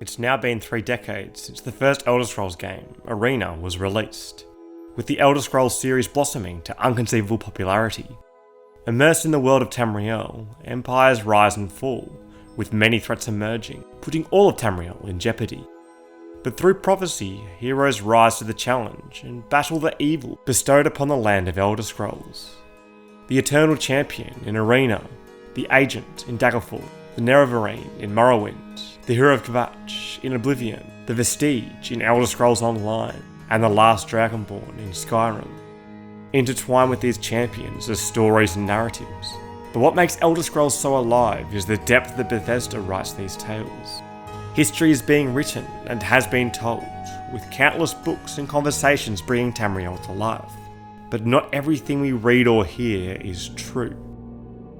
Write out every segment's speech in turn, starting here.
It's now been 3 decades since the first Elder Scrolls game, Arena, was released, with the Elder Scrolls series blossoming to unconceivable popularity. Immersed in the world of Tamriel, empires rise and fall, with many threats emerging, putting all of Tamriel in jeopardy. But through prophecy, heroes rise to the challenge and battle the evil bestowed upon the land of Elder Scrolls. The Eternal Champion in Arena, the Agent in Daggerfall, the Nerevarine in Morrowind, the Hero of Kvatch in Oblivion, the Vestige in Elder Scrolls Online, and the Last Dragonborn in Skyrim. Intertwined with these champions are stories and narratives. But what makes Elder Scrolls so alive is the depth that Bethesda writes these tales. History is being written and has been told, with countless books and conversations bringing Tamriel to life. But not everything we read or hear is true.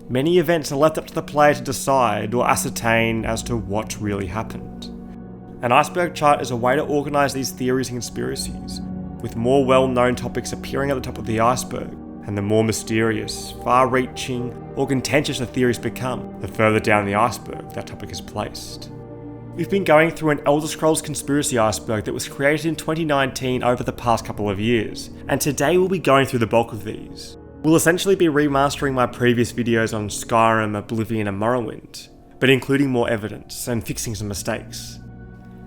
Many events are left up to the player to decide or ascertain as to what really happened. An iceberg chart is a way to organise these theories and conspiracies, with more well-known topics appearing at the top of the iceberg, and the more mysterious, far-reaching, or contentious the theories become, the further down the iceberg that topic is placed. We've been going through an Elder Scrolls conspiracy iceberg that was created in 2019 over the past couple of years, and today we'll be going through the bulk of these. We'll essentially be remastering my previous videos on Skyrim, Oblivion and Morrowind, but including more evidence and fixing some mistakes.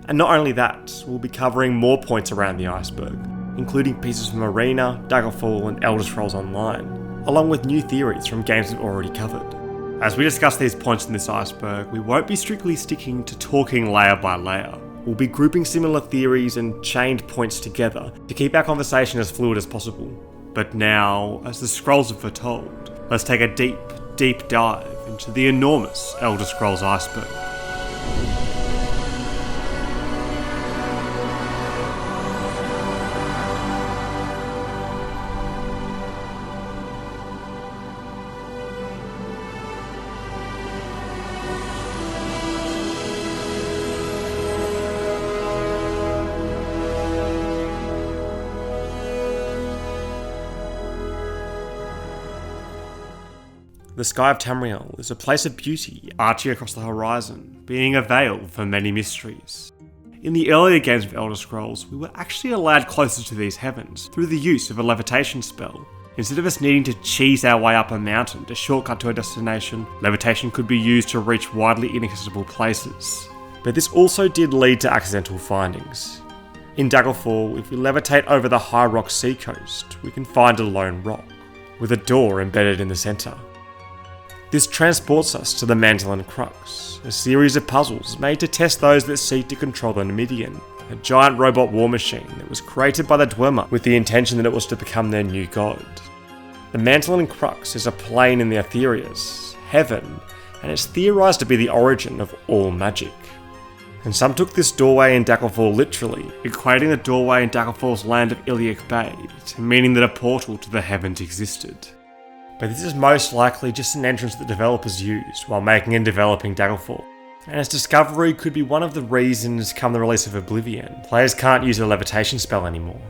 And not only that, we'll be covering more points around the iceberg, including pieces from Arena, Daggerfall and Elder Scrolls Online, along with new theories from games we've already covered. As we discuss these points in this iceberg, we won't be strictly sticking to talking layer by layer. We'll be grouping similar theories and chained points together to keep our conversation as fluid as possible. But now, as the scrolls have foretold, let's take a deep, deep dive into the enormous Elder Scrolls iceberg. The sky of Tamriel is a place of beauty arching across the horizon, being a veil for many mysteries. In the earlier games of Elder Scrolls, we were actually allowed closer to these heavens through the use of a levitation spell. Instead of us needing to cheese our way up a mountain to shortcut to a destination, levitation could be used to reach widely inaccessible places. But this also did lead to accidental findings. In Daggerfall, if we levitate over the High Rock seacoast, we can find a lone rock, with a door embedded in the centre. This transports us to the Mantle and Crux, a series of puzzles made to test those that seek to control the Numidian, a giant robot war machine that was created by the Dwemer with the intention that it was to become their new god. The Mantle and Crux is a plane in the Aetherius, heaven, and it's theorised to be the origin of all magic. And some took this doorway in Daggerfall literally, equating the doorway in Daggerfall's land of Iliac Bay to meaning that a portal to the heavens existed. But this is most likely just an entrance that developers used while making and developing Daggerfall, and its discovery could be one of the reasons come the release of Oblivion, players can't use a levitation spell anymore.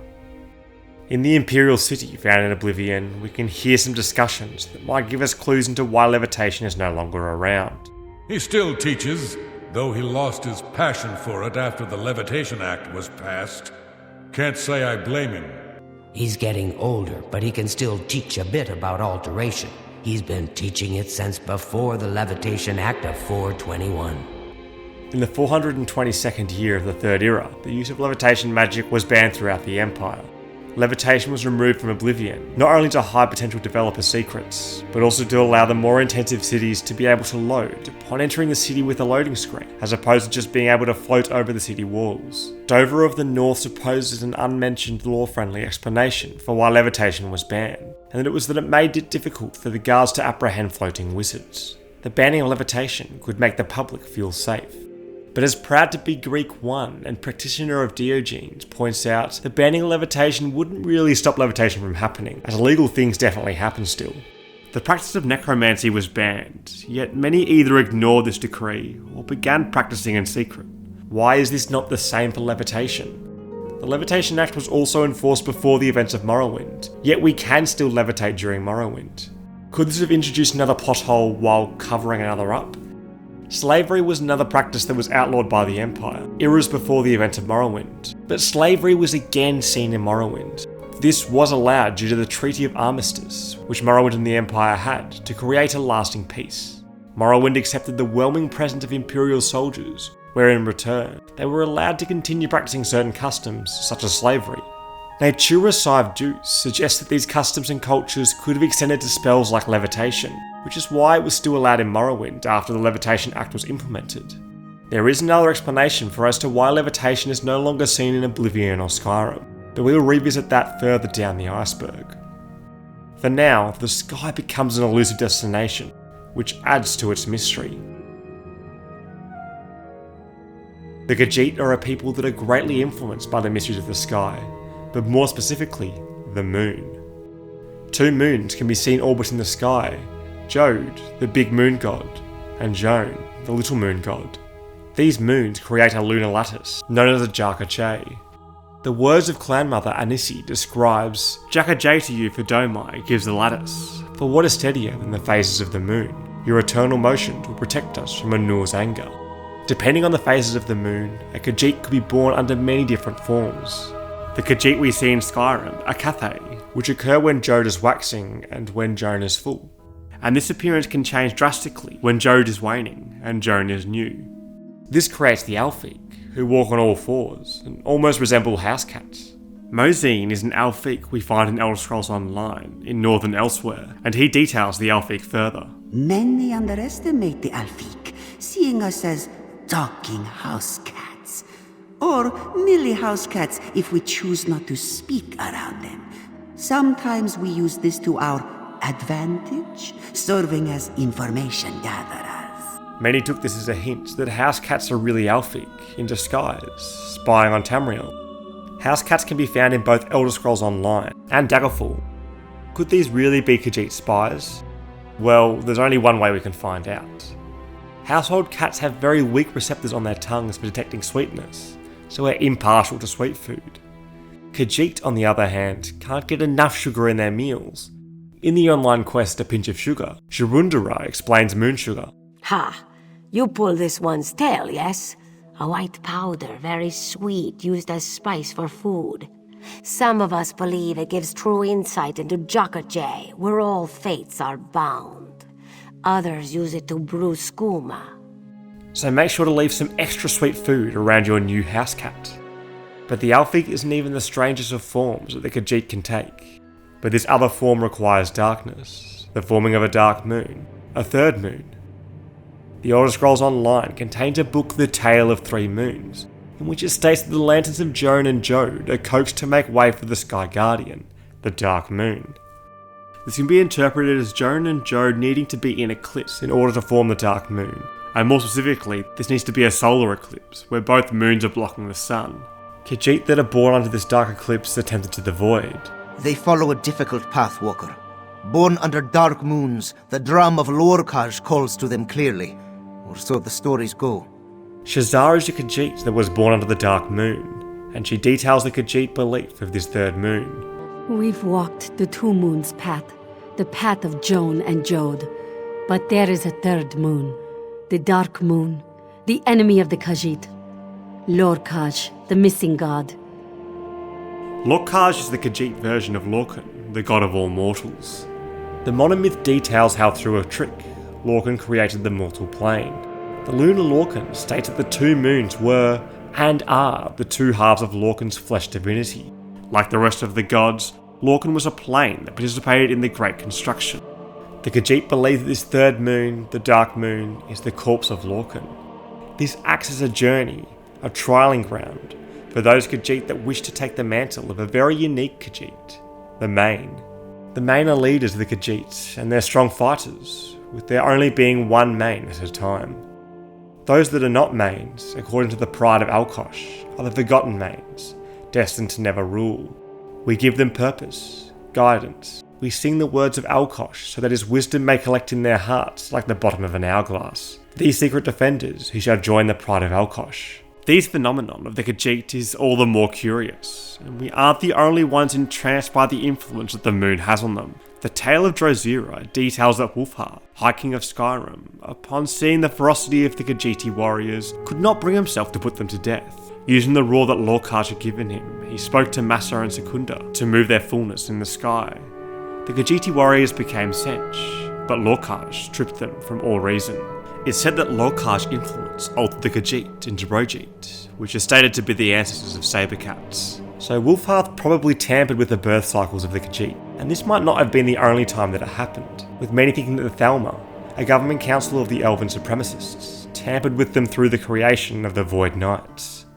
In the Imperial City found in Oblivion, we can hear some discussions that might give us clues into why levitation is no longer around. He still teaches, though he lost his passion for it after the Levitation Act was passed. Can't say I blame him. He's getting older, but he can still teach a bit about alteration. He's been teaching it since before the Levitation Act of 421. In the 422nd year of the Third Era, the use of levitation magic was banned throughout the Empire. Levitation was removed from Oblivion, not only to hide potential developer secrets, but also to allow the more intensive cities to be able to load upon entering the city with a loading screen, as opposed to just being able to float over the city walls. Dover of the North supposes an unmentioned law-friendly explanation for why levitation was banned, and that it was that it made it difficult for the guards to apprehend floating wizards. The banning of levitation could make the public feel safe. But as proud to be Greek 1 and practitioner of Diogenes points out, the banning of levitation wouldn't really stop levitation from happening, as illegal things definitely happen still. The practice of necromancy was banned, yet many either ignored this decree or began practicing in secret. Why is this not the same for levitation? The Levitation Act was also enforced before the events of Morrowind, yet we can still levitate during Morrowind. Could this have introduced another plot hole while covering another up? Slavery was another practice that was outlawed by the Empire, eras before the event of Morrowind, but slavery was again seen in Morrowind. This was allowed due to the Treaty of Armistice, which Morrowind and the Empire had to create a lasting peace. Morrowind accepted the whelming presence of Imperial soldiers, where in return, they were allowed to continue practicing certain customs, such as slavery. Natura Sive Juice suggests that these customs and cultures could have extended to spells like levitation, which is why it was still allowed in Morrowind after the Levitation Act was implemented. There is another explanation for as to why levitation is no longer seen in Oblivion or Skyrim, but we will revisit that further down the iceberg. For now, the sky becomes an elusive destination, which adds to its mystery. The Khajiit are a people that are greatly influenced by the mysteries of the sky, but more specifically, the moon. Two moons can be seen orbiting the sky, Jode, the big moon god, and Joan, the little moon god. These moons create a lunar lattice, known as a Jaka-Che. The words of clanmother Anissi describes, Jaka-Che to you for Domai gives the lattice, for what is steadier than the phases of the moon? Your eternal motion will protect us from Anur's anger. Depending on the phases of the moon, a Khajiit could be born under many different forms. The Khajiit we see in Skyrim are Cathay, which occur when Jode is waxing and when Joan is full. And this appearance can change drastically when Jode is waning and Joan is new. This creates the Alfiq, who walk on all fours and almost resemble house cats. Mosine is an Alfiq we find in Elder Scrolls Online in Northern Elsewhere, and he details the Alfiq further. Many underestimate the Alfiq, seeing us as talking house cats. Or merely house cats if we choose not to speak around them. Sometimes we use this to our advantage, serving as information gatherers. Many took this as a hint that house cats are really Alfiq, in disguise, spying on Tamriel. House cats can be found in both Elder Scrolls Online and Daggerfall. Could these really be Khajiit spies? Well, there's only one way we can find out. Household cats have very weak receptors on their tongues for detecting sweetness, so are impartial to sweet food. Khajiit, on the other hand, can't get enough sugar in their meals. In the online quest A Pinch of Sugar, Shurundara explains moon sugar. Ha! You pull this one's tail, yes? A white powder, very sweet, used as spice for food. Some of us believe it gives true insight into Jaka-Che, where all fates are bound. Others use it to brew skooma. So make sure to leave some extra sweet food around your new house cat. But the Alfiq isn't even the strangest of forms that the Khajiit can take. But this other form requires darkness, the forming of a dark moon, a third moon. The Elder Scrolls Online contains a book, The Tale of Three Moons, in which it states that the lanterns of Joan and Jode are coaxed to make way for the Sky Guardian, the Dark Moon. This can be interpreted as Joan and Jode needing to be in eclipse in order to form the Dark Moon, and more specifically, this needs to be a solar eclipse, where both moons are blocking the sun. Khajiit that are born under this dark eclipse are tempted to the void. They follow a difficult path, Walker. Born under dark moons, the drum of Lorkhaj calls to them clearly. Or so the stories go. Shazar is a Khajiit that was born under the Dark Moon, and she details the Khajiit belief of this third moon. We've walked the two moons' path, the path of Joan and Jode. But there is a third moon, the Dark Moon, the enemy of the Khajiit. Lorkhaj, the missing god. Lorkhaj is the Khajiit version of Lorkhan, the god of all mortals. The monomyth details how through a trick, Lorkhan created the mortal plane. The lunar Lorkhan states that the two moons were, and are, the two halves of Lorkhan's flesh divinity. Like the rest of the gods, Lorkhan was a plane that participated in the Great Construction. The Khajiit believe that this third moon, the Dark Moon, is the corpse of Lorkhan. This acts as a journey, a trialling ground, for those Khajiit that wish to take the mantle of a very unique Khajiit, the Main. The Main are leaders of the Khajiit, and they're strong fighters, with there only being one Main at a time. Those that are not Mains, according to the pride of Alkosh, are the Forgotten Mains, destined to never rule. We give them purpose, guidance. We sing the words of Alkosh so that his wisdom may collect in their hearts like the bottom of an hourglass. These secret defenders who shall join the pride of Alkosh. This phenomenon of the Khajiit is all the more curious, and we aren't the only ones entranced by the influence that the moon has on them. The Tale of Drosera details that Wulfgar, High King of Skyrim, upon seeing the ferocity of the Khajiit warriors, could not bring himself to put them to death. Using the roar that Lorkhaj had given him, he spoke to Massa and Secunda to move their fullness in the sky. The Khajiit warriors became Sench, but Lorkhaj stripped them from all reason. It's said that Lorkhaj's influence altered the Khajiit into Rojit, which is stated to be the ancestors of saber-cats. So Wulfgar probably tampered with the birth cycles of the Khajiit, and this might not have been the only time that it happened, with many thinking that the Thalmor, a government council of the elven supremacists, tampered with them through the creation of the Void Knights.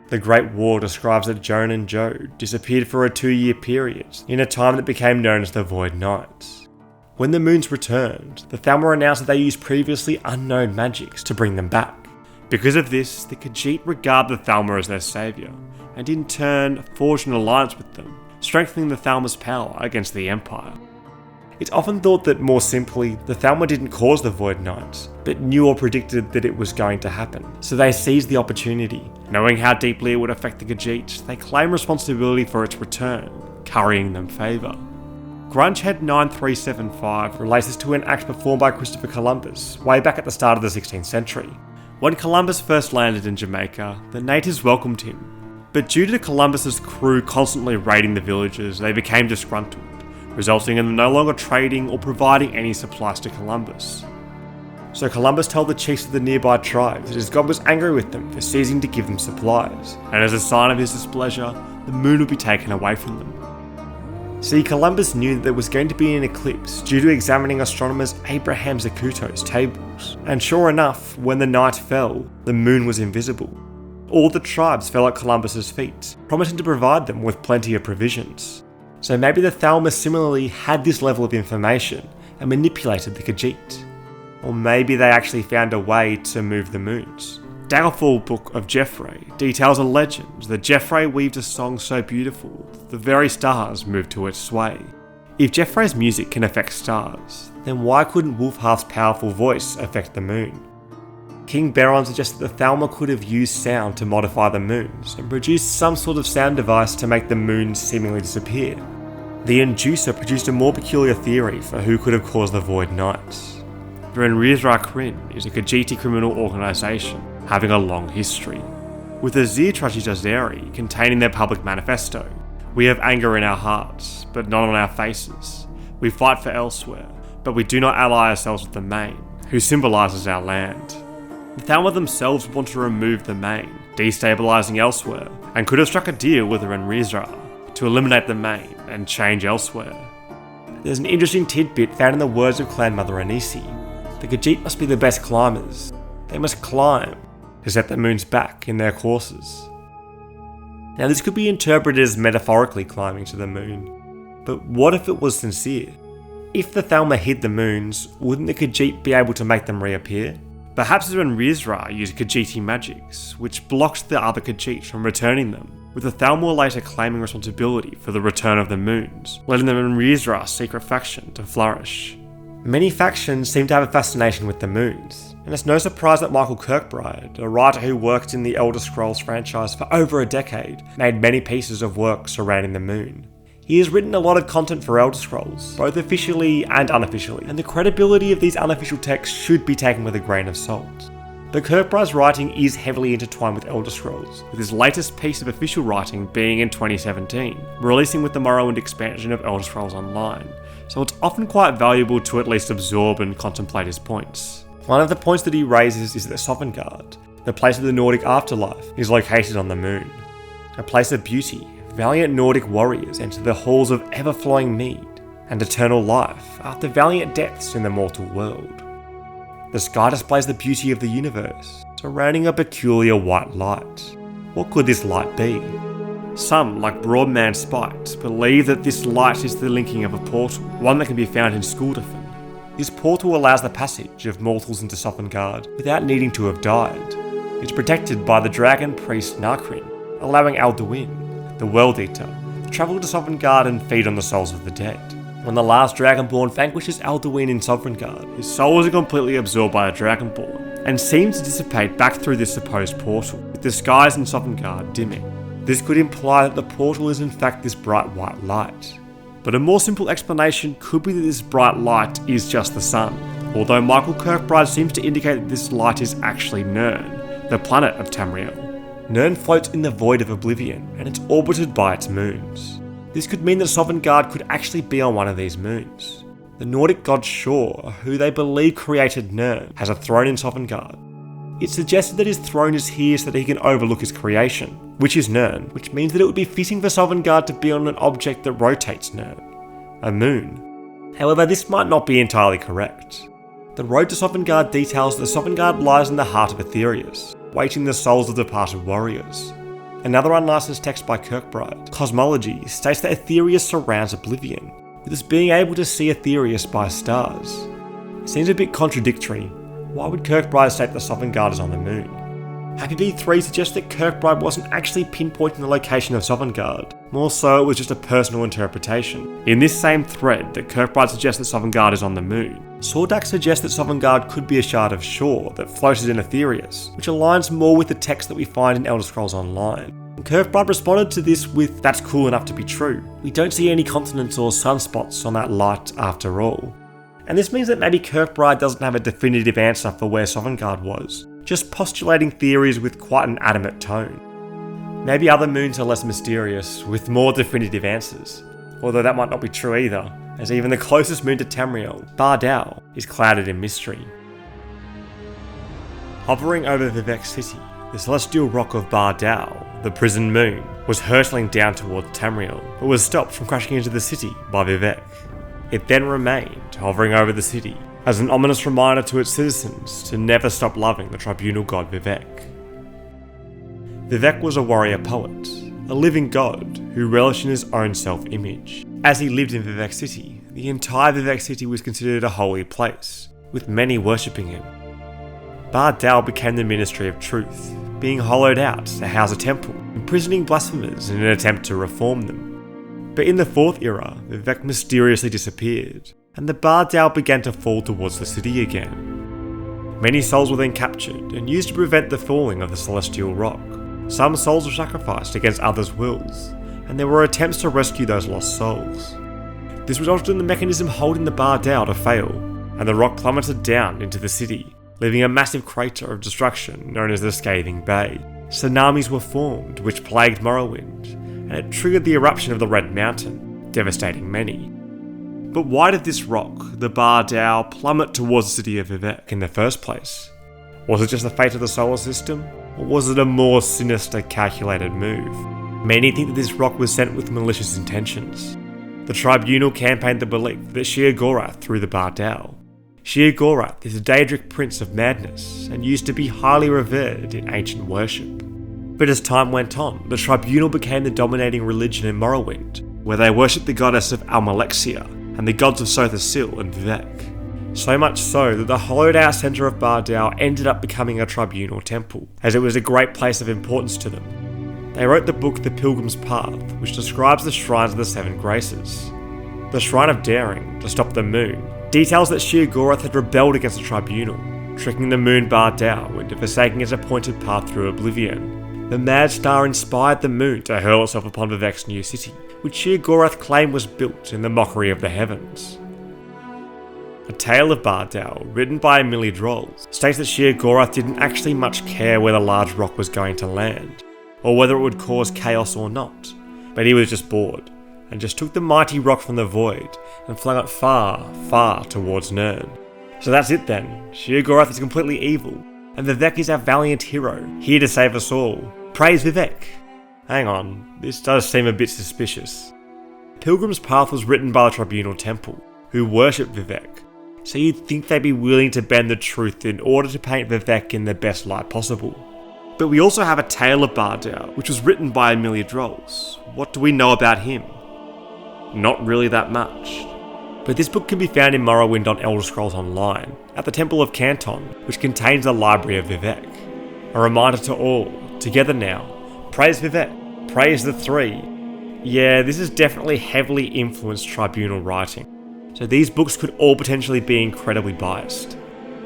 The Great War describes that Joan and Jode disappeared for a 2-year period, in a time that became known as the Void Knights. When the moons returned, the Thalmor announced that they used previously unknown magics to bring them back. Because of this, the Khajiit regard the Thalmor as their saviour, and in turn forged an alliance with them, strengthening the Thalmor's power against the Empire. It's often thought that, more simply, the Thalmor didn't cause the Void Knights, but knew or predicted that it was going to happen, so they seized the opportunity. Knowing how deeply it would affect the Khajiit, they claim responsibility for its return, currying them favour. Grungehead 9375 relates this to an act performed by Christopher Columbus way back at the start of the 16th century. When Columbus first landed in Jamaica, the natives welcomed him, but due to Columbus's crew constantly raiding the villages, they became disgruntled, resulting in them no longer trading or providing any supplies to Columbus. So Columbus told the chiefs of the nearby tribes that his god was angry with them for ceasing to give them supplies, and as a sign of his displeasure, the moon would be taken away from them. See, Columbus knew that there was going to be an eclipse due to examining astronomers Abraham Zacuto's tables, and sure enough, when the night fell, the moon was invisible. All the tribes fell at Columbus's feet, promising to provide them with plenty of provisions. So maybe the Thalmor similarly had this level of information and manipulated the Khajiit. Or maybe they actually found a way to move the moons. Daggerfall Book of Jeffrey details a legend that Jeffrey weaved a song so beautiful that the very stars moved to its sway. If Jeffrey's music can affect stars, then why couldn't Wulfgar's powerful voice affect the moon? King Beron suggested that the Thalmor could have used sound to modify the moons and produced some sort of sound device to make the moons seemingly disappear. The Inducer produced a more peculiar theory for who could have caused the Void Knights. The Enrizra Kryn is a Khajiit criminal organisation having a long history. With the Zir Trajitazeri containing their public manifesto, "We have anger in our hearts, but not on our faces. We fight for elsewhere, but we do not ally ourselves with the Main, who symbolises our land." The Thalmor themselves want to remove the Main, destabilising elsewhere, and could have struck a deal with the Enrizra to eliminate the Main and change elsewhere. There's an interesting tidbit found in the words of Clan Mother Anisi. The Khajiit must be the best climbers. They must climb to set the moons back in their courses. Now this could be interpreted as metaphorically climbing to the moon, but what if it was sincere? If the Thalmor hid the moons, wouldn't the Khajiit be able to make them reappear? Perhaps the Enrizra used Khajiiti magics, which blocked the other Khajiit from returning them, with the Thalmor later claiming responsibility for the return of the moons, letting the Enrizra secret faction to flourish. Many factions seem to have a fascination with the moons, and it's no surprise that Michael Kirkbride, a writer who worked in the Elder Scrolls franchise for over a decade, made many pieces of work surrounding the moon. He has written a lot of content for Elder Scrolls, both officially and unofficially, and the credibility of these unofficial texts should be taken with a grain of salt. But Kirkbride's writing is heavily intertwined with Elder Scrolls, with his latest piece of official writing being in 2017, releasing with the Morrowind expansion of Elder Scrolls Online, so it's often quite valuable to at least absorb and contemplate his points. One of the points that he raises is that Sovngarde, the place of the Nordic afterlife, is located on the moon. A place of beauty, valiant Nordic warriors enter the halls of ever-flowing mead and eternal life after valiant deaths in the mortal world. The sky displays the beauty of the universe, surrounding a peculiar white light. What could this light be? Some, like Broadman Spite, believe that this light is the linking of a portal, one that can be found in Skuldafn. This portal allows the passage of mortals into Sovngarde without needing to have died. It's protected by the dragon priest Narkrin, allowing Alduin, the World Eater, to travel to Sovngarde and feed on the souls of the dead. When the last Dragonborn vanquishes Alduin in Sovngarde, his soul is completely absorbed by the Dragonborn, and seems to dissipate back through this supposed portal, with the skies in Sovngarde dimming. This could imply that the portal is in fact this bright white light. But a more simple explanation could be that this bright light is just the sun, although Michael Kirkbride seems to indicate that this light is actually Nirn, the planet of Tamriel. Nirn floats in the void of Oblivion, and it's orbited by its moons. This could mean that Sovngarde could actually be on one of these moons. The Nordic god Shor, who they believe created Nirn, has a throne in Sovngarde. It's suggested that his throne is here so that he can overlook his creation, which is Nirn, which means that it would be fitting for Sovngarde to be on an object that rotates Nirn, a moon. However, this might not be entirely correct. The road to Sovngarde details that Sovngarde lies in the heart of Aetherius, waiting the souls of departed warriors. Another unlicensed text by Kirkbride, Cosmology, states that Aetherius surrounds Oblivion, with us being able to see Aetherius by stars. It seems a bit contradictory. Why would Kirkbride state that Sovngarde is on the moon? Happy V3 suggests that Kirkbride wasn't actually pinpointing the location of Sovngarde, more so it was just a personal interpretation. In this same thread that Kirkbride suggests that Sovngarde is on the moon, Sordak suggests that Sovngarde could be a shard of Shor that floated in Aetherius, which aligns more with the text that we find in Elder Scrolls Online. And Kirkbride responded to this with, "That's cool enough to be true. We don't see any continents or sunspots on that light after all." And this means that maybe Kirkbride doesn't have a definitive answer for where Sovngarde was, just postulating theories with quite an adamant tone. Maybe other moons are less mysterious, with more definitive answers. Although that might not be true either, as even the closest moon to Tamriel, Bardal, is clouded in mystery. Hovering over Vivec City, the celestial rock of Bardal, the prison moon, was hurtling down towards Tamriel, but was stopped from crashing into the city by Vivec. It then remained hovering over the city, as an ominous reminder to its citizens to never stop loving the tribunal god Vivec. Vivec was a warrior poet, a living god who relished in his own self-image. As he lived in Vivec City, the entire Vivec City was considered a holy place, with many worshipping him. Bardal became the Ministry of Truth, being hollowed out to house a temple, imprisoning blasphemers in an attempt to reform them. But in the Fourth Era, Vivec mysteriously disappeared, and the Bardal began to fall towards the city again. Many souls were then captured and used to prevent the falling of the celestial rock. Some souls were sacrificed against others' wills, and there were attempts to rescue those lost souls. This resulted in the mechanism holding the Bardal to fail, and the rock plummeted down into the city, leaving a massive crater of destruction known as the Scathing Bay. Tsunamis were formed, which plagued Morrowind, and it triggered the eruption of the Red Mountain, devastating many. But why did this rock, the Bardal, plummet towards the city of Vivec in the first place? Was it just the fate of the solar system, or was it a more sinister, calculated move? Many think that this rock was sent with malicious intentions. The Tribunal campaigned the belief that Sheogorath threw the Bardal. Sheogorath is a Daedric prince of madness, and used to be highly revered in ancient worship. But as time went on, the Tribunal became the dominating religion in Morrowind, where they worshipped the goddess of Almalexia and the gods of Sothosil and Vivec. So much so that the hollowed out centre of Bardal ended up becoming a Tribunal temple, as it was a great place of importance to them. They wrote the book The Pilgrim's Path, which describes the shrines of the Seven Graces. The Shrine of Daring, to stop the moon, details that Sheogorath had rebelled against the Tribunal, tricking the moon Bardal into forsaking its appointed path through Oblivion. The Mad Star inspired the moon to hurl itself upon Vivec's new city, which Sheogorath claimed was built in the mockery of the heavens. A Tale of Bardal, written by Emily Drolls, states that Sheogorath didn't actually much care where the large rock was going to land, or whether it would cause chaos or not, but he was just bored, and just took the mighty rock from the void and flung it far, far towards Nirn. So that's it then, Sheogorath is completely evil, and Vivec is our valiant hero, here to save us all. Praise Vivec! Hang on, this does seem a bit suspicious. Pilgrim's Path was written by the Tribunal Temple, who worshipped Vivec, so you'd think they'd be willing to bend the truth in order to paint Vivec in the best light possible. But we also have A Tale of Bardal, which was written by Amelia Drolls. What do we know about him? Not really that much. But this book can be found in Morrowind on Elder Scrolls Online, at the Temple of Canton, which contains the Library of Vivec. A reminder to all, together now, praise Vivec, praise the Three. Yeah, this is definitely heavily influenced Tribunal writing, so these books could all potentially be incredibly biased.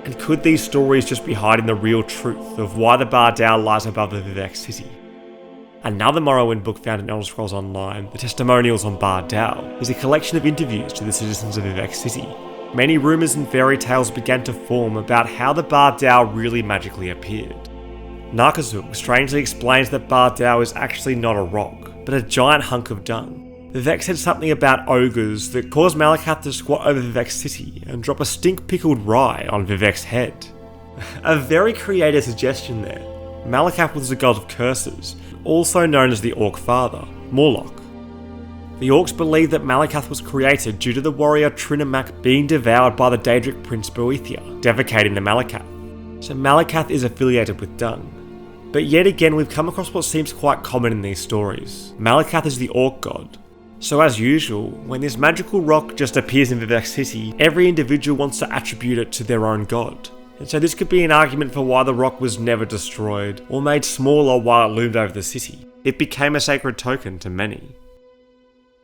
And could these stories just be hiding the real truth of why the Bardal lies above the Vivec city? Another Morrowind book found in Elder Scrolls Online, The Testimonials on Bar Dao, is a collection of interviews to the citizens of Vivec City. Many rumours and fairy tales began to form about how the Bar Dao really magically appeared. Narkazug strangely explains that Bar Dao is actually not a rock, but a giant hunk of dung. Vivec said something about ogres that caused Malakath to squat over Vivec City and drop a stink-pickled rye on Vivec's head. A very creative suggestion there. Malakath was the god of curses, also known as the Orc Father, Morlock. The Orcs believe that Malakath was created due to the warrior Trinamak being devoured by the Daedric prince Boethia, defecating the Malakath. So Malakath is affiliated with dung. But yet again we've come across what seems quite common in these stories. Malakath is the Orc god. So as usual, when this magical rock just appears in Vivec City, every individual wants to attribute it to their own god. And so this could be an argument for why the rock was never destroyed, or made smaller while it loomed over the city. It became a sacred token to many.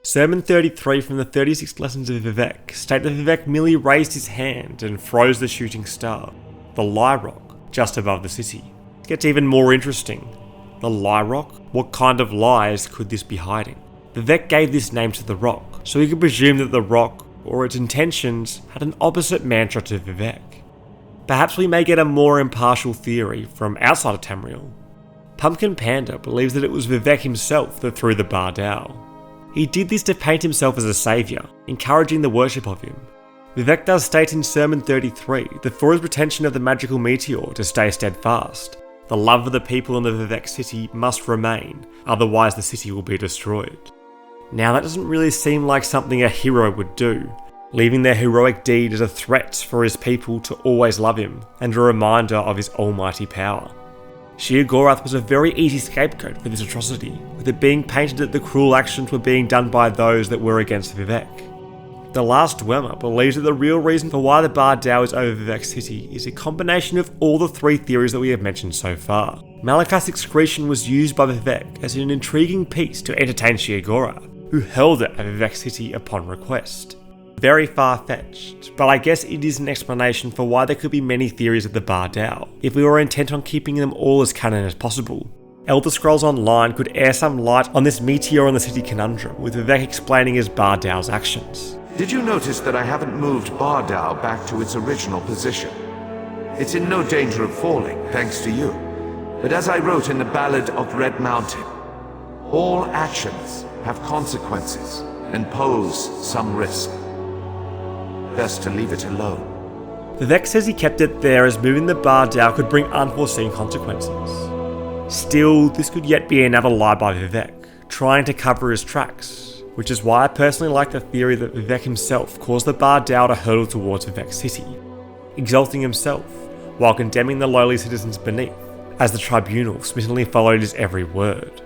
Sermon 33 from the 36 Lessons of Vivec state that Vivec merely raised his hand and froze the shooting star, the Lie Rock, just above the city. It gets even more interesting. The Lie Rock? What kind of lies could this be hiding? Vivec gave this name to the rock, so we could presume that the rock, or its intentions, had an opposite mantra to Vivec. Perhaps we may get a more impartial theory from outside of Tamriel. Pumpkin Panda believes that it was Vivec himself that threw the Bar Dao. He did this to paint himself as a saviour, encouraging the worship of him. Vivec does state in Sermon 33 that for his retention of the magical meteor to stay steadfast, the love of the people in the Vivec city must remain, otherwise the city will be destroyed. Now that doesn't really seem like something a hero would do, leaving their heroic deed as a threat for his people to always love him, and a reminder of his almighty power. Sheogorath was a very easy scapegoat for this atrocity, with it being painted that the cruel actions were being done by those that were against Vivec. The Last Dwemer believes that the real reason for why the Bar Dao is over Vivec City is a combination of all the three theories that we have mentioned so far. Malakath's excretion was used by Vivec as an intriguing piece to entertain Sheogorath, who hurled it at Vivec City upon request. Very far-fetched, but I guess it is an explanation for why there could be many theories of the Bar Dao, if we were intent on keeping them all as canon as possible. Elder Scrolls Online could air some light on this meteor in the city conundrum, with Vivec explaining his Bar Dao's actions. Did you notice that I haven't moved Bar Dao back to its original position? It's in no danger of falling, thanks to you. But as I wrote in the Ballad of Red Mountain, all actions have consequences and pose some risk. Best to leave it alone. Vivec says he kept it there as moving the Bar Dao could bring unforeseen consequences. Still, this could yet be another lie by Vivec, trying to cover his tracks, which is why I personally like the theory that Vivec himself caused the Bar Dao to hurtle towards Vivec City, exalting himself while condemning the lowly citizens beneath, as the tribunal smittenly followed his every word.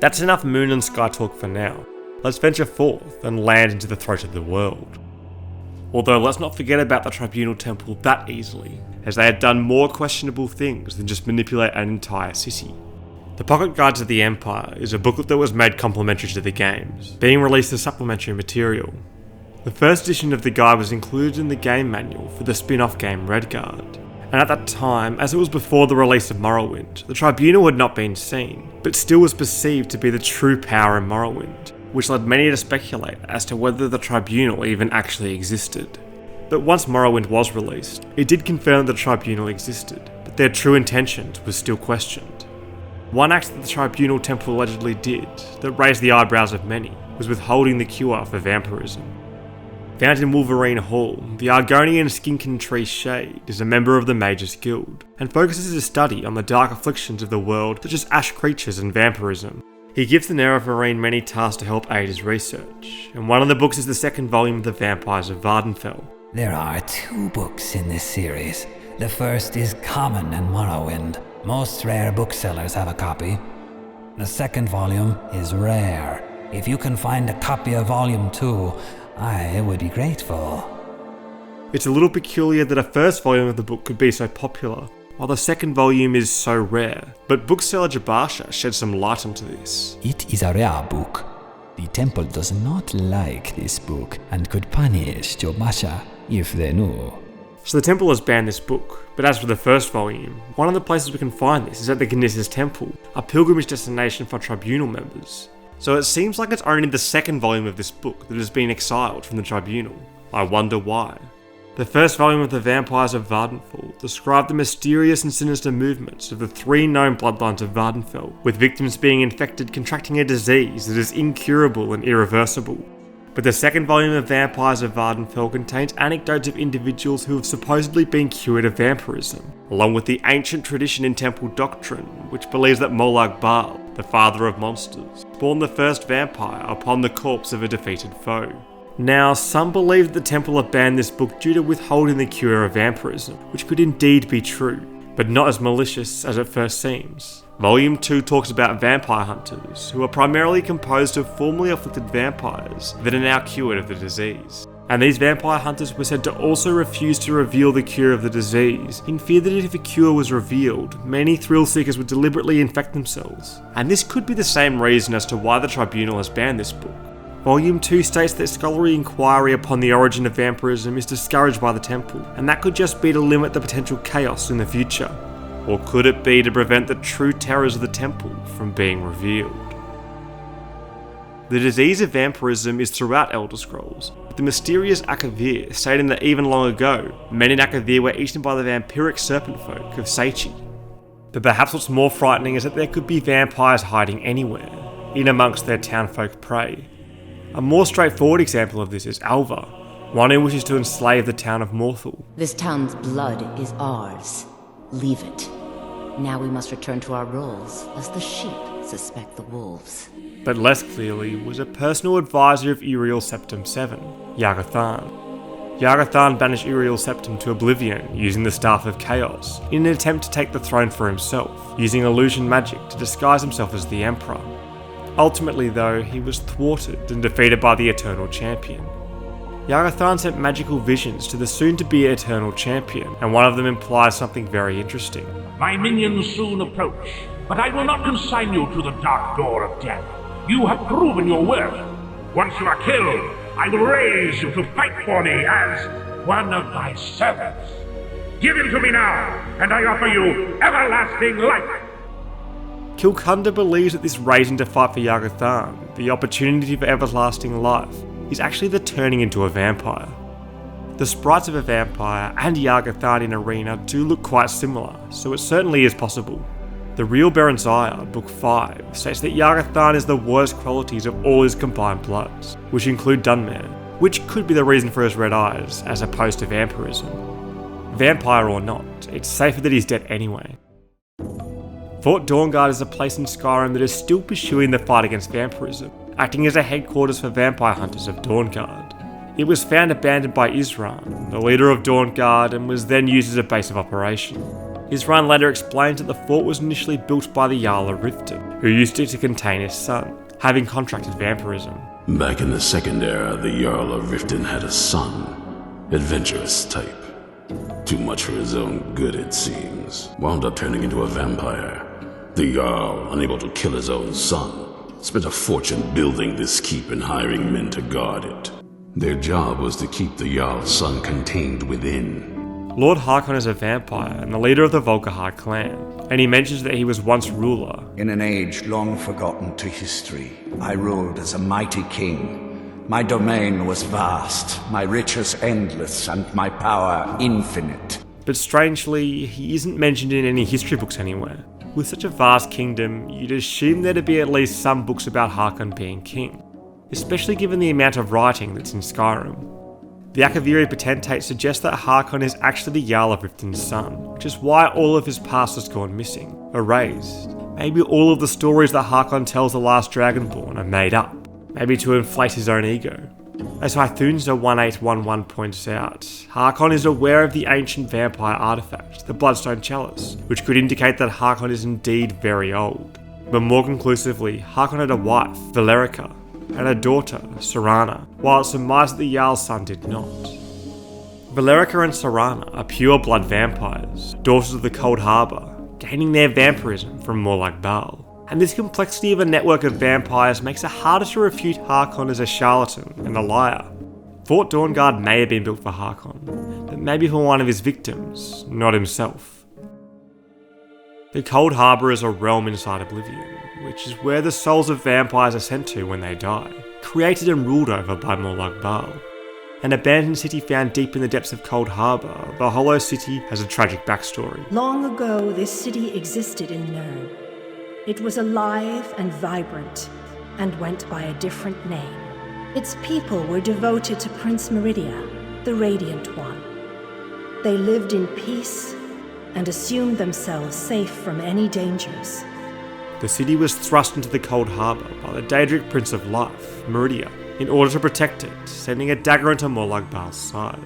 That's enough moon and sky talk for now. Let's venture forth and land into the throat of the world. Although let's not forget about the Tribunal Temple that easily, as they had done more questionable things than just manipulate an entire city. The Pocket Guide to the Empire is a booklet that was made complementary to the games, being released as supplementary material. The first edition of the guide was included in the game manual for the spin-off game Redguard, and at that time, as it was before the release of Morrowind, the Tribunal had not been seen, but still was perceived to be the true power in Morrowind, which led many to speculate as to whether the Tribunal even actually existed. But once Morrowind was released, it did confirm that the Tribunal existed, but their true intentions were still questioned. One act that the Tribunal Temple allegedly did, that raised the eyebrows of many, was withholding the cure for vampirism. Found in Wolverine Hall, the Argonian Skinken Tree Shade is a member of the Mages Guild, and focuses his study on the dark afflictions of the world such as ash creatures and vampirism. He gives the Nerevarine many tasks to help aid his research, and one of the books is the second volume of The Vampires of Vardenfell. There are 2 books in this series. The first is common in Morrowind. Most rare booksellers have a copy. The second volume is rare. If you can find a copy of Volume 2, I would be grateful. It's a little peculiar that a first volume of the book could be so popular, while the second volume is so rare, but bookseller Jabasha shed some light onto this. It is a rare book. The temple does not like this book and could punish Jabasha if they knew. So the temple has banned this book, But as for the first volume, one of the places we can find this is at the Gnissis Temple, a pilgrimage destination for tribunal members. So it seems like it's only the second volume of this book that has been exiled from the tribunal. I wonder why. The first volume of the Vampires of Vardenfell described the mysterious and sinister movements of the 3 known bloodlines of Vardenfell, with victims being infected contracting a disease that is incurable and irreversible. But the second volume of Vampires of Vardenfell contains anecdotes of individuals who have supposedly been cured of vampirism, along with the ancient tradition in temple doctrine, which believes that Molag Bal, the father of monsters, spawned the first vampire upon the corpse of a defeated foe. Now, some believe that the temple have banned this book due to withholding the cure of vampirism, which could indeed be true, but not as malicious as it first seems. Volume 2 talks about vampire hunters, who are primarily composed of formerly afflicted vampires that are now cured of the disease. And these vampire hunters were said to also refuse to reveal the cure of the disease, in fear that if a cure was revealed, many thrill seekers would deliberately infect themselves. And this could be the same reason as to why the tribunal has banned this book. Volume 2 states that scholarly inquiry upon the origin of vampirism is discouraged by the temple, and that could just be to limit the potential chaos in the future. Or could it be to prevent the true terrors of the temple from being revealed? The disease of vampirism is throughout Elder Scrolls, with the mysterious Akavir stating that even long ago, men in Akavir were eaten by the vampiric serpent folk of Seichi. But perhaps what's more frightening is that there could be vampires hiding anywhere, in amongst their townfolk prey. A more straightforward example of this is Alva, one who wishes to enslave the town of Morthal. This town's blood is ours. Leave it. Now we must return to our roles, as the sheep suspect the wolves. But less clearly was a personal advisor of Uriel Septim VII, Yagothan. Yagothan banished Uriel Septim to Oblivion using the Staff of Chaos, in an attempt to take the throne for himself, using illusion magic to disguise himself as the Emperor. Ultimately though, he was thwarted and defeated by the Eternal Champion. Yagothan sent magical visions to the soon-to-be Eternal Champion, and one of them implies something very interesting. My minions soon approach, but I will not consign you to the dark door of death. You have proven your worth. Once you are killed, I will raise you to fight for me as one of my servants. Give him to me now, and I offer you everlasting life. Kilkunda believes that this raising to fight for Yagothan, the opportunity for everlasting life, is actually the turning into a vampire. The sprites of a vampire and Yagothan in Arena do look quite similar, so it certainly is possible. The Real Berenziah, Book 5, states that Yagothan is the worst qualities of all his combined bloods, which include Dunmer, which could be the reason for his red eyes, as opposed to vampirism. Vampire or not, it's safer that he's dead anyway. Fort Dawnguard is a place in Skyrim that is still pursuing the fight against vampirism, acting as a headquarters for vampire hunters of Dawnguard. It was found abandoned by Isran, the leader of Dawnguard, and was then used as a base of operation. Isran later explains that the fort was initially built by the Jarl of Riften, who used it to contain his son, having contracted vampirism. Back in the Second Era, the Jarl of Riften had a son, adventurous type. Too much for his own good, it seems. Wound up turning into a vampire. The Jarl, unable to kill his own son, spent a fortune building this keep and hiring men to guard it. Their job was to keep the Jarl's son contained within. Lord Harkon is a vampire and the leader of the Volkihar clan, and he mentions that he was once ruler. In an age long forgotten to history, I ruled as a mighty king. My domain was vast, my riches endless, and my power infinite. But strangely, he isn't mentioned in any history books anywhere. With such a vast kingdom, you'd assume there to be at least some books about Harkon being king, especially given the amount of writing that's in Skyrim. The Akaviri Potentate suggests that Harkon is actually the Jarl of Riften's son, which is why all of his past has gone missing, erased. Maybe all of the stories that Harkon tells the last Dragonborn are made up, maybe to inflate his own ego. As Hythunza1811 points out, Harkon is aware of the ancient vampire artifact, the Bloodstone Chalice, which could indicate that Harkon is indeed very old. But more conclusively, Harkon had a wife, Valerica, and a daughter, Serana, while it's surmised that the Jarl's son did not. Valerica and Serana are pure-blood vampires, daughters of the Cold Harbour, gaining their vampirism from Molag Bal. And this complexity of a network of vampires makes it harder to refute Harkon as a charlatan and a liar. Fort Dawnguard may have been built for Harkon, but but maybe for one of his victims, not himself. The Cold Harbour is a realm inside Oblivion, which is where the souls of vampires are sent to when they die, created and ruled over by Morlag Bal. An abandoned city found deep in the depths of Cold Harbour, the Hollow City has a tragic backstory. Long ago, this city existed in Nirn. It was alive and vibrant, and went by a different name. Its people were devoted to Prince Meridia, the Radiant One. They lived in peace and assumed themselves safe from any dangers. The city was thrust into the Cold Harbour by the Daedric Prince of Life, Meridia, in order to protect it, sending a dagger into Morlag Bal's side.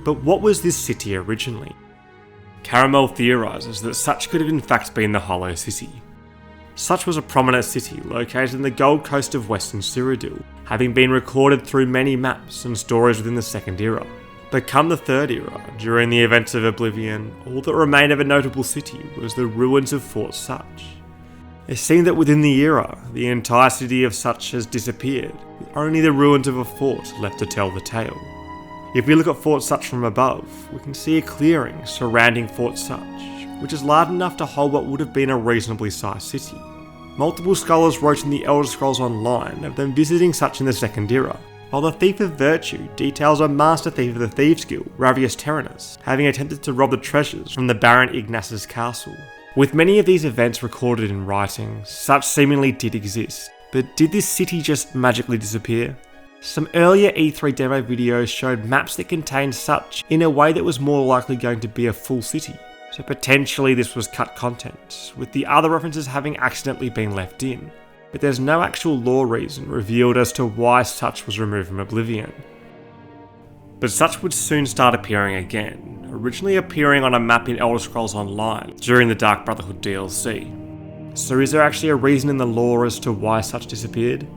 But what was this city originally? Caramel theorises that such could have in fact been the Hollow City. Such was a prominent city located in the Gold Coast of Western Cyrodiil, having been recorded through many maps and stories within the Second Era. But come the Third Era, during the events of Oblivion, all that remained of a notable city was the ruins of Fort Such. It seemed that within the era, the entire city of Such has disappeared, with only the ruins of a fort left to tell the tale. If we look at Fort Such from above, we can see a clearing surrounding Fort Such, which is large enough to hold what would have been a reasonably sized city. Multiple scholars wrote in the Elder Scrolls Online of them visiting Such in the Second Era, while the Thief of Virtue details a master thief of the Thieves Guild, Ravius Tyrannus, having attempted to rob the treasures from the Baron Ignas's castle. With many of these events recorded in writing, Such seemingly did exist, but did this city just magically disappear? Some earlier E3 demo videos showed maps that contained Such in a way that was more likely going to be a full city, so potentially this was cut content, with the other references having accidentally been left in, but there's no actual lore reason revealed as to why Such was removed from Oblivion. But Such would soon start appearing again, originally appearing on a map in Elder Scrolls Online during the Dark Brotherhood DLC. So is there actually a reason in the lore as to why Such disappeared?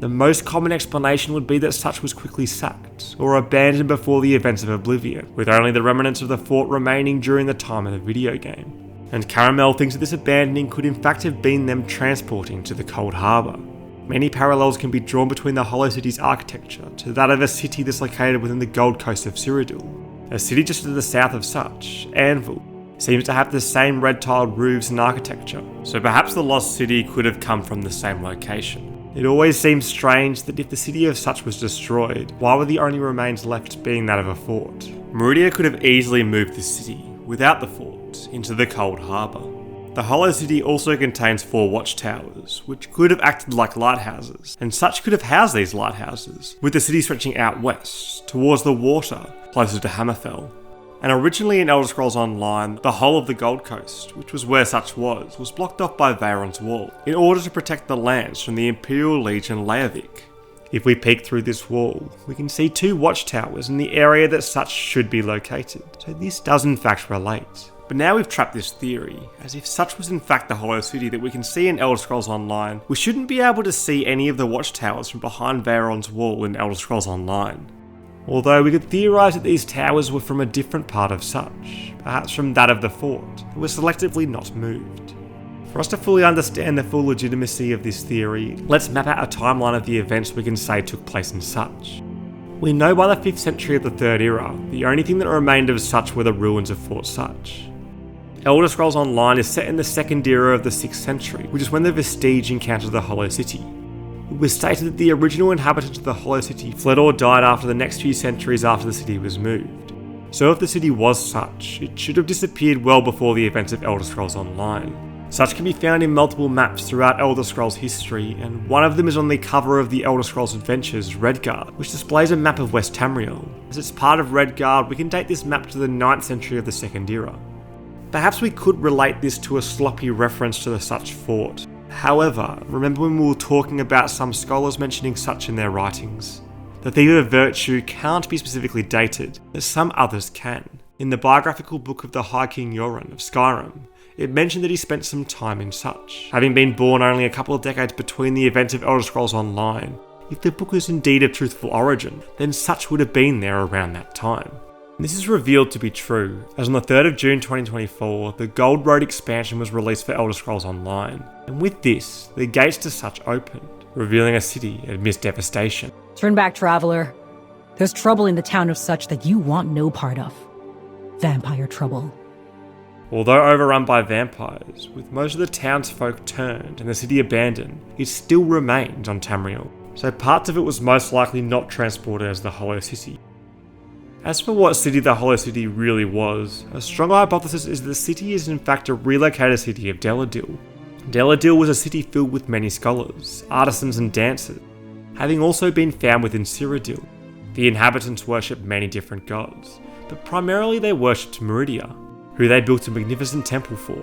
The most common explanation would be that Such was quickly sacked, or abandoned before the events of Oblivion, with only the remnants of the fort remaining during the time of the video game. And Caramel thinks that this abandoning could in fact have been them transporting to the Cold Harbour. Many parallels can be drawn between the Hollow City's architecture to that of a city that's located within the Gold Coast of Cyrodiil. A city just to the south of Such, Anvil, seems to have the same red-tiled roofs and architecture, so perhaps the lost city could have come from the same location. It always seems strange that if the city of Such was destroyed, why were the only remains left being that of a fort? Meridia could have easily moved this city, without the fort, into the Cold Harbour. The Hollow City also contains 4 watchtowers, which could have acted like lighthouses, and Such could have housed these lighthouses, with the city stretching out west, towards the water, closer to Hammerfell. And originally in Elder Scrolls Online, the whole of the Gold Coast, which was where Such was blocked off by Veyron's Wall, in order to protect the lands from the Imperial Legion Leovic. If we peek through this wall, we can see 2 watchtowers in the area that Such should be located, so this does in fact relate. But now we've trapped this theory, as if Such was in fact the Hollow City that we can see in Elder Scrolls Online, we shouldn't be able to see any of the watchtowers from behind Veyron's Wall in Elder Scrolls Online. Although we could theorise that these towers were from a different part of Such, perhaps from that of the fort, that was selectively not moved. For us to fully understand the full legitimacy of this theory, let's map out a timeline of the events we can say took place in Such. We know by the 5th century of the Third Era, the only thing that remained of Such were the ruins of Fort Such. Elder Scrolls Online is set in the Second Era of the 6th century, which is when the Vestige encountered the Hollow City. It was stated that the original inhabitants of the Hollow City fled or died after the next few centuries after the city was moved. So if the city was Such, it should have disappeared well before the events of Elder Scrolls Online. Such can be found in multiple maps throughout Elder Scrolls history, and one of them is on the cover of the Elder Scrolls Adventures, Redguard, which displays a map of West Tamriel. As it's part of Redguard, we can date this map to the 9th century of the Second Era. Perhaps we could relate this to a sloppy reference to the Such fort. However, remember when we were talking about some scholars mentioning Such in their writings? The Thief of Virtue can't be specifically dated, as some others can. In the biographical book of the High King Yoren of Skyrim, it mentioned that he spent some time in Such, having been born only a couple of decades between the events of Elder Scrolls Online. If the book is indeed of truthful origin, then Such would have been there around that time. This is revealed to be true, as on the 3rd of June 2024, the Gold Road expansion was released for Elder Scrolls Online, and with this, the gates to Such opened, revealing a city amidst devastation. Turn back, traveler. There's trouble in the town of Such that you want no part of. vampire trouble. Although overrun by vampires, with most of the townsfolk turned and the city abandoned, it still remained on Tamriel, so parts of it was most likely not transported as the Hollow City. As for what city the Hollow City really was, a strong hypothesis is that the city is in fact a relocated city of Deladil. Deladil was a city filled with many scholars, artisans and dancers, having also been found within Cyrodiil. The inhabitants worshipped many different gods, but primarily they worshipped Meridia, who they built a magnificent temple for.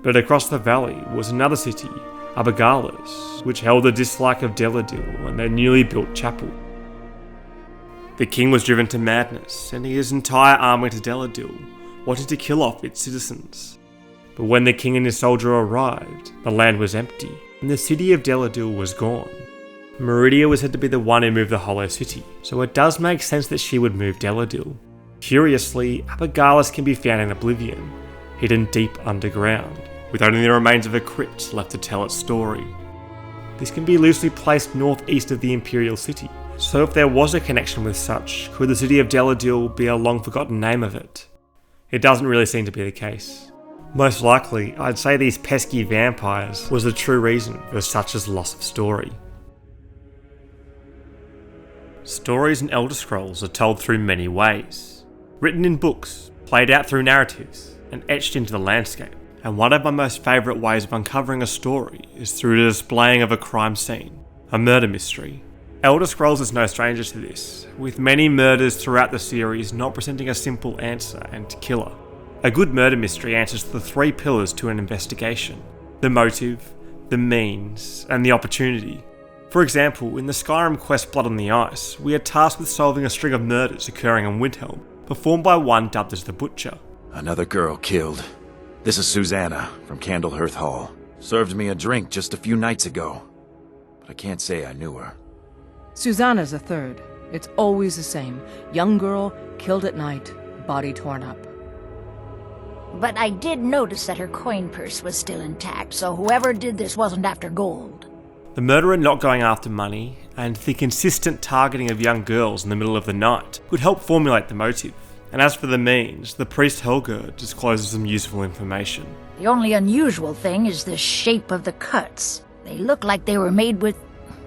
But across the valley was another city, Abergalis, which held a dislike of Deladil and their newly built chapel. The king was driven to madness, sending his entire army to Deladil, wanting to kill off its citizens. But when the king and his soldier arrived, the land was empty, and the city of Deladil was gone. Meridia was said to be the one who moved the Hollow City, so it does make sense that she would move Deladil. Curiously, Abergalis can be found in Oblivion, hidden deep underground, with only the remains of a crypt left to tell its story. This can be loosely placed northeast of the Imperial City, so if there was a connection with such, could the city of Deladil be a long forgotten name of it? It doesn't really seem to be the case. Most likely, I'd say these pesky vampires was the true reason for such loss of story. Stories in Elder Scrolls are told through many ways. Written in books, played out through narratives, and etched into the landscape. And one of my most favourite ways of uncovering a story is through the displaying of a crime scene, a murder mystery. Elder Scrolls is no stranger to this, with many murders throughout the series not presenting a simple answer and killer. A good murder mystery answers the three pillars to an investigation: the motive, the means, and the opportunity. For example, in the Skyrim quest Blood on the Ice, we are tasked with solving a string of murders occurring in Windhelm, performed by one dubbed as the Butcher. Another girl killed. This is Susanna from Candlehearth Hall. Served me a drink just a few nights ago, but I can't say I knew her. Susanna's a third. It's always the same. Young girl, killed at night, body torn up. But I did notice that her coin purse was still intact, so whoever did this wasn't after gold. The murderer not going after money, and the consistent targeting of young girls in the middle of the night could help formulate the motive. And as for the means, the priest Helger discloses some useful information. The only unusual thing is the shape of the cuts. They look like they were made with...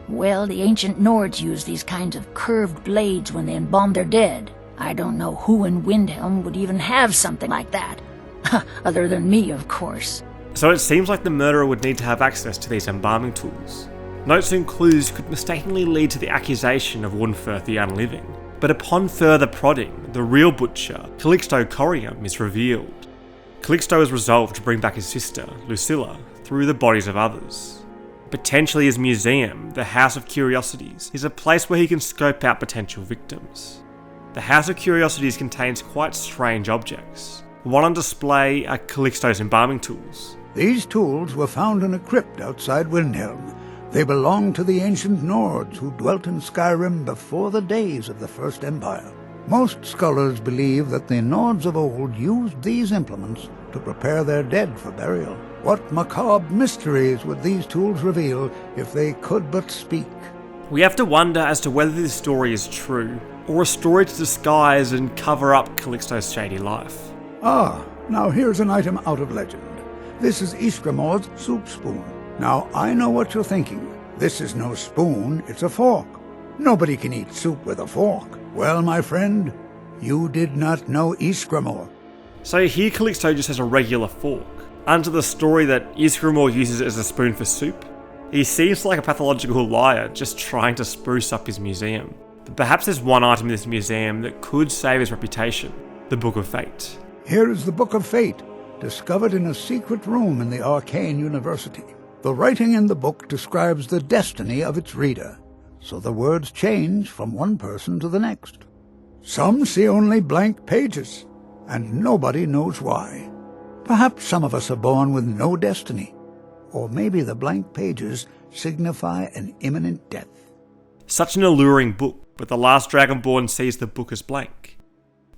well, the ancient Nords used these kinds of curved blades when they embalmed their dead. I don't know who in Windhelm would even have something like that. Other than me, of course. So it seems like the murderer would need to have access to these embalming tools. Notes and clues could mistakenly lead to the accusation of Wunferth the Unliving, but upon further prodding, the real butcher, Calixto Corium, is revealed. Calixto is resolved to bring back his sister, Lucilla, through the bodies of others. Potentially his museum, the House of Curiosities, is a place where he can scope out potential victims. The House of Curiosities contains quite strange objects. One on display are Calixto's embalming tools. These tools were found in a crypt outside Windhelm. They belonged to the ancient Nords who dwelt in Skyrim before the days of the First Empire. Most scholars believe that the Nords of old used these implements to prepare their dead for burial. What macabre mysteries would these tools reveal if they could but speak? We have to wonder as to whether this story is true, or a story to disguise and cover up Calixto's shady life. Ah, now here's an item out of legend. This is Ishgramor's soup spoon. Now, I know what you're thinking. This is no spoon, it's a fork. Nobody can eat soup with a fork. Well, my friend, you did not know Ishgramor. So here Calixto just has a regular fork, under the story that Ishgramor uses it as a spoon for soup. He seems like a pathological liar, just trying to spruce up his museum. But perhaps there's one item in this museum that could save his reputation: the Book of Fate. Here is the Book of Fate, discovered in a secret room in the Arcane University. The writing in the book describes the destiny of its reader, so the words change from one person to the next. Some see only blank pages, and nobody knows why. Perhaps some of us are born with no destiny, or maybe the blank pages signify an imminent death. Such an alluring book, but the last Dragonborn sees the book as blank.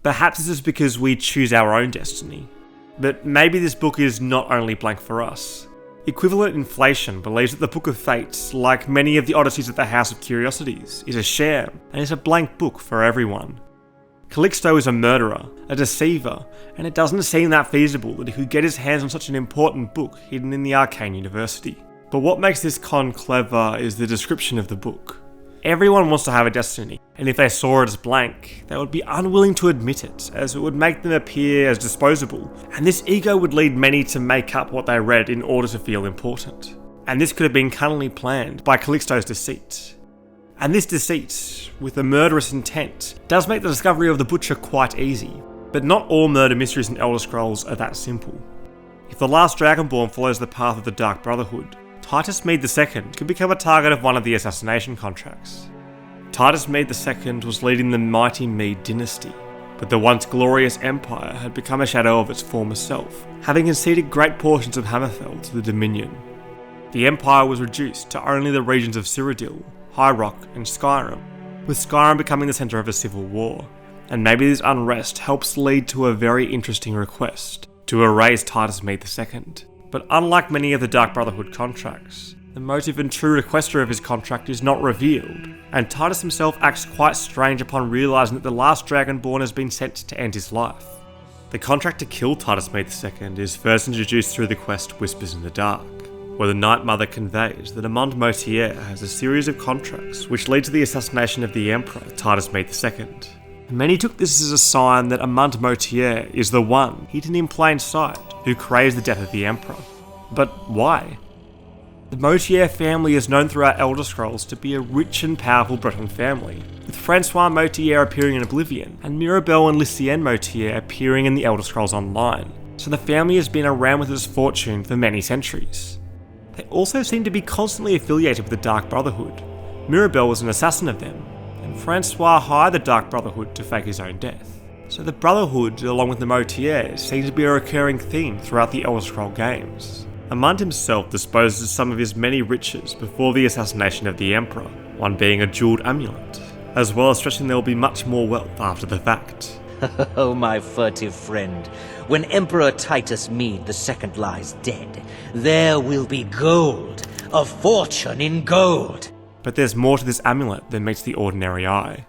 Perhaps this is because we choose our own destiny. But maybe this book is not only blank for us. Equivalent Inflation believes that the Book of Fate, like many of the oddities of the House of Curiosities, is a sham and is a blank book for everyone. Calixto is a murderer, a deceiver, and it doesn't seem that feasible that he could get his hands on such an important book hidden in the Arcane University. But what makes this con clever is the description of the book. Everyone wants to have a destiny, and if they saw it as blank, they would be unwilling to admit it, as it would make them appear as disposable, and this ego would lead many to make up what they read in order to feel important. And this could have been cunningly planned by Calixto's deceit. And this deceit, with a murderous intent, does make the discovery of the Butcher quite easy, but not all murder mysteries in Elder Scrolls are that simple. If the last Dragonborn follows the path of the Dark Brotherhood, Titus Mede II could become a target of one of the assassination contracts. Titus Mede II was leading the mighty Mede dynasty, but the once glorious empire had become a shadow of its former self, having conceded great portions of Hammerfell to the Dominion. The empire was reduced to only the regions of Cyrodiil, High Rock and Skyrim, with Skyrim becoming the centre of a civil war, and maybe this unrest helps lead to a very interesting request to erase Titus Mede II. But unlike many of the Dark Brotherhood contracts, the motive and true requester of his contract is not revealed, and Titus himself acts quite strange upon realising that the last Dragonborn has been sent to end his life. The contract to kill Titus Mede II is first introduced through the quest Whispers in the Dark, where the Night Mother conveys that Amand Motier has a series of contracts which lead to the assassination of the Emperor, Titus Mede II. Many took this as a sign that Amand Motier is the one, hidden in plain sight, who craves the death of the Emperor. But why? The Motier family is known throughout Elder Scrolls to be a rich and powerful Breton family, with Francois Motier appearing in Oblivion, and Mirabelle and Lycienne Motier appearing in the Elder Scrolls Online, so the family has been around with its fortune for many centuries. They also seem to be constantly affiliated with the Dark Brotherhood. Mirabelle was an assassin of them, and Francois hired the Dark Brotherhood to fake his own death. So the Brotherhood, along with the Motiers, seems to be a recurring theme throughout the Elder Scroll games. Amand himself disposes of some of his many riches before the assassination of the Emperor, one being a jewelled amulet, as well as stressing there will be much more wealth after the fact. Oh, my furtive friend, when Emperor Titus Mede II lies dead, there will be gold, a fortune in gold. But there's more to this amulet than meets the ordinary eye.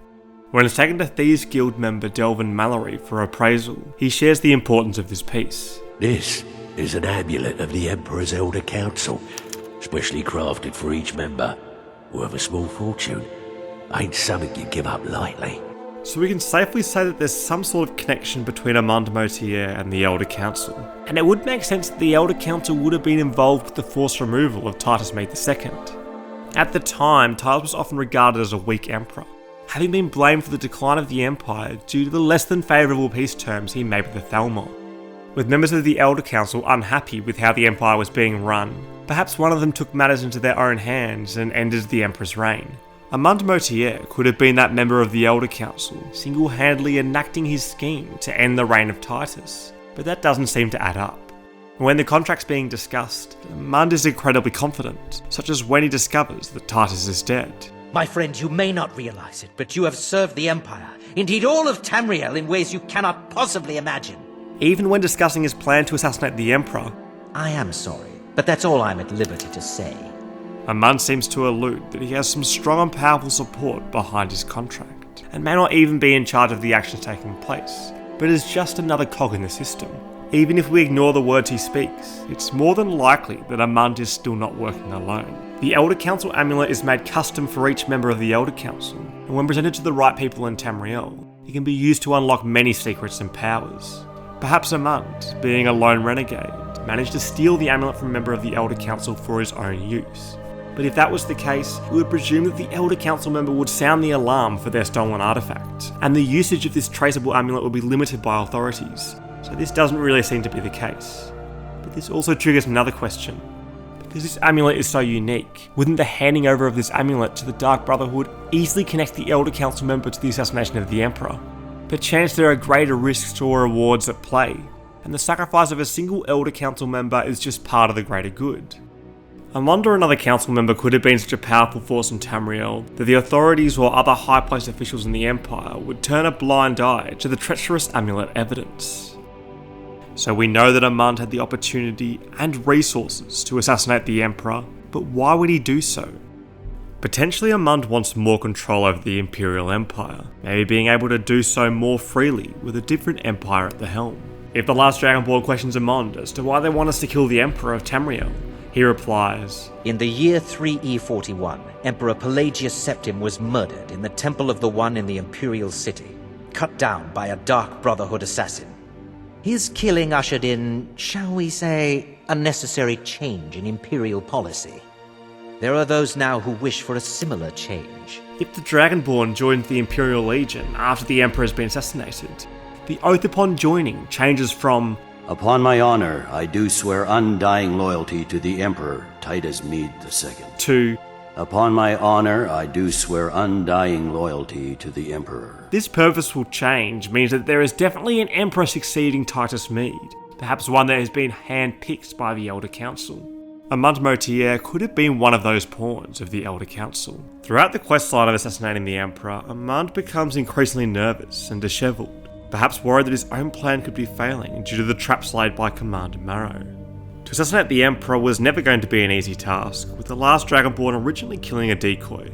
When it's taken to Thieves Guild member Delvin Mallory for appraisal, he shares the importance of this piece. This is an amulet of the Emperor's Elder Council, specially crafted for each member, worth a small fortune. Ain't something you give up lightly. So we can safely say that there's some sort of connection between Amand Motier and the Elder Council. And it would make sense that the Elder Council would have been involved with the forced removal of Titus Mede II. At the time, Titus was often regarded as a weak emperor, having been blamed for the decline of the Empire due to the less than favourable peace terms he made with the Thalmor. With members of the Elder Council unhappy with how the Empire was being run, perhaps one of them took matters into their own hands and ended the Emperor's reign. Amand Motier could have been that member of the Elder Council, single-handedly enacting his scheme to end the reign of Titus, but that doesn't seem to add up. When the contract's being discussed, Amand is incredibly confident, such as when he discovers that Titus is dead. My friend, you may not realize it, but you have served the Empire, indeed all of Tamriel, in ways you cannot possibly imagine. Even when discussing his plan to assassinate the Emperor, I am sorry, but that's all I'm at liberty to say. Amand seems to allude that he has some strong and powerful support behind his contract, and may not even be in charge of the actions taking place, but is just another cog in the system. Even if we ignore the words he speaks, it's more than likely that Amand is still not working alone. The Elder Council amulet is made custom for each member of the Elder Council, and when presented to the right people in Tamriel, it can be used to unlock many secrets and powers. Perhaps Amand, being a lone renegade, managed to steal the amulet from a member of the Elder Council for his own use. But if that was the case, we would presume that the Elder Council member would sound the alarm for their stolen artifact, and the usage of this traceable amulet would be limited by authorities, so this doesn't really seem to be the case. But this also triggers another question. Because this amulet is so unique, wouldn't the handing over of this amulet to the Dark Brotherhood easily connect the Elder Council member to the assassination of the Emperor? Perchance there are greater risks or rewards at play, and the sacrifice of a single Elder Council member is just part of the greater good. I wonder another council member could have been such a powerful force in Tamriel that the authorities or other high-placed officials in the Empire would turn a blind eye to the treacherous amulet evidence. So we know that Amand had the opportunity and resources to assassinate the Emperor, but why would he do so? Potentially Amund wants more control over the Imperial Empire, maybe being able to do so more freely with a different empire at the helm. If the last Dragonborn questions Amund as to why they want us to kill the Emperor of Tamriel, he replies, "In the year 3E41, Emperor Pelagius Septim was murdered in the Temple of the One in the Imperial City, cut down by a Dark Brotherhood assassin. His killing ushered in, shall we say, a necessary change in Imperial policy. There are those now who wish for a similar change." If the Dragonborn joined the Imperial Legion after the Emperor has been assassinated, the oath upon joining changes from "Upon my honor, I do swear undying loyalty to the Emperor Titus Mede II. to "Upon my honor, I do swear undying loyalty to the Emperor." This purposeful change means that there is definitely an Emperor succeeding Titus Mede, perhaps one that has been hand-picked by the Elder Council. Amund Motier could have been one of those pawns of the Elder Council. Throughout the questline of assassinating the Emperor, Amund becomes increasingly nervous and dishevelled, perhaps worried that his own plan could be failing due to the traps laid by Commander Marrow. To assassinate the Emperor was never going to be an easy task, with the last Dragonborn originally killing a decoy.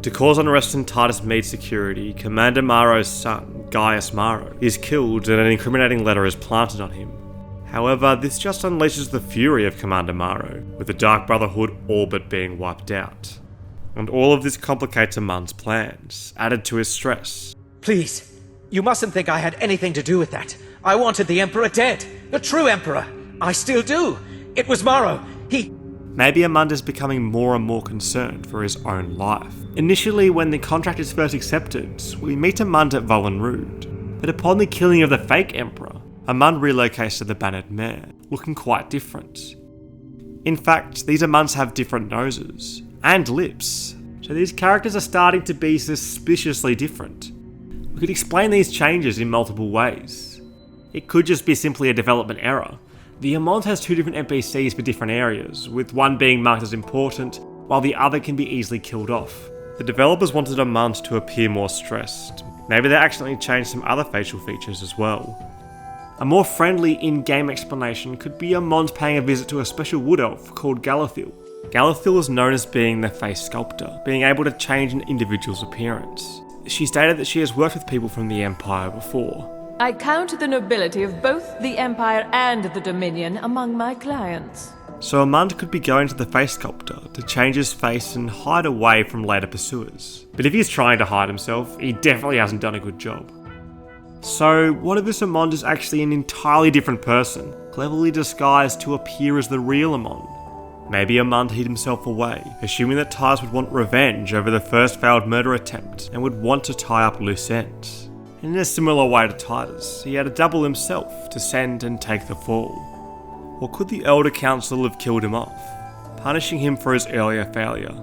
To cause unrest in Titus Mede's security, Commander Marrow's son, Gaius Marrow, is killed and an incriminating letter is planted on him. However, this just unleashes the fury of Commander Marrow, with the Dark Brotherhood all but being wiped out. And all of this complicates Amund's plans, added to his stress. "Please, you mustn't think I had anything to do with that. I wanted the Emperor dead. The true Emperor. I still do. It was Marrow. Maybe Amund is becoming more and more concerned for his own life. Initially, when the contract is first accepted, we meet Amund at Vollenrud, but upon the killing of the fake Emperor, Amund relocates to the Bannered Mare, looking quite different. In fact, these Amunds have different noses, and lips, so these characters are starting to be suspiciously different. We could explain these changes in multiple ways. It could just be simply a development error. The Amund has two different NPCs for different areas, with one being marked as important, while the other can be easily killed off. The developers wanted Amund to appear more stressed. Maybe they accidentally changed some other facial features as well. A more friendly in-game explanation could be Amund paying a visit to a special wood elf called Galathyl. Galathyl is known as being the face sculptor, being able to change an individual's appearance. She stated that she has worked with people from the Empire before. "I count the nobility of both the Empire and the Dominion among my clients." So Amund could be going to the face sculptor to change his face and hide away from later pursuers. But if he's trying to hide himself, he definitely hasn't done a good job. So what if this Amund is actually an entirely different person, cleverly disguised to appear as the real Amund? Maybe Amund hid himself away, assuming that Titus would want revenge over the first failed murder attempt and would want to tie up loose ends. In a similar way to Titus, he had a double himself to send and take the fall. Or could the Elder Council have killed him off, punishing him for his earlier failure,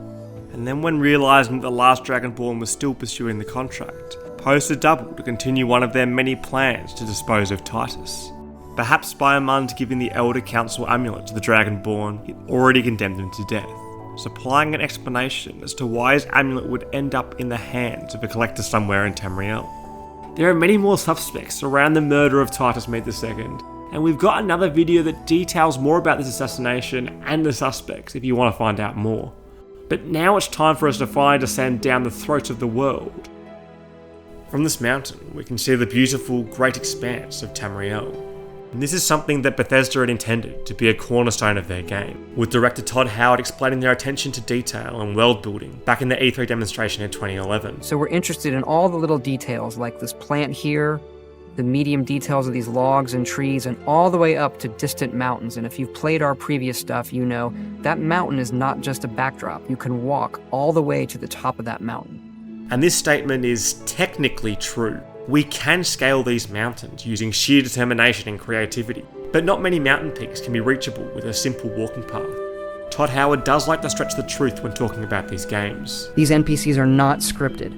and then when realising that the last Dragonborn was still pursuing the contract, posed a double to continue one of their many plans to dispose of Titus? Perhaps by Amund giving the Elder Council amulet to the Dragonborn, he already condemned him to death, supplying an explanation as to why his amulet would end up in the hands of a collector somewhere in Tamriel. There are many more suspects around the murder of Titus Mede II, and we've got another video that details more about this assassination and the suspects if you want to find out more. But now it's time for us to finally descend down the throat of the world. From this mountain, we can see the beautiful, great expanse of Tamriel. And this is something that Bethesda had intended to be a cornerstone of their game, with director Todd Howard explaining their attention to detail and world building back in the E3 demonstration in 2011. So we're interested in all the little details, like this plant here, the medium details of these logs and trees, and all the way up to distant mountains. And if you've played our previous stuff, you know that mountain is not just a backdrop. You can walk all the way to the top of that mountain. And this statement is technically true. We can scale these mountains using sheer determination and creativity, but not many mountain peaks can be reachable with a simple walking path. Todd Howard does like to stretch the truth when talking about these games. These NPCs are not scripted.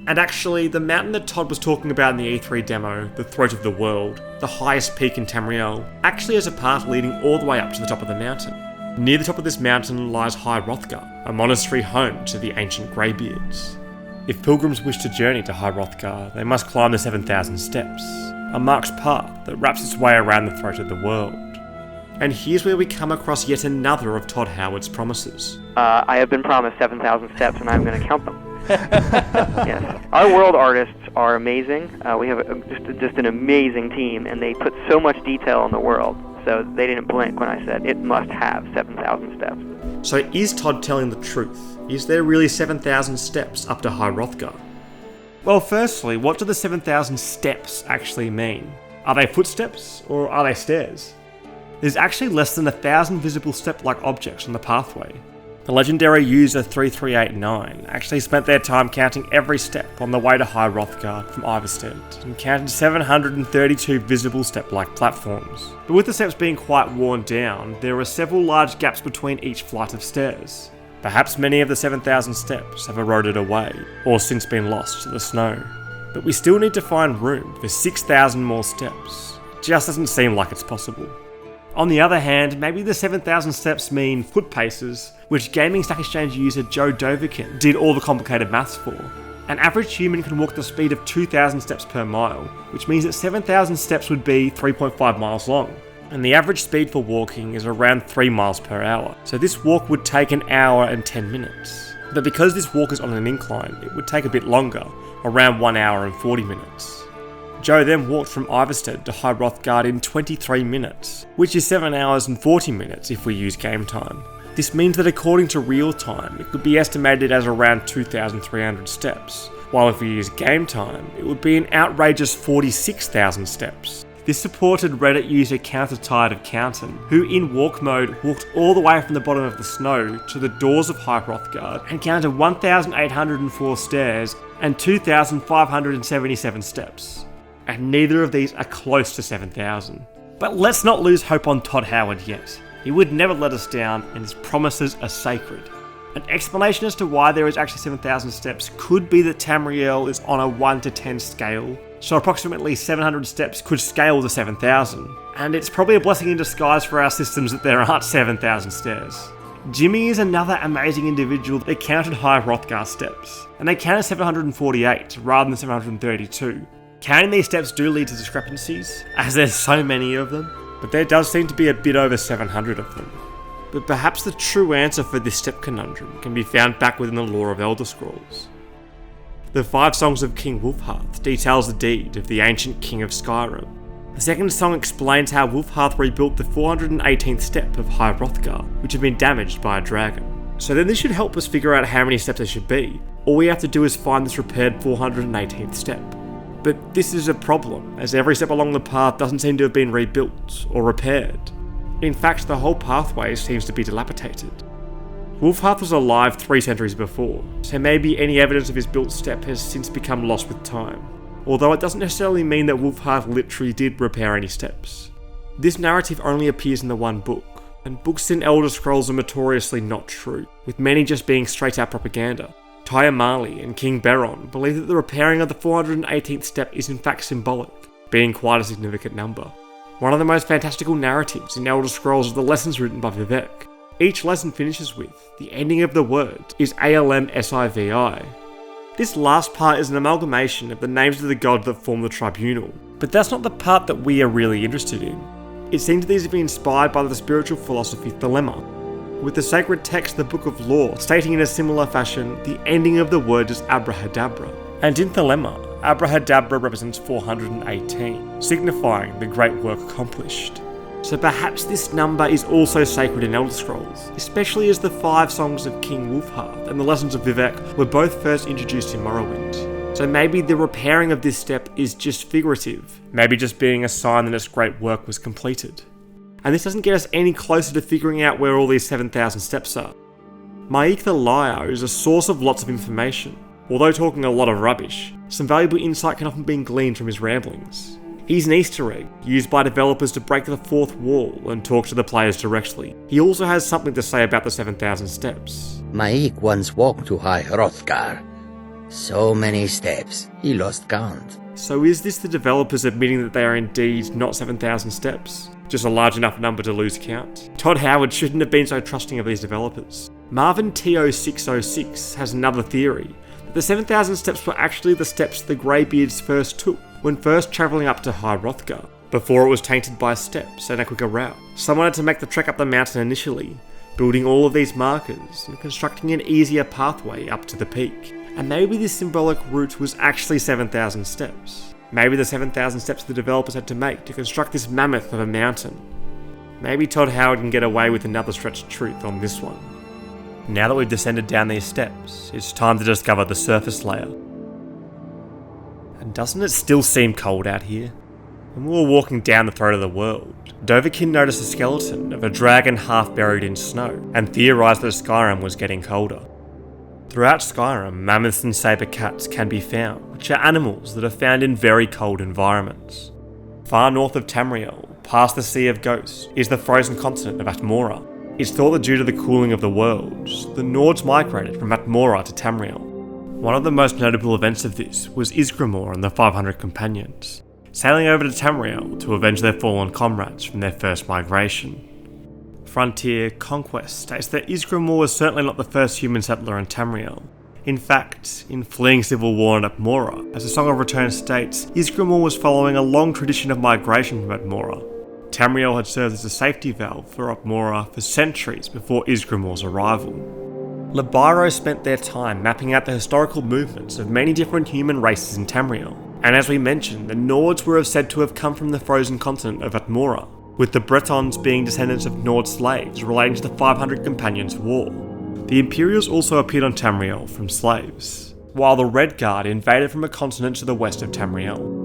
And actually, the mountain that Todd was talking about in the E3 demo, the Throat of the World, the highest peak in Tamriel, actually has a path leading all the way up to the top of the mountain. Near the top of this mountain lies High Hrothgar, a monastery home to the ancient Greybeards. If pilgrims wish to journey to High Hrothgar, they must climb the 7,000 steps, a marked path that wraps its way around the throat of the world. And here's where we come across yet another of Todd Howard's promises. I have been promised 7,000 steps, and I'm going to count them. Yes. Our world artists are amazing. We have just an amazing team, and they put so much detail in the world. So they didn't blink when I said it must have 7,000 steps. So is Todd telling the truth? Is there really 7,000 steps up to High Hrothgar? Well, firstly, what do the 7,000 steps actually mean? Are they footsteps, or are they stairs? There's actually less than 1,000 visible step-like objects on the pathway. The legendary user 3389 actually spent their time counting every step on the way to High Hrothgar from Iverstead, and counted 732 visible step-like platforms. But with the steps being quite worn down, there are several large gaps between each flight of stairs. Perhaps many of the 7,000 steps have eroded away, or since been lost to the snow. But we still need to find room for 6,000 more steps. It just doesn't seem like it's possible. On the other hand, maybe the 7,000 steps mean foot paces, which Gaming Stack Exchange user Joe Doverkin did all the complicated maths for. An average human can walk the speed of 2,000 steps per mile, which means that 7,000 steps would be 3.5 miles long. And the average speed for walking is around 3 miles per hour, so this walk would take an hour and 10 minutes. But because this walk is on an incline, it would take a bit longer, around 1 hour and 40 minutes. Joe then walked from Iverstead to High Hrothgar in 23 minutes, which is 7 hours and 40 minutes if we use game time. This means that according to real time, it could be estimated as around 2,300 steps, while if we use game time, it would be an outrageous 46,000 steps. This supported Reddit user Countertired of Countin, who in walk mode walked all the way from the bottom of the snow to the doors of High Hrothgar and counted 1,804 stairs and 2,577 steps. And neither of these are close to 7,000. But let's not lose hope on Todd Howard yet. He would never let us down, and his promises are sacred. An explanation as to why there is actually 7,000 steps could be that Tamriel is on a 1 to 10 scale, so approximately 700 steps could scale to 7,000. And it's probably a blessing in disguise for our systems that there aren't 7,000 stairs. Jimmy is another amazing individual that counted High Hrothgar steps, and they counted 748 rather than 732. Counting these steps do lead to discrepancies, as there's so many of them, but there does seem to be a bit over 700 of them. But perhaps the true answer for this step conundrum can be found back within the lore of Elder Scrolls. The 5 Songs of King Wulfharth details the deed of the ancient king of Skyrim. The second song explains how Wulfharth rebuilt the 418th step of High Hrothgar, which had been damaged by a dragon. So then this should help us figure out how many steps there should be. All we have to do is find this repaired 418th step. But this is a problem, as every step along the path doesn't seem to have been rebuilt or repaired. In fact, the whole pathway seems to be dilapidated. Wulfharth was alive 3 centuries before, so maybe any evidence of his built step has since become lost with time. Although it doesn't necessarily mean that Wulfharth literally did repair any steps. This narrative only appears in the one book, and books in Elder Scrolls are notoriously not true, with many just being straight out propaganda. Tyre Marley and King Beron believe that the repairing of the 418th step is in fact symbolic, being quite a significant number. One of the most fantastical narratives in Elder Scrolls is the lessons written by Vivek. Each lesson finishes with, the ending of the word is ALM-SIVI. This last part is an amalgamation of the names of the gods that form the tribunal, but that's not the part that we are really interested in. It seems these have been inspired by the spiritual philosophy Thelema, with the sacred text, the Book of Law, stating in a similar fashion, the ending of the word is Abrahadabra. And in Thelema, Abrahadabra represents 418, signifying the great work accomplished. So perhaps this number is also sacred in Elder Scrolls, especially as the 5 Songs of King Wulfharth and the Lessons of Vivek were both first introduced in Morrowind. So maybe the repairing of this step is just figurative, maybe just being a sign that its great work was completed. And this doesn't get us any closer to figuring out where all these 7,000 steps are. Maik the Liar is a source of lots of information. Although talking a lot of rubbish, some valuable insight can often be gleaned from his ramblings. He's an Easter egg, used by developers to break the 4th wall and talk to the players directly. He also has something to say about the 7,000 steps. Maik once walked to High Hrothgar. So many steps, he lost count. So is this the developers admitting that they are indeed not 7,000 steps? Just a large enough number to lose count? Todd Howard shouldn't have been so trusting of these developers. Marvin TO606 has another theory, that the 7,000 steps were actually the steps the Greybeards first took when first travelling up to High Hrothgar. Before it was tainted by steps and a quicker route, someone had to make the trek up the mountain initially, building all of these markers and constructing an easier pathway up to the peak. And maybe this symbolic route was actually 7,000 steps. Maybe the 7,000 steps the developers had to make to construct this mammoth of a mountain. Maybe Todd Howard can get away with another stretch of truth on this one. Now that we've descended down these steps, it's time to discover the surface layer. And doesn't it still seem cold out here? When we were walking down the throat of the world, Dovahkiin noticed a skeleton of a dragon half buried in snow, and theorised that Skyrim was getting colder. Throughout Skyrim, mammoths and saber cats can be found, which are animals that are found in very cold environments. Far north of Tamriel, past the Sea of Ghosts, is the frozen continent of Atmora. It's thought that due to the cooling of the worlds, the Nords migrated from Atmora to Tamriel. One of the most notable events of this was Ysgramor and the 500 companions, sailing over to Tamriel to avenge their fallen comrades from their first migration. Frontier Conquest states that Ysgramor was certainly not the first human settler in Tamriel. In fact, in Fleeing Civil War in Atmora, as the Song of Return states, Ysgramor was following a long tradition of migration from Atmora. Tamriel had served as a safety valve for Atmora for centuries before Ysgramor's arrival. Labryinth spent their time mapping out the historical movements of many different human races in Tamriel, and as we mentioned, the Nords were said to have come from the frozen continent of Atmora, with the Bretons being descendants of Nord slaves relating to the 500 Companions' War. The Imperials also appeared on Tamriel from slaves, while the Red Guard invaded from a continent to the west of Tamriel.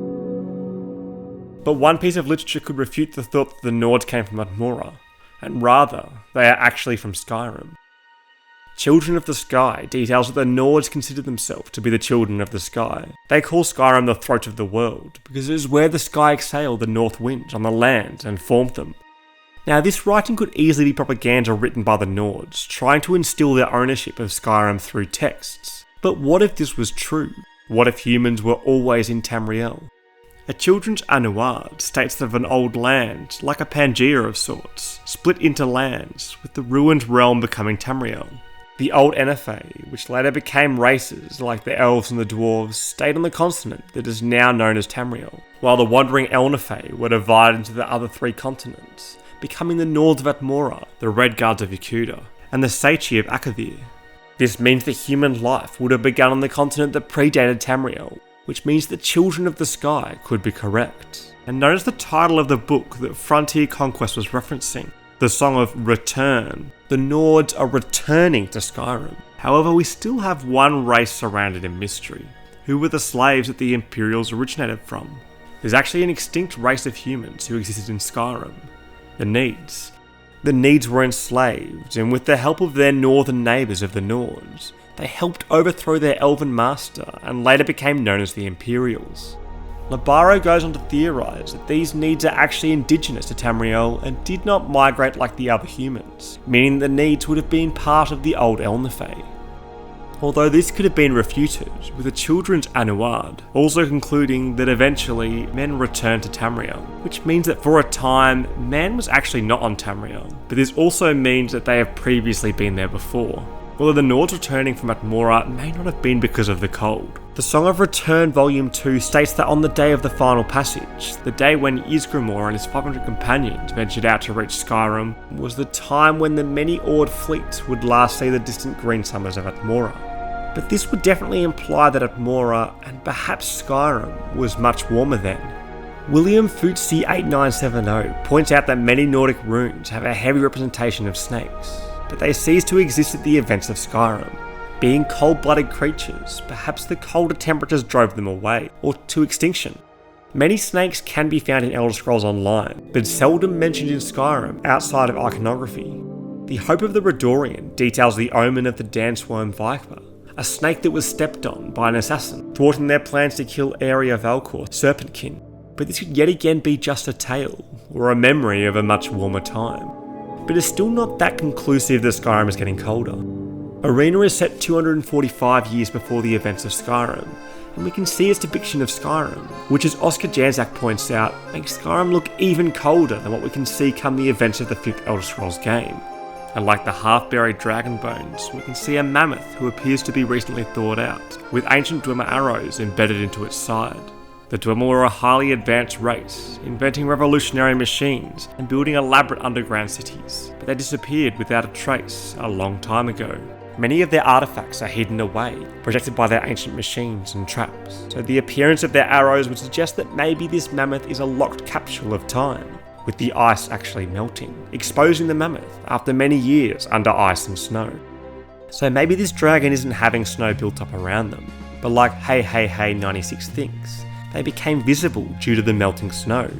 But one piece of literature could refute the thought that the Nords came from Atmora, and rather, they are actually from Skyrim. Children of the Sky details that the Nords consider themselves to be the children of the sky. They call Skyrim the throat of the world, because it is where the sky exhaled the north wind on the land and formed them. Now, this writing could easily be propaganda written by the Nords, trying to instill their ownership of Skyrim through texts. But what if this was true? What if humans were always in Tamriel? A children's Anuard states of an old land, like a Pangaea of sorts, split into lands, with the ruined realm becoming Tamriel. The old Enefe, which later became races like the elves and the dwarves, stayed on the continent that is now known as Tamriel, while the wandering Elnefe were divided into the other three continents, becoming the Nords of Atmora, the Red Guards of Yakuta, and the Seichi of Akavir. This means that human life would have begun on the continent that predated Tamriel, which means the Children of the Sky could be correct. And notice the title of the book that Frontier Conquest was referencing, the Song of Return. The Nords are returning to Skyrim. However, we still have one race surrounded in mystery. Who were the slaves that the Imperials originated from? There's actually an extinct race of humans who existed in Skyrim. The Needs. The Needs were enslaved, and with the help of their northern neighbours of the Nords, they helped overthrow their elven master and later became known as the Imperials. Labaro goes on to theorise that these Needs are actually indigenous to Tamriel and did not migrate like the other humans, meaning the Needs would have been part of the old Elnefe. Although this could have been refuted, with the children's Anuard also concluding that eventually men returned to Tamriel, which means that for a time, man was actually not on Tamriel, but this also means that they have previously been there before. Although the Nords returning from Atmora may not have been because of the cold. The Song of Return Volume 2 states that on the day of the final passage, the day when Ysgramor and his 500 companions ventured out to reach Skyrim, was the time when the many oared fleets would last see the distant green summers of Atmora. But this would definitely imply that Atmora, and perhaps Skyrim, was much warmer then. William Futsi 8970 points out that many Nordic runes have a heavy representation of snakes, but they cease to exist at the events of Skyrim. Being cold-blooded creatures, perhaps the colder temperatures drove them away, or to extinction. Many snakes can be found in Elder Scrolls Online, but seldom mentioned in Skyrim outside of iconography. The Hope of the Redorian details the omen of the Dansworm Viper, a snake that was stepped on by an assassin, thwarting their plans to kill Arya Valkor, Serpentkin. But this could yet again be just a tale, or a memory of a much warmer time. But it's still not that conclusive that Skyrim is getting colder. Arena is set 245 years before the events of Skyrim, and we can see its depiction of Skyrim, which as Oscar Janczak points out, makes Skyrim look even colder than what we can see come the events of the 5th Elder Scrolls game. And like the half-buried dragon bones, we can see a mammoth who appears to be recently thawed out, with ancient Dwemer arrows embedded into its side. The Dwemer were a highly advanced race, inventing revolutionary machines and building elaborate underground cities, but they disappeared without a trace a long time ago. Many of their artifacts are hidden away, protected by their ancient machines and traps, so the appearance of their arrows would suggest that maybe this mammoth is a locked capsule of time, with the ice actually melting, exposing the mammoth after many years under ice and snow. So maybe this dragon isn't having snow built up around them, but like Hey 96 thinks, they became visible due to the melting snow.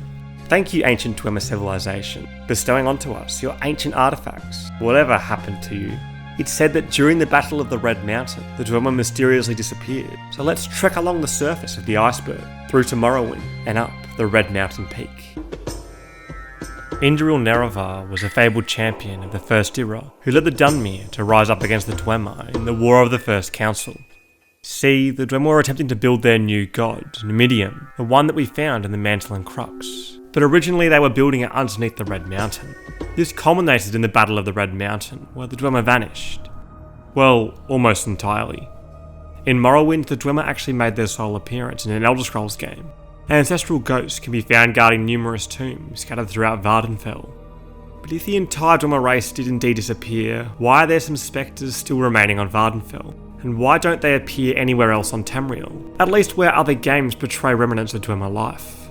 Thank you, ancient Dwemer civilization, bestowing onto us your ancient artifacts, whatever happened to you. It's said that during the Battle of the Red Mountain, the Dwemer mysteriously disappeared, so let's trek along the surface of the iceberg, through to Morrowind, and up the Red Mountain peak. Indril Nerevar was a fabled champion of the First Era, who led the Dunmer to rise up against the Dwemer in the War of the First Council. See, the Dwemer were attempting to build their new god, Numidium, the one that we found in the Mantle and Crux, but originally they were building it underneath the Red Mountain. This culminated in the Battle of the Red Mountain, where the Dwemer vanished. Well, almost entirely. In Morrowind, the Dwemer actually made their sole appearance in an Elder Scrolls game. Ancestral ghosts can be found guarding numerous tombs scattered throughout Vardenfell. But if the entire Dwemer race did indeed disappear, why are there some spectres still remaining on Vardenfell? And why don't they appear anywhere else on Tamriel, at least where other games portray remnants of Dwemer life?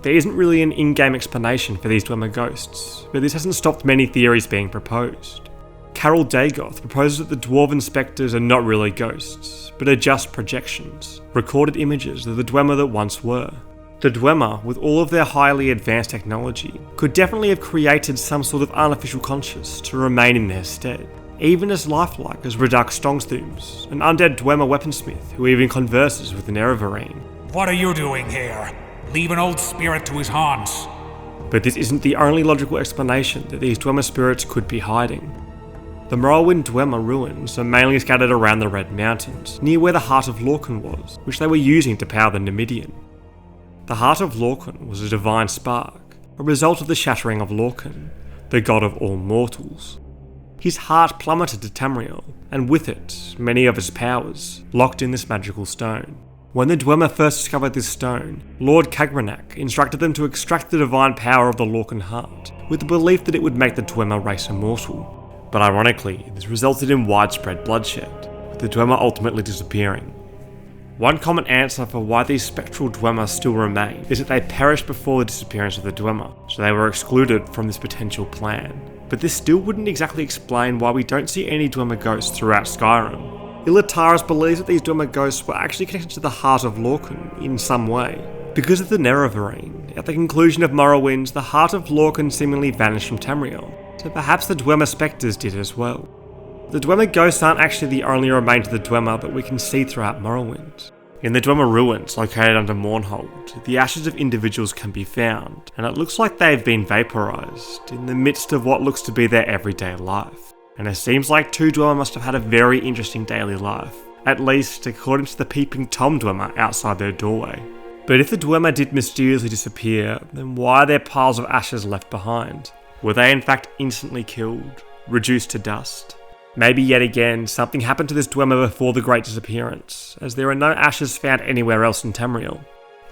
There isn't really an in-game explanation for these Dwemer ghosts, but this hasn't stopped many theories being proposed. Carol Dagoth proposes that the Dwarven spectres are not really ghosts, but are just projections, recorded images of the Dwemer that once were. The Dwemer, with all of their highly advanced technology, could definitely have created some sort of artificial conscious to remain in their stead. Even as lifelike as Redak Stongstooms, an undead Dwemer weaponsmith who even converses with Nerevarine. What are you doing here? Leave an old spirit to his haunts. But this isn't the only logical explanation that these Dwemer spirits could be hiding. The Morrowind Dwemer ruins are mainly scattered around the Red Mountains, near where the Heart of Lorkhan was, which they were using to power the Numidian. The Heart of Lorkhan was a divine spark, a result of the shattering of Lorkhan, the god of all mortals. His heart plummeted to Tamriel, and with it, many of his powers, locked in this magical stone. When the Dwemer first discovered this stone, Lord Kagrenak instructed them to extract the divine power of the Lorkhan heart, with the belief that it would make the Dwemer race immortal. But ironically, this resulted in widespread bloodshed, with the Dwemer ultimately disappearing. One common answer for why these spectral Dwemer still remain is that they perished before the disappearance of the Dwemer, so they were excluded from this potential plan. But this still wouldn't exactly explain why we don't see any Dwemer ghosts throughout Skyrim. Illitaris believes that these Dwemer ghosts were actually connected to the Heart of Lorkhan in some way. Because of the Nerevarine, at the conclusion of Morrowind, the Heart of Lorkhan seemingly vanished from Tamriel, so perhaps the Dwemer spectres did as well. The Dwemer ghosts aren't actually the only remains of the Dwemer that we can see throughout Morrowind. In the Dwemer ruins located under Mournhold, the ashes of individuals can be found, and it looks like they've been vaporised in the midst of what looks to be their everyday life. And it seems like two Dwemer must have had a very interesting daily life, at least according to the peeping Tom Dwemer outside their doorway. But if the Dwemer did mysteriously disappear, then why are there piles of ashes left behind? Were they in fact instantly killed, reduced to dust? Maybe yet again, something happened to this Dwemer before the Great Disappearance, as there are no ashes found anywhere else in Tamriel.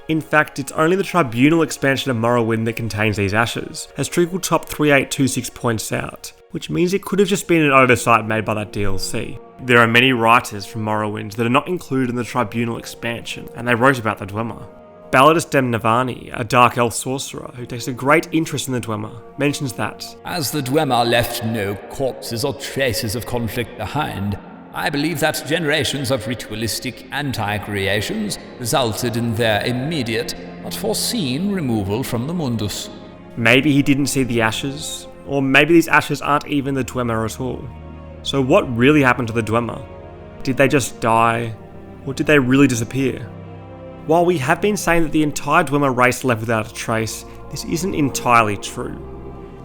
In fact, it's only the Tribunal expansion of Morrowind that contains these ashes, as Treacletop 3826 points out, which means it could have just been an oversight made by that DLC. There are many writers from Morrowind that are not included in the Tribunal expansion, and they wrote about the Dwemer. Balladus Demnavani, a Dark Elf sorcerer who takes a great interest in the Dwemer, mentions that, as the Dwemer left no corpses or traces of conflict behind, I believe that generations of ritualistic anti-creations resulted in their immediate, but foreseen removal from the Mundus. Maybe he didn't see the ashes, or maybe these ashes aren't even the Dwemer at all. So what really happened to the Dwemer? Did they just die, or did they really disappear? While we have been saying that the entire Dwemer race left without a trace, this isn't entirely true.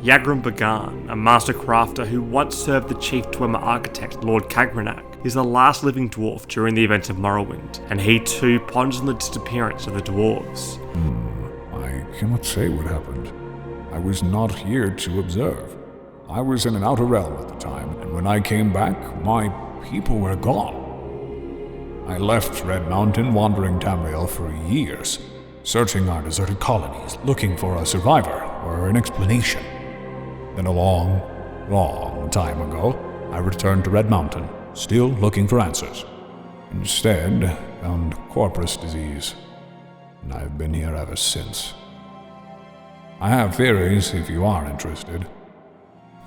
Yagrum Bagan, a master crafter who once served the chief Dwemer architect Lord Kagrenak, is the last living dwarf during the events of Morrowind, and he too ponders on the disappearance of the dwarves. I cannot say what happened. I was not here to observe. I was in an outer realm at the time, and when I came back, my people were gone. I left Red Mountain wandering Tamriel for years, searching our deserted colonies, looking for a survivor or an explanation. Then a long, long time ago, I returned to Red Mountain, still looking for answers. Instead, found corpus disease, and I've been here ever since. I have theories if you are interested.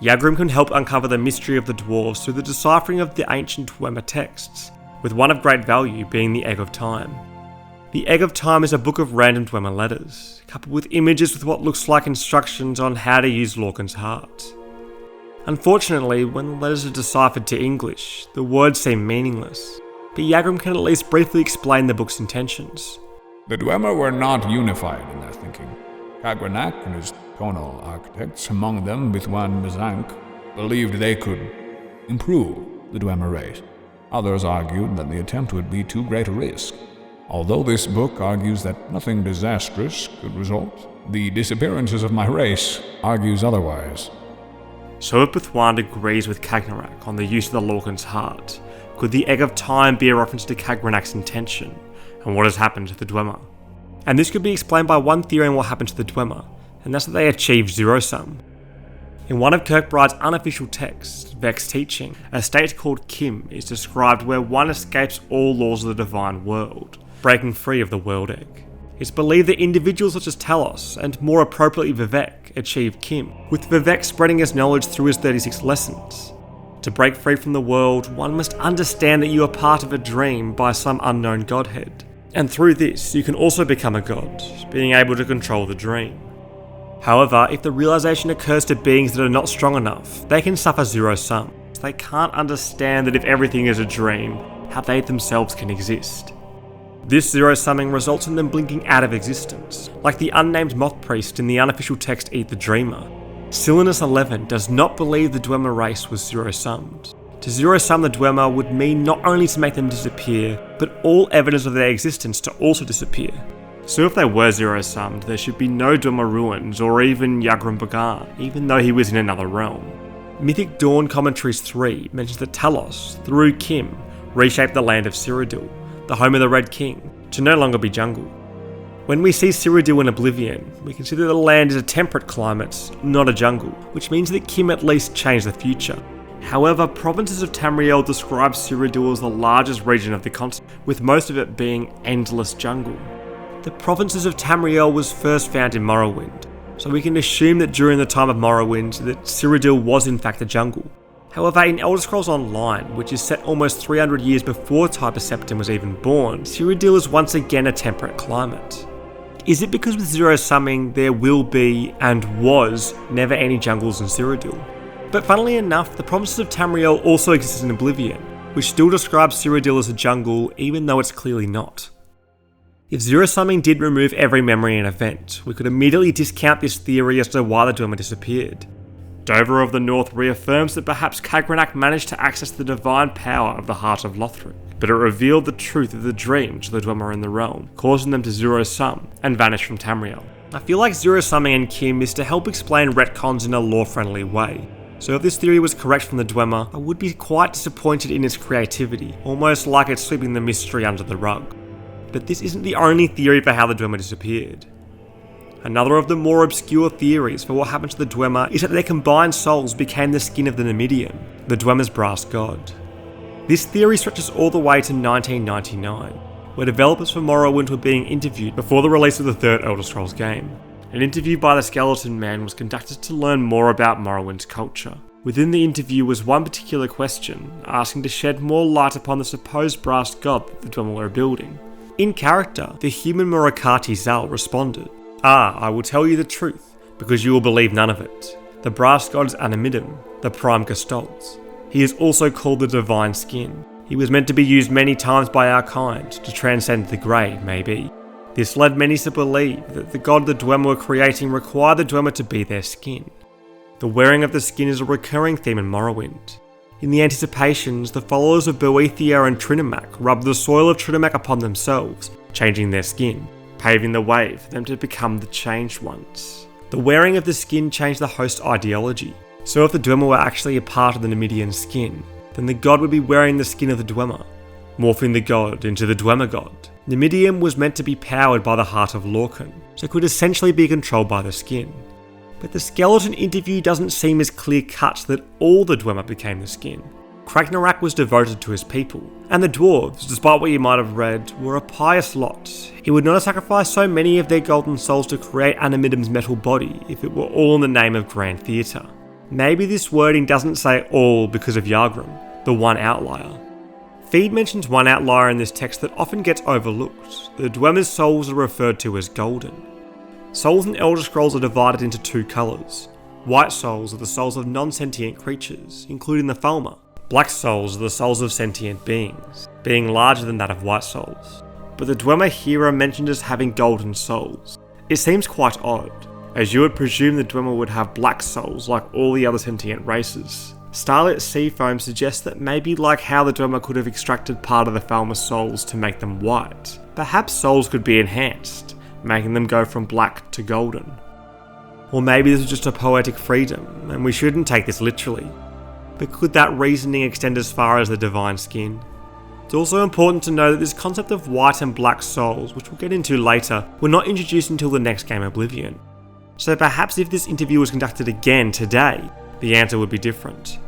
Yagrum can help uncover the mystery of the dwarves through the deciphering of the ancient Dwemer texts, with one of great value being the Egg of Time. The Egg of Time is a book of random Dwemer letters, coupled with images with what looks like instructions on how to use Lorcan's heart. Unfortunately, when the letters are deciphered to English, the words seem meaningless, but Yagrum can at least briefly explain the book's intentions. The Dwemer were not unified in their thinking. Kagrenak and his tonal architects, among them Bithwan Bazank, believed they could improve the Dwemer race. Others argued that the attempt would be too great a risk. Although this book argues that nothing disastrous could result, the disappearances of my race argues otherwise. So if Bithwan agrees with Kagrenak on the use of the Lorcan's heart, could the Egg of Time be a reference to Kagrenak's intention and what has happened to the Dwemer? And this could be explained by one theory on what happened to the Dwemer, and that's that they achieved zero-sum. In one of Kirkbride's unofficial texts, Vex's teaching, a state called CHIM is described where one escapes all laws of the divine world, breaking free of the world egg. It's believed that individuals such as Talos, and more appropriately Vivek, achieve CHIM, with Vivek spreading his knowledge through his 36 lessons. To break free from the world, one must understand that you are part of a dream by some unknown godhead. And through this, you can also become a god, being able to control the dream. However, if the realization occurs to beings that are not strong enough, they can suffer zero-sum. They can't understand that if everything is a dream, how they themselves can exist. This zero-summing results in them blinking out of existence, like the unnamed moth priest in the unofficial text Eat the Dreamer. Silenus 11 does not believe the Dwemer race was zero-summed. To zero-sum the Dwemer would mean not only to make them disappear, but all evidence of their existence to also disappear. So if they were zero-summed, there should be no Dwemer ruins or even Yagrum Bagan, even though he was in another realm. Mythic Dawn Commentaries 3 mentions that Talos, through CHIM, reshaped the land of Cyrodiil, the home of the Red King, to no longer be jungle. When we see Cyrodiil in Oblivion, we can see that the land is a temperate climate, not a jungle, which means that CHIM at least changed the future. However, Provinces of Tamriel describe Cyrodiil as the largest region of the continent, with most of it being endless jungle. The Provinces of Tamriel was first found in Morrowind, so we can assume that during the time of Morrowind that Cyrodiil was in fact a jungle. However, in Elder Scrolls Online, which is set almost 300 years before Typer Septim was even born, Cyrodiil is once again a temperate climate. Is it because with zero-summing there will be, and was, never any jungles in Cyrodiil? But funnily enough, the Provinces of Tamriel also exists in Oblivion, which still describes Cyrodiil as a jungle even though it's clearly not. If zero-summing did remove every memory and event, we could immediately discount this theory as to why the Dwemer disappeared. Dover of the North reaffirms that perhaps Kagrenak managed to access the divine power of the Heart of Lothric, but it revealed the truth of the dream to the Dwemer in the realm, causing them to zero-sum and vanish from Tamriel. I feel like zero-summing and CHIM is to help explain retcons in a lore-friendly way. So if this theory was correct from the Dwemer, I would be quite disappointed in its creativity, almost like it's sweeping the mystery under the rug. But this isn't the only theory for how the Dwemer disappeared. Another of the more obscure theories for what happened to the Dwemer is that their combined souls became the skin of the Numidian, the Dwemer's brass god. This theory stretches all the way to 1999, where developers for Morrowind were being interviewed before the release of the third Elder Scrolls game. An interview by the Skeleton Man was conducted to learn more about Morrowind's culture. Within the interview was one particular question, asking to shed more light upon the supposed brass god that the Dwemer were building. In character, the human Murakati Zal responded, I will tell you the truth, because you will believe none of it. The brass god is Anamidum, the prime Gestalt. He is also called the Divine Skin. He was meant to be used many times by our kind, to transcend the grey, maybe. This led many to believe that the god the Dwemer were creating required the Dwemer to be their skin. The wearing of the skin is a recurring theme in Morrowind. In the Anticipations, the followers of Boethia and Trinimac rubbed the soil of Trinimac upon themselves, changing their skin, paving the way for them to become the Changed Ones. The wearing of the skin changed the host ideology, so if the Dwemer were actually a part of the Numidian skin, then the god would be wearing the skin of the Dwemer, morphing the god into the Dwemer god. Numidium was meant to be powered by the heart of Lorcan, so could essentially be controlled by the skin. But the skeleton interview doesn't seem as clear-cut that all the Dwemer became the skin. Kragnarak was devoted to his people, and the dwarves, despite what you might have read, were a pious lot. He would not have sacrificed so many of their golden souls to create Animidum's metal body if it were all in the name of Grand Theatre. Maybe this wording doesn't say all because of Yargrim, the one outlier. Feed mentions one outlier in this text that often gets overlooked. The Dwemer's souls are referred to as golden. Souls in Elder Scrolls are divided into two colours. White souls are the souls of non-sentient creatures, including the Falmer. Black souls are the souls of sentient beings, being larger than that of white souls. But the Dwemer here are mentioned as having golden souls. It seems quite odd, as you would presume the Dwemer would have black souls like all the other sentient races. Starlit Seafoam suggests that maybe like how the Dwemer could have extracted part of the Falmer's souls to make them white, perhaps souls could be enhanced, making them go from black to golden. Or maybe this was just a poetic freedom, and we shouldn't take this literally. But could that reasoning extend as far as the divine skin? It's also important to know that this concept of white and black souls, which we'll get into later, were not introduced until the next game Oblivion. So perhaps if this interview was conducted again today, the answer would be different.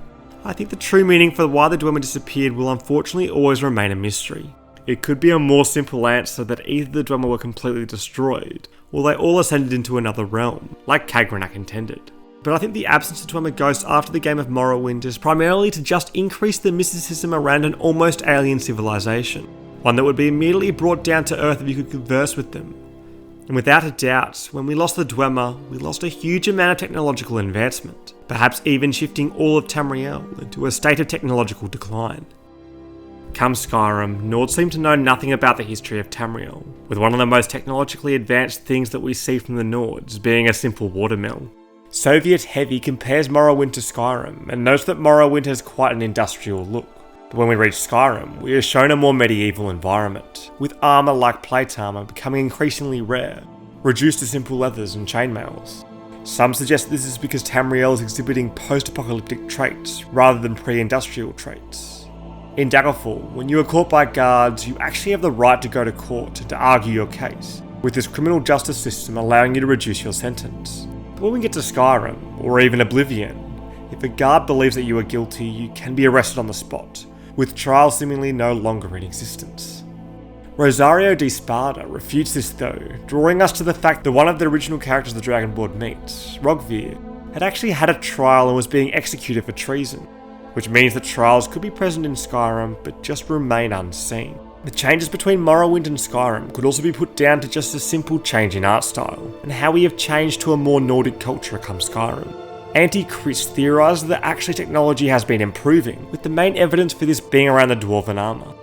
I think the true meaning for why the Dwemer disappeared will unfortunately always remain a mystery. It could be a more simple answer that either the Dwemer were completely destroyed, or they all ascended into another realm, like Khagrenak intended. But I think the absence of Dwemer ghosts after the game of Morrowind is primarily to just increase the mysticism around an almost alien civilization, one that would be immediately brought down to Earth if you could converse with them. And without a doubt, when we lost the Dwemer, we lost a huge amount of technological advancement, perhaps even shifting all of Tamriel into a state of technological decline. Come Skyrim, Nords seem to know nothing about the history of Tamriel, with one of the most technologically advanced things that we see from the Nords being a simple watermill. Soviet Heavy compares Morrowind to Skyrim, and notes that Morrowind has quite an industrial look. But when we reach Skyrim, we are shown a more medieval environment, with armour like plate armour becoming increasingly rare, reduced to simple leathers and chainmails. Some suggest that this is because Tamriel is exhibiting post-apocalyptic traits rather than pre-industrial traits. In Daggerfall, when you are caught by guards, you actually have the right to go to court and to argue your case, with this criminal justice system allowing you to reduce your sentence. But when we get to Skyrim, or even Oblivion, if a guard believes that you are guilty, you can be arrested on the spot, with trial seemingly no longer in existence. Rosario de Spada refutes this though, drawing us to the fact that one of the original characters the Dragonborn meets, Rogvir, had actually had a trial and was being executed for treason, which means that trials could be present in Skyrim but just remain unseen. The changes between Morrowind and Skyrim could also be put down to just a simple change in art style, and how we have changed to a more Nordic culture come Skyrim. Anti-Chris theorises that actually technology has been improving, with the main evidence for this being around the Dwarven armour.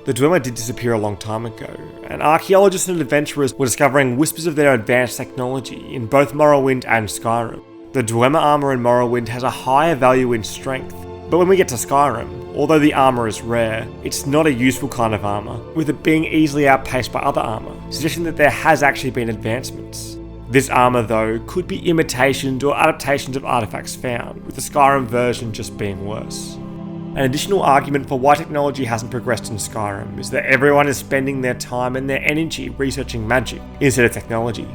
The Dwemer did disappear a long time ago, and archaeologists and adventurers were discovering whispers of their advanced technology in both Morrowind and Skyrim. The Dwemer armour in Morrowind has a higher value in strength, but when we get to Skyrim, although the armour is rare, it's not a useful kind of armour, with it being easily outpaced by other armour, suggesting that there has actually been advancements. This armour though could be imitations or adaptations of artefacts found, with the Skyrim version just being worse. An additional argument for why technology hasn't progressed in Skyrim is that everyone is spending their time and their energy researching magic instead of technology.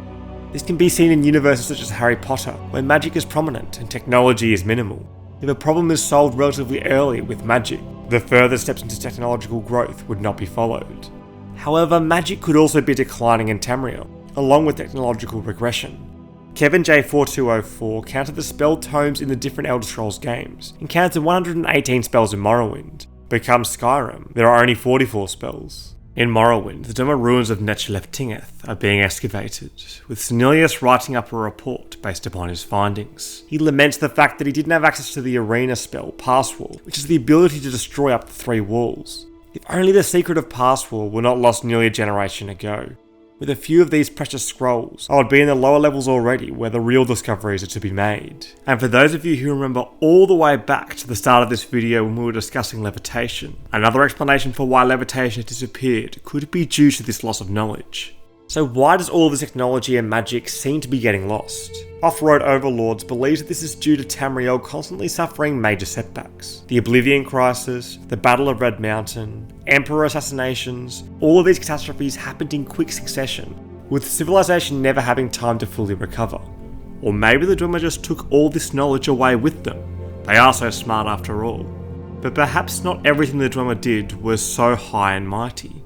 This can be seen in universes such as Harry Potter, where magic is prominent and technology is minimal. If a problem is solved relatively early with magic, the further steps into technological growth would not be followed. However, magic could also be declining in Tamriel, along with technological regression. Kevin J4204 counted the spell tomes in the different Elder Scrolls games, and counted 118 spells in Morrowind. But come Skyrim, there are only 44 spells. In Morrowind, the Dwemer ruins of Necheleftingeth are being excavated, with Cornelius writing up a report based upon his findings. He laments the fact that he didn't have access to the arena spell, Passwall, which is the ability to destroy up to 3 walls. If only the secret of Passwall were not lost nearly a generation ago. With a few of these precious scrolls, I would be in the lower levels already where the real discoveries are to be made. And for those of you who remember all the way back to the start of this video when we were discussing levitation, another explanation for why levitation has disappeared could be due to this loss of knowledge. So why does all of this technology and magic seem to be getting lost? Off-road overlords believe that this is due to Tamriel constantly suffering major setbacks. The Oblivion Crisis, the Battle of Red Mountain, emperor assassinations, all of these catastrophes happened in quick succession, with civilization never having time to fully recover. Or maybe the Dwemer just took all this knowledge away with them. They are so smart after all. But perhaps not everything the Dwemer did was so high and mighty.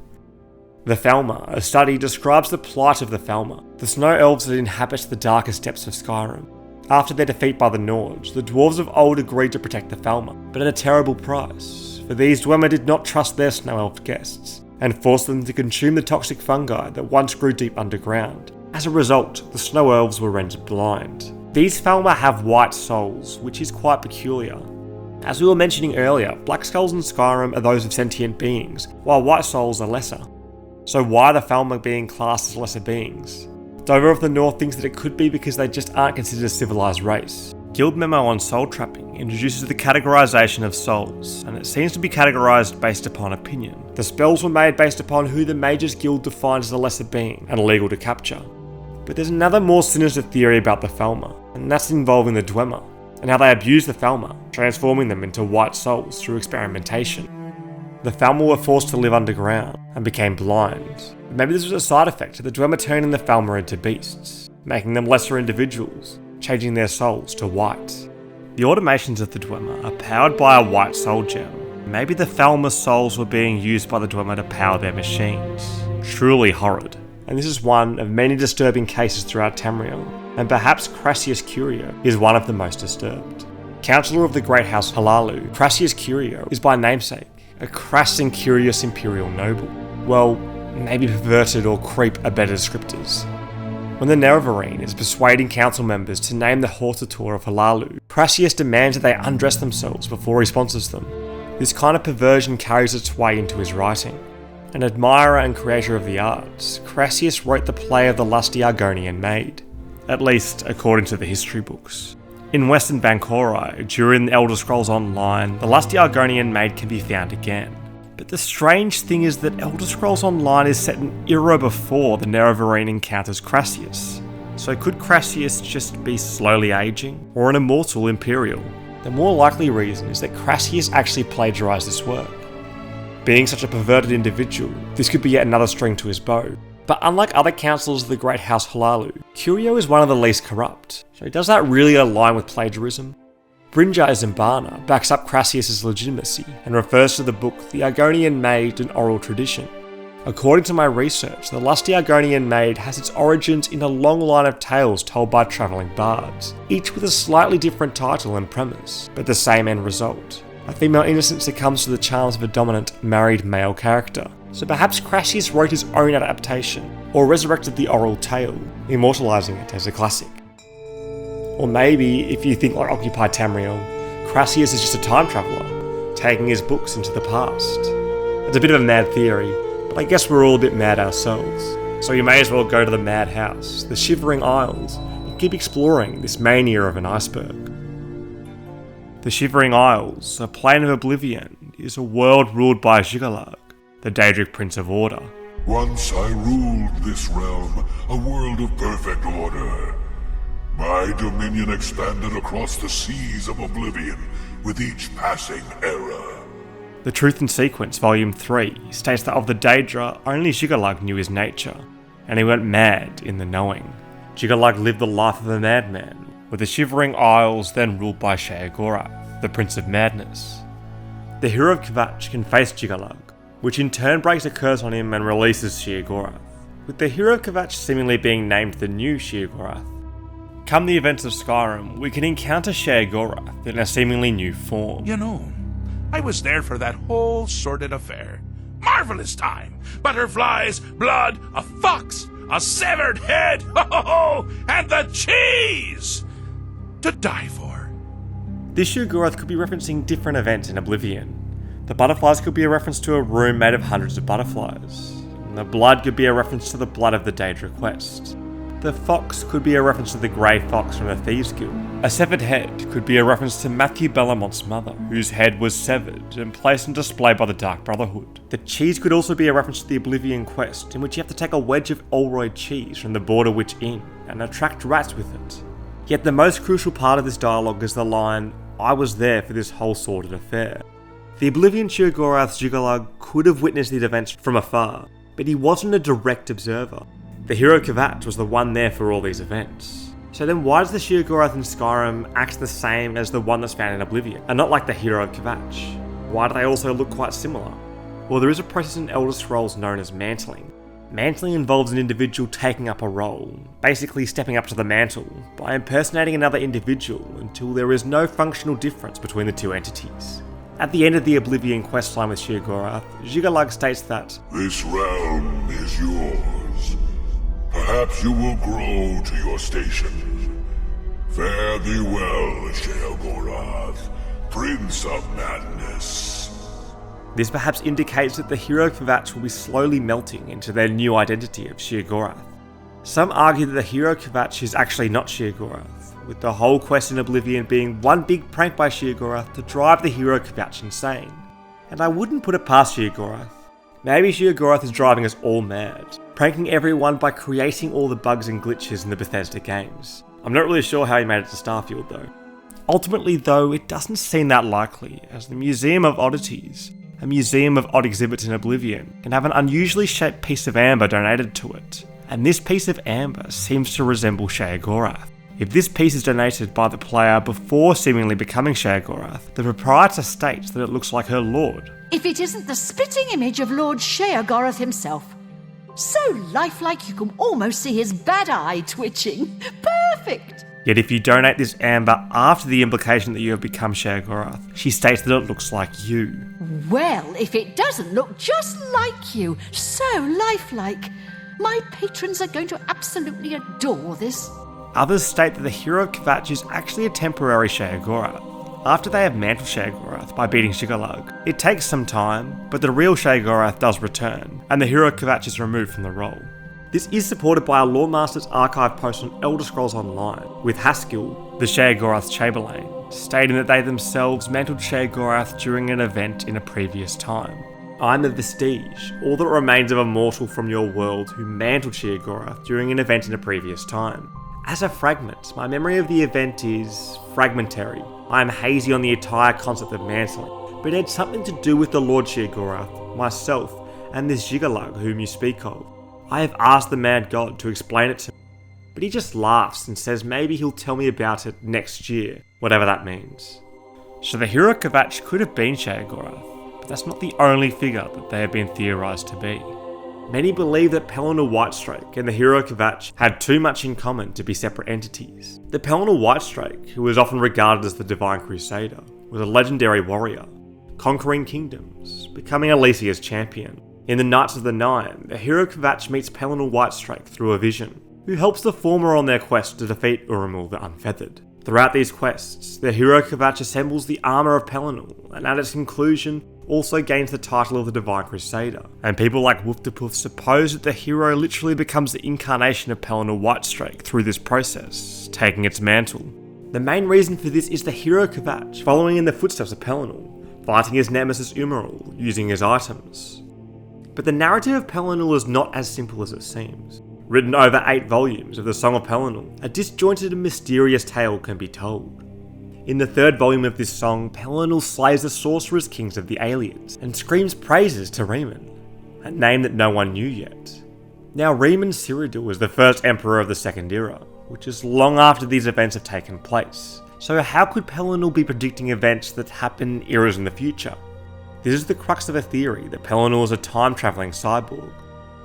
The Falmer, a study, describes the plight of the Falmer, the snow elves that inhabit the darkest depths of Skyrim. After their defeat by the Nords, the dwarves of old agreed to protect the Falmer, but at a terrible price, for these Dwemer did not trust their snow elf guests, and forced them to consume the toxic fungi that once grew deep underground. As a result, the snow elves were rendered blind. These Falmer have white souls, which is quite peculiar. As we were mentioning earlier, black skulls in Skyrim are those of sentient beings, while white souls are lesser. So why are the Falmer being classed as lesser beings? Dover of the North thinks that it could be because they just aren't considered a civilized race. Guild Memo on Soul Trapping introduces the categorization of souls, and it seems to be categorized based upon opinion. The spells were made based upon who the Mages Guild defines as a lesser being and illegal to capture. But there's another more sinister theory about the Falmer, and that's involving the Dwemer, and how they abuse the Falmer, transforming them into white souls through experimentation. The Falmer were forced to live underground and became blind. But maybe this was a side effect of the Dwemer turning the Falmer into beasts, making them lesser individuals, changing their souls to white. The automations of the Dwemer are powered by a white soul gem. Maybe the Falmer souls were being used by the Dwemer to power their machines. Truly horrid. And this is one of many disturbing cases throughout Tamriel, and perhaps Crassius Curio is one of the most disturbed. Councillor of the Great House Halalu, Crassius Curio is by namesake a crass and curious imperial noble. Well, maybe perverted or creep are better descriptors. When the Nerevarine is persuading council members to name the Hortator of Halalu, Crassius demands that they undress themselves before he sponsors them. This kind of perversion carries its way into his writing. An admirer and creator of the arts, Crassius wrote the play of the lusty Argonian maid, at least according to the history books. In Western Bancorai, during the Elder Scrolls Online, the lusty Argonian maid can be found again. But the strange thing is that Elder Scrolls Online is set an era before the Nerevarine encounters Crassius. So could Crassius just be slowly aging, or an immortal Imperial? The more likely reason is that Crassius actually plagiarised this work. Being such a perverted individual, this could be yet another string to his bow. But unlike other councillors of the Great House Halalu, Curio is one of the least corrupt. So does that really align with plagiarism? Brinjar Zimbana backs up Crassius' legitimacy and refers to the book The Argonian Maid and Oral Tradition. According to my research, the lusty Argonian maid has its origins in a long line of tales told by travelling bards, each with a slightly different title and premise, but the same end result. A female innocent succumbs to the charms of a dominant, married male character. So perhaps Crassius wrote his own adaptation, or resurrected the oral tale, immortalising it as a classic. Or maybe, if you think like Occupy Tamriel, Crassius is just a time traveller, taking his books into the past. It's a bit of a mad theory, but I guess we're all a bit mad ourselves. So you may as well go to the madhouse, the Shivering Isles, and keep exploring this mania of an iceberg. The Shivering Isles, a plane of Oblivion, is a world ruled by Zhigalag, the Daedric Prince of Order. Once I ruled this realm, a world of perfect order. My dominion expanded across the seas of Oblivion with each passing era. The Truth and Sequence, Volume 3, states that of the Daedra, only Zhigalag knew his nature, and he went mad in the knowing. Zhigalag lived the life of a madman, with the Shivering Isles then ruled by Sheogorath, the Prince of Madness. The Hero of Kvatch can face Zhigalag, which in turn breaks a curse on him and releases Sheogorath, with the Hero of Kvatch seemingly being named the new Sheogorath. Come the events of Skyrim, we can encounter Sheogorath in a seemingly new form. You know, I was there for that whole sordid affair. Marvelous time! Butterflies, blood, a fox, a severed head, ho ho ho, and the cheese! To die for. This Sheogorath could be referencing different events in Oblivion. The butterflies could be a reference to a room made of hundreds of butterflies. And the blood could be a reference to the blood of the Daedra quest. The fox could be a reference to the Grey Fox from the Thieves Guild. A severed head could be a reference to Matthew Bellamont's mother, whose head was severed and placed on display by the Dark Brotherhood. The cheese could also be a reference to the Oblivion quest, in which you have to take a wedge of Olroyd cheese from the Border Witch Inn and attract rats with it. Yet the most crucial part of this dialogue is the line, "I was there for this whole sordid affair." The Oblivion Sheogorath's Zhigalug could have witnessed these events from afar, but he wasn't a direct observer. The hero Kvatch was the one there for all these events. So then why does the Sheogorath in Skyrim act the same as the one that's found in Oblivion, and not like the hero Kvatch? Why do they also look quite similar? Well, there is a process in Elder Scrolls known as mantling. Mantling involves an individual taking up a role, basically stepping up to the mantle, by impersonating another individual until there is no functional difference between the two entities. At the end of the Oblivion questline with Sheogorath, Zhigalug states that, "This realm is yours. Perhaps you will grow to your station. Fare thee well, Sheogorath, Prince of Madness." This perhaps indicates that the hero Kvatch will be slowly melting into their new identity of Sheogorath. Some argue that the hero Kvatch is actually not Sheogorath, with the whole quest in Oblivion being one big prank by Sheogorath to drive the hero Kvatch insane. And I wouldn't put it past Sheogorath. Maybe Sheogorath is driving us all mad, pranking everyone by creating all the bugs and glitches in the Bethesda games. I'm not really sure how he made it to Starfield though. Ultimately though, it doesn't seem that likely, as the Museum of Oddities, a museum of odd exhibits in Oblivion, can have an unusually shaped piece of amber donated to it, and this piece of amber seems to resemble Sheogorath. If this piece is donated by the player before seemingly becoming Sheogorath, the proprietor states that it looks like her lord. If it isn't the spitting image of Lord Sheogorath himself. So lifelike you can almost see his bad eye twitching. Perfect! Yet if you donate this amber after the implication that you have become Sheogorath, she states that it looks like you. Well, if it doesn't look just like you, so lifelike, my patrons are going to absolutely adore this. Others state that the hero Kvatch is actually a temporary Sheogorath. After they have mantled Sheogorath by beating Zhigalug, it takes some time, but the real Sheogorath does return, and the hero Kvatch is removed from the role. This is supported by a Lore Master's archive post on Elder Scrolls Online, with Haskell, the Sheogorath's Chamberlain, stating that they themselves mantled Sheogorath during an event in a previous time. I'm a vestige, all that remains of a mortal from your world who mantled Sheogorath during an event in a previous time. As a fragment, my memory of the event is fragmentary. I am hazy on the entire concept of mantling, but it had something to do with the Lord Sheogorath, myself, and this Zhigalug whom you speak of. I have asked the mad god to explain it to me, but he just laughs and says maybe he'll tell me about it next year, whatever that means. So the hero Kvatch could have been Sheogorath, but that's not the only figure that they have been theorised to be. Many believe that Pelennor Whitestrake and the hero Kvatch had too much in common to be separate entities. The Pelennor Whitestrake, who was often regarded as the Divine Crusader, was a legendary warrior, conquering kingdoms, becoming Alicia's champion. In the Knights of the Nine, the hero Kvatch meets Pelennor Whitestrake through a vision, who helps the former on their quest to defeat Urumul the Unfeathered. Throughout these quests, the hero Kvatch assembles the armour of Pelennor, and at its conclusion, also gains the title of the Divine Crusader, and people like Wooftapoof suppose that the hero literally becomes the incarnation of Pelennor Whitestrake through this process, taking its mantle. The main reason for this is the hero Kvatch following in the footsteps of Pelennor, fighting his nemesis Umaril, using his items. But the narrative of Pelennor is not as simple as it seems. Written over 8 volumes of the Song of Pelennor, a disjointed and mysterious tale can be told. In the 3rd volume of this song, Pelennor slays the sorcerers kings of the Aliens and screams praises to Riemann, a name that no one knew yet. Now Riemann Cyrodiil was the first emperor of the Second Era, which is long after these events have taken place. So how could Pelennor be predicting events that happen eras in the future? This is the crux of a theory that Pelennor is a time-travelling cyborg.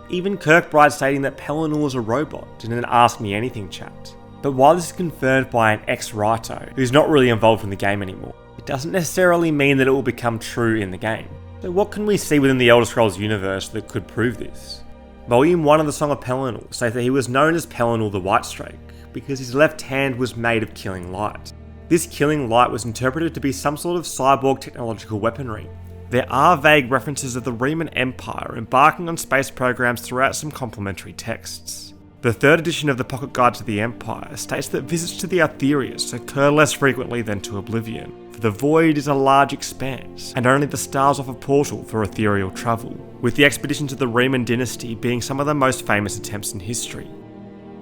Even Kirkbride stating that Pelennor is a robot in an Ask Me Anything chat. But while this is confirmed by an ex-writer who's not really involved in the game anymore, it doesn't necessarily mean that it will become true in the game. So what can we see within the Elder Scrolls universe that could prove this? Volume 1 of the Song of Pelennor states that he was known as Pelennor the Whitestrake because his left hand was made of killing light. This killing light was interpreted to be some sort of cyborg technological weaponry. There are vague references of the Riemann Empire embarking on space programs throughout some complementary texts. The 3rd edition of the Pocket Guide to the Empire states that visits to the Arthurius occur less frequently than to Oblivion, for the void is a large expanse, and only the stars offer portal for ethereal travel, with the expeditions of the Riemann dynasty being some of the most famous attempts in history.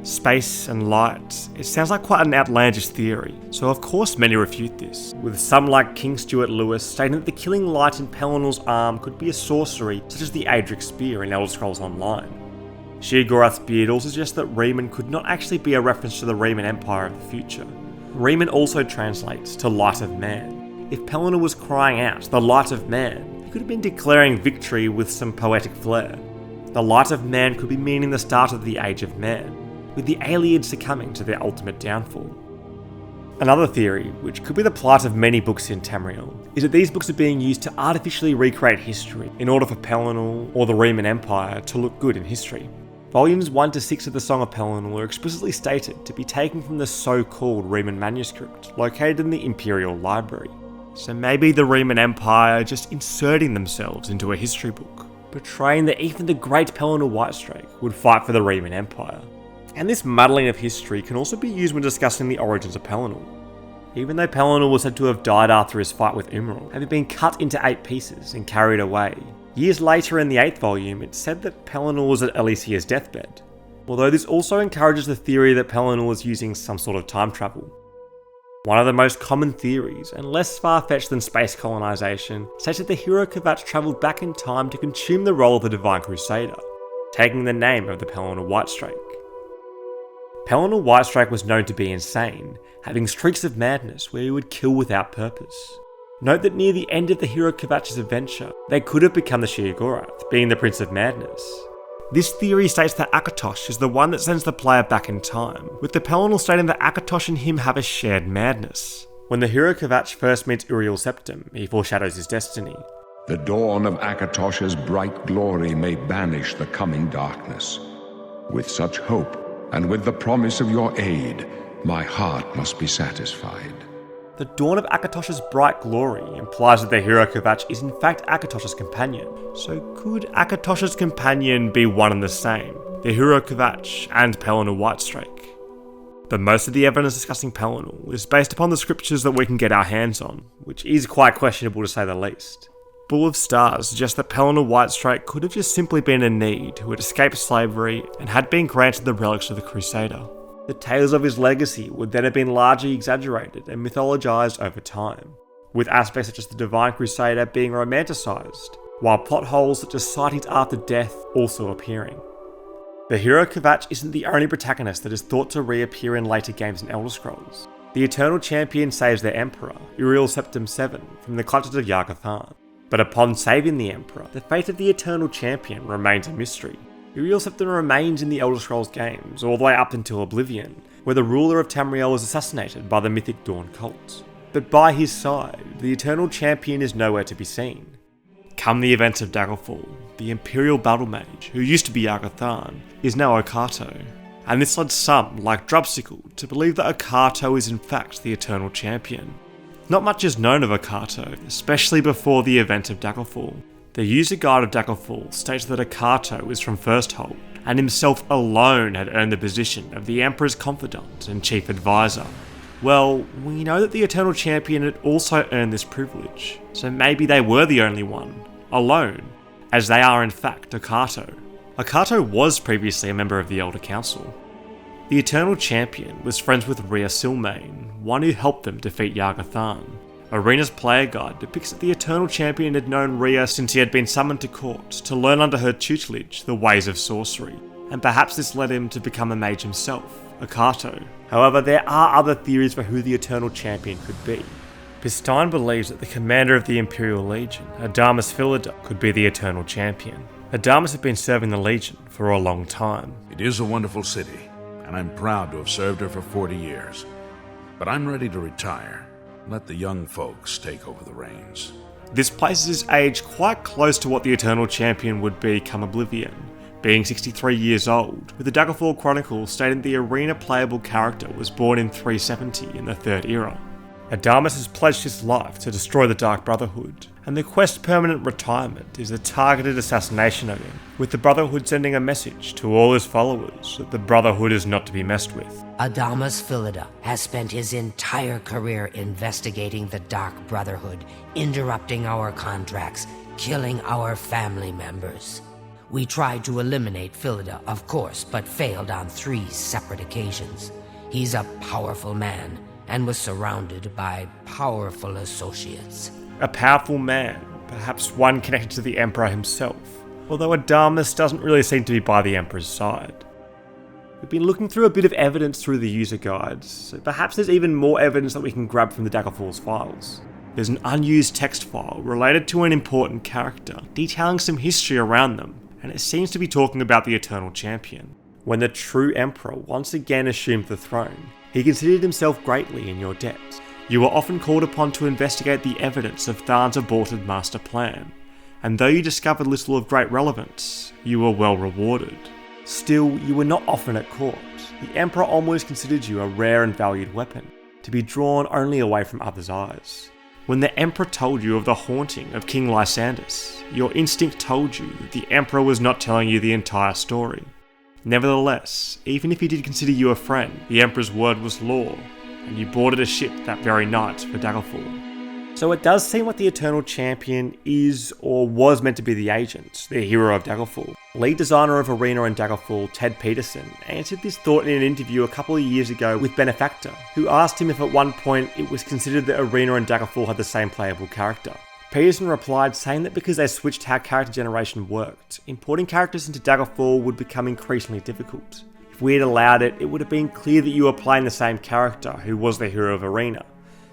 space and light. It sounds like quite an outlandish theory, so of course many refute this, with some like King Stuart Lewis stating that the killing light in Pelennal's arm could be a sorcery such as the Adric Spear in Elder Scrolls Online. Sheogorath's beard also suggests that Riemann could not actually be a reference to the Riemann Empire of the future. Riemann also translates to Light of Man. If Pelennal was crying out, the Light of Man, he could have been declaring victory with some poetic flair. The Light of Man could be meaning the start of the Age of Man, with the Aelids succumbing to their ultimate downfall. Another theory, which could be the plight of many books in Tamriel, is that these books are being used to artificially recreate history in order for Pelennal or the Riemann Empire to look good in history. Volumes 1 to 6 of the Song of Pelennal are explicitly stated to be taken from the so-called Riemann manuscript located in the Imperial Library. So maybe the Riemann Empire are just inserting themselves into a history book, portraying that even the great Pelennal Whitestrake would fight for the Riemann Empire. And this muddling of history can also be used when discussing the origins of Pelennal. Even though Pelennal was said to have died after his fight with Umaril, having been cut into 8 pieces and carried away, years later in the 8th volume it's said that Pelennal was at Alicia's deathbed, although this also encourages the theory that Pelennal was using some sort of time travel. One of the most common theories, and less far-fetched than space colonisation, states that the hero Kvatch travelled back in time to consume the role of the Divine Crusader, taking the name of the Pelennal Whitestrake. Pelennal Whitestrake was known to be insane, having streaks of madness where he would kill without purpose. Note that near the end of the hero Kvatch's adventure, they could have become the Sheogorath, being the Prince of Madness. This theory states that Akatosh is the one that sends the player back in time, with the Pelennal stating that Akatosh and him have a shared madness. When the hero Kvatch first meets Uriel Septim, he foreshadows his destiny. The dawn of Akatosh's bright glory may banish the coming darkness. With such hope, and with the promise of your aid, my heart must be satisfied. The dawn of Akatosh's bright glory implies that the hero Kvatch is in fact Akatosh's companion. So could Akatosh's companion be one and the same, the hero Kvatch and Pelennal Whitestrake? But most of the evidence discussing Pelennal is based upon the scriptures that we can get our hands on, which is quite questionable to say the least. Bull of Stars suggests that Pelennal Whitestrake could have just simply been a need who had escaped slavery and had been granted the relics of the Crusader. The tales of his legacy would then have been largely exaggerated and mythologized over time, with aspects such as the Divine Crusader being romanticized, while plot holes such as sightings after death also appearing. The hero Kvatch isn't the only protagonist that is thought to reappear in later games in Elder Scrolls. The Eternal Champion saves their Emperor, Uriel Septim VII, from the clutches of Yharg-Otharn. But upon saving the Emperor, the fate of the Eternal Champion remains a mystery. Uriel Septim remains in the Elder Scrolls games all the way up until Oblivion, where the ruler of Tamriel was assassinated by the Mythic Dawn cult. But by his side, the Eternal Champion is nowhere to be seen. Come the events of Daggerfall, the Imperial Battle Mage, who used to be Yharg-Otharn, is now Okato, and this led some, like Drubsicle, to believe that Okato is in fact the Eternal Champion. Not much is known of Okato, especially before the event of Daggerfall. The user guide of Daggerfall states that Okato is from Firsthold, and himself alone had earned the position of the Emperor's confidant and chief advisor. Well, we know that the Eternal Champion had also earned this privilege, so maybe they were the only one, alone, as they are in fact Okato. Okato was previously a member of the Elder Council. The Eternal Champion was friends with Rhea Silmain, one who helped them defeat Yharg-Otharn. Arena's player guide depicts that the Eternal Champion had known Rhea since he had been summoned to court to learn under her tutelage the ways of sorcery, and perhaps this led him to become a mage himself, Okato. However, there are other theories for who the Eternal Champion could be. Pistine believes that the commander of the Imperial Legion, Adamas Philida, could be the Eternal Champion. Adamas had been serving the Legion for a long time. It is a wonderful city, and I'm proud to have served her for 40 years. But I'm ready to retire. Let the young folks take over the reins. This places his age quite close to what the Eternal Champion would be come Oblivion, being 63 years old, with the Daggerfall Chronicles stating the arena playable character was born in 370 in the Third Era. Adamas has pledged his life to destroy the Dark Brotherhood, and the quest's permanent retirement is a targeted assassination of him, with the Brotherhood sending a message to all his followers that the Brotherhood is not to be messed with. Adamas Philida has spent his entire career investigating the Dark Brotherhood, interrupting our contracts, killing our family members. We tried to eliminate Philida, of course, but failed on 3 separate occasions. He's a powerful man, and was surrounded by powerful associates. A powerful man, perhaps one connected to the Emperor himself, although Adamus doesn't really seem to be by the Emperor's side. We've been looking through a bit of evidence through the user guides, so perhaps there's even more evidence that we can grab from the Daggerfall's files. There's an unused text file related to an important character, detailing some history around them, and it seems to be talking about the Eternal Champion. When the true Emperor once again assumed the throne, he considered himself greatly in your debt. You were often called upon to investigate the evidence of Tharn's aborted master plan, and though you discovered little of great relevance, you were well rewarded. Still, you were not often at court. The Emperor almost considered you a rare and valued weapon, to be drawn only away from others' eyes. When the Emperor told you of the haunting of King Lysandus, your instinct told you that the Emperor was not telling you the entire story. Nevertheless, even if he did consider you a friend, the Emperor's word was law, and you boarded a ship that very night for Daggerfall. So it does seem like the Eternal Champion is or was meant to be the agent, the hero of Daggerfall. Lead designer of Arena and Daggerfall, Ted Peterson, answered this thought in an interview a couple of years ago with Benefactor, who asked him if at one point it was considered that Arena and Daggerfall had the same playable character. Peterson replied saying that because they switched how character generation worked, importing characters into Daggerfall would become increasingly difficult. If we had allowed it, it would have been clear that you were playing the same character who was the hero of Arena.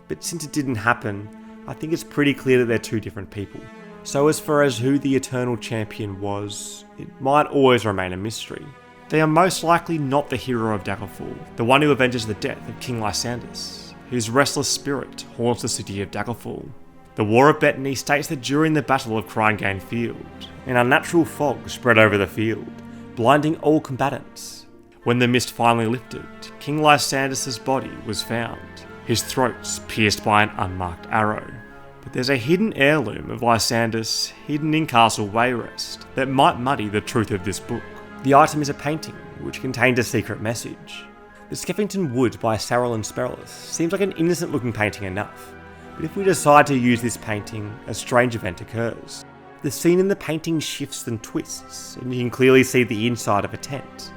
But since it didn't happen, I think it's pretty clear that they're 2 different people. So as far as who the Eternal Champion was, it might always remain a mystery. They are most likely not the hero of Daggerfall, the one who avenges the death of King Lysandus, whose restless spirit haunts the city of Daggerfall. The War of Bettany states that during the Battle of Cryingane Field, an unnatural fog spread over the field, blinding all combatants. When the mist finally lifted, King Lysandus' body was found, his throat pierced by an unmarked arrow. But there's a hidden heirloom of Lysandus hidden in Castle Wayrest that might muddy the truth of this book. The item is a painting which contained a secret message. The Skeffington Wood by Sarolyn Sperlus seems like an innocent looking painting enough, but if we decide to use this painting, a strange event occurs. The scene in the painting shifts and twists, and you can clearly see the inside of a tent.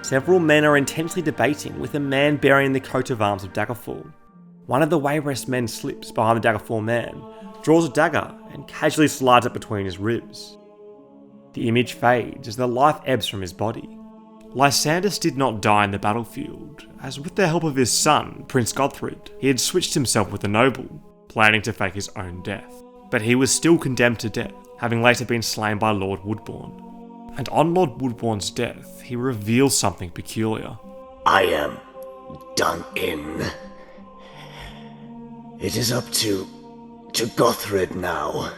Several men are intensely debating with a man bearing the coat of arms of Daggerfall. One of the Wayrest men slips behind the Daggerfall man, draws a dagger, and casually slides it between his ribs. The image fades as the life ebbs from his body. Lysandus did not die in the battlefield, as with the help of his son, Prince Godthred, he had switched himself with a noble, planning to fake his own death. But he was still condemned to death, having later been slain by Lord Woodbourne. And on Lord Woodbourne's death, he reveals something peculiar. I am done in. It is up to Godthred now.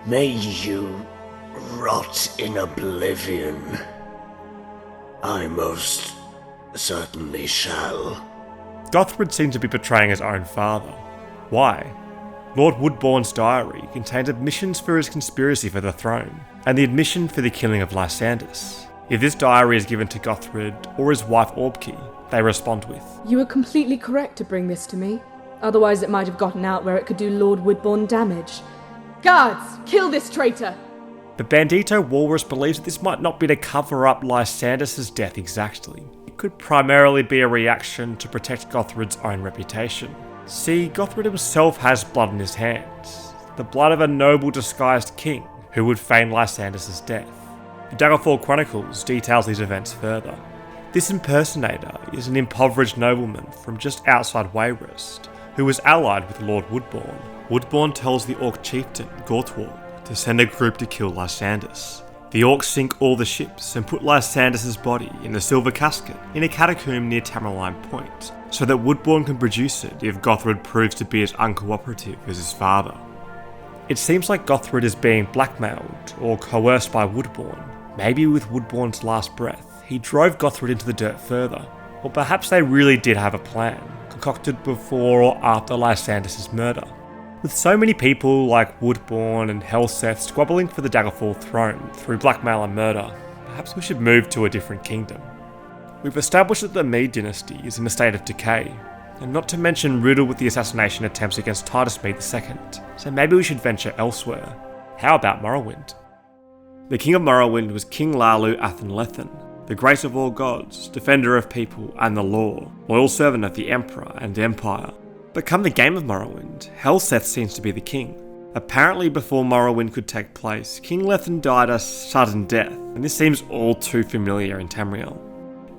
May you rot in oblivion. I most certainly shall. Godthred seems to be betraying his own father. Why? Lord Woodbourne's diary contains admissions for his conspiracy for the throne, and the admission for the killing of Lysandus. If this diary is given to Godthred or his wife Orbkey, they respond with, "You were completely correct to bring this to me. Otherwise it might have gotten out where it could do Lord Woodbourne damage. Guards, kill this traitor!" But Bandito Walrus believes that this might not be to cover up Lysandus' death exactly. It could primarily be a reaction to protect Gothred's own reputation. See, Godthred himself has blood in his hands, the blood of a noble disguised king who would feign Lysandus' death. The Daggerfall Chronicles details these events further. This impersonator is an impoverished nobleman from just outside Wayrest, who was allied with Lord Woodbourne. Woodbourne tells the Orc chieftain, Gorthwalk, to send a group to kill Lysandus. The Orcs sink all the ships and put Lysandus' body in a silver casket in a catacomb near Tamerlane Point, so that Woodbourne can produce it if Godthred proves to be as uncooperative as his father. It seems like Godthred is being blackmailed or coerced by Woodbourne. Maybe with Woodbourne's last breath, he drove Godthred into the dirt further. Or perhaps they really did have a plan, concocted before or after Lysandus' murder. With so many people like Woodbourne and Helseth squabbling for the Daggerfall throne through blackmail and murder, perhaps we should move to a different kingdom. We've established that the Mede dynasty is in a state of decay, and not to mention riddled with the assassination attempts against Titus Mede II, so maybe we should venture elsewhere. How about Morrowind? The king of Morrowind was King Lalu Athenlethen, the great of all gods, defender of people and the law, loyal servant of the Emperor and Empire. But come the game of Morrowind, Helseth seems to be the king. Apparently before Morrowind could take place, King Lethen died a sudden death, and this seems all too familiar in Tamriel.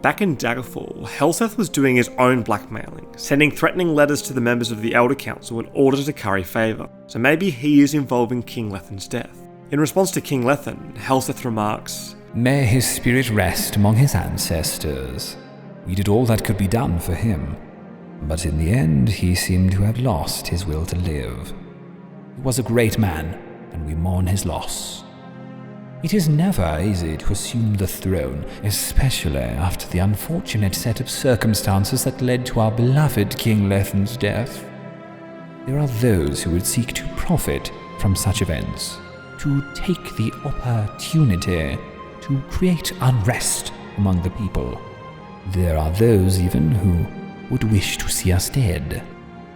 Back in Daggerfall, Helseth was doing his own blackmailing, sending threatening letters to the members of the Elder Council in order to curry favour, so maybe he is involved in King Lethen's death. In response to King Lethen, Helseth remarks, "May his spirit rest among his ancestors. We did all that could be done for him, but in the end he seemed to have lost his will to live. He was a great man, and we mourn his loss. It is never easy to assume the throne, especially after the unfortunate set of circumstances that led to our beloved King Lethen's death. There are those who would seek to profit from such events, to take the opportunity to create unrest among the people. There are those even who would wish to see us dead."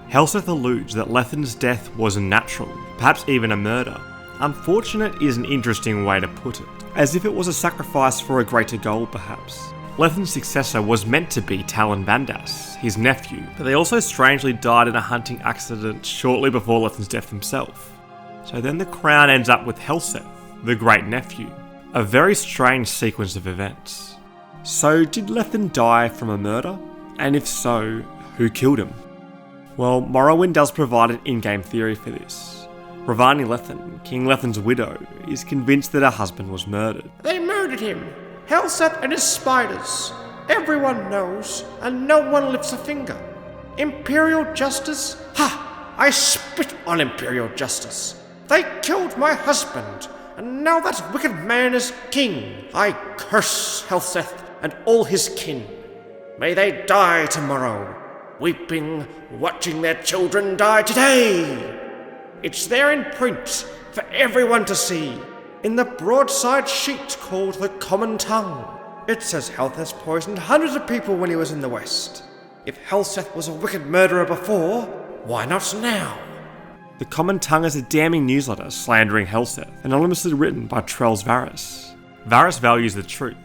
Helseth alludes that Lethen's death was natural, perhaps even a murder. Unfortunate is an interesting way to put it, as if it was a sacrifice for a greater goal perhaps. Lethen's successor was meant to be Talon Bandas, his nephew, but they also strangely died in a hunting accident shortly before Lethen's death himself. So then the crown ends up with Helseth, the great nephew. A very strange sequence of events. So did Lethen die from a murder? And if so, who killed him? Well, Morrowind does provide an in-game theory for this. Ravani Lethen, King Lethen's widow, is convinced that her husband was murdered. "They murdered him. Helseth and his spiders. Everyone knows, and no one lifts a finger. Imperial justice? Ha! I spit on Imperial justice. They killed my husband, and now that wicked man is king. I curse Helseth and all his kin. May they die tomorrow, weeping, watching their children die today. It's there in print for everyone to see, in the broadside sheet called the Common Tongue. It says Helseth poisoned hundreds of people when he was in the West. If Helseth was a wicked murderer before, why not now?" The Common Tongue is a damning newsletter slandering Helseth, anonymously written by Trells Varys. Varys values the truth,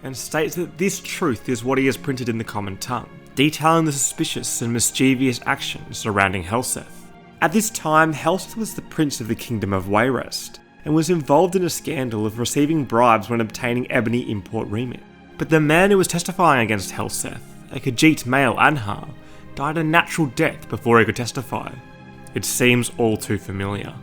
and states that this truth is what he has printed in the Common Tongue, detailing the suspicious and mischievous actions surrounding Helseth. At this time, Helseth was the prince of the Kingdom of Wayrest, and was involved in a scandal of receiving bribes when obtaining ebony import remit. But the man who was testifying against Helseth, a Khajiit male Anhar, died a natural death before he could testify. It seems all too familiar.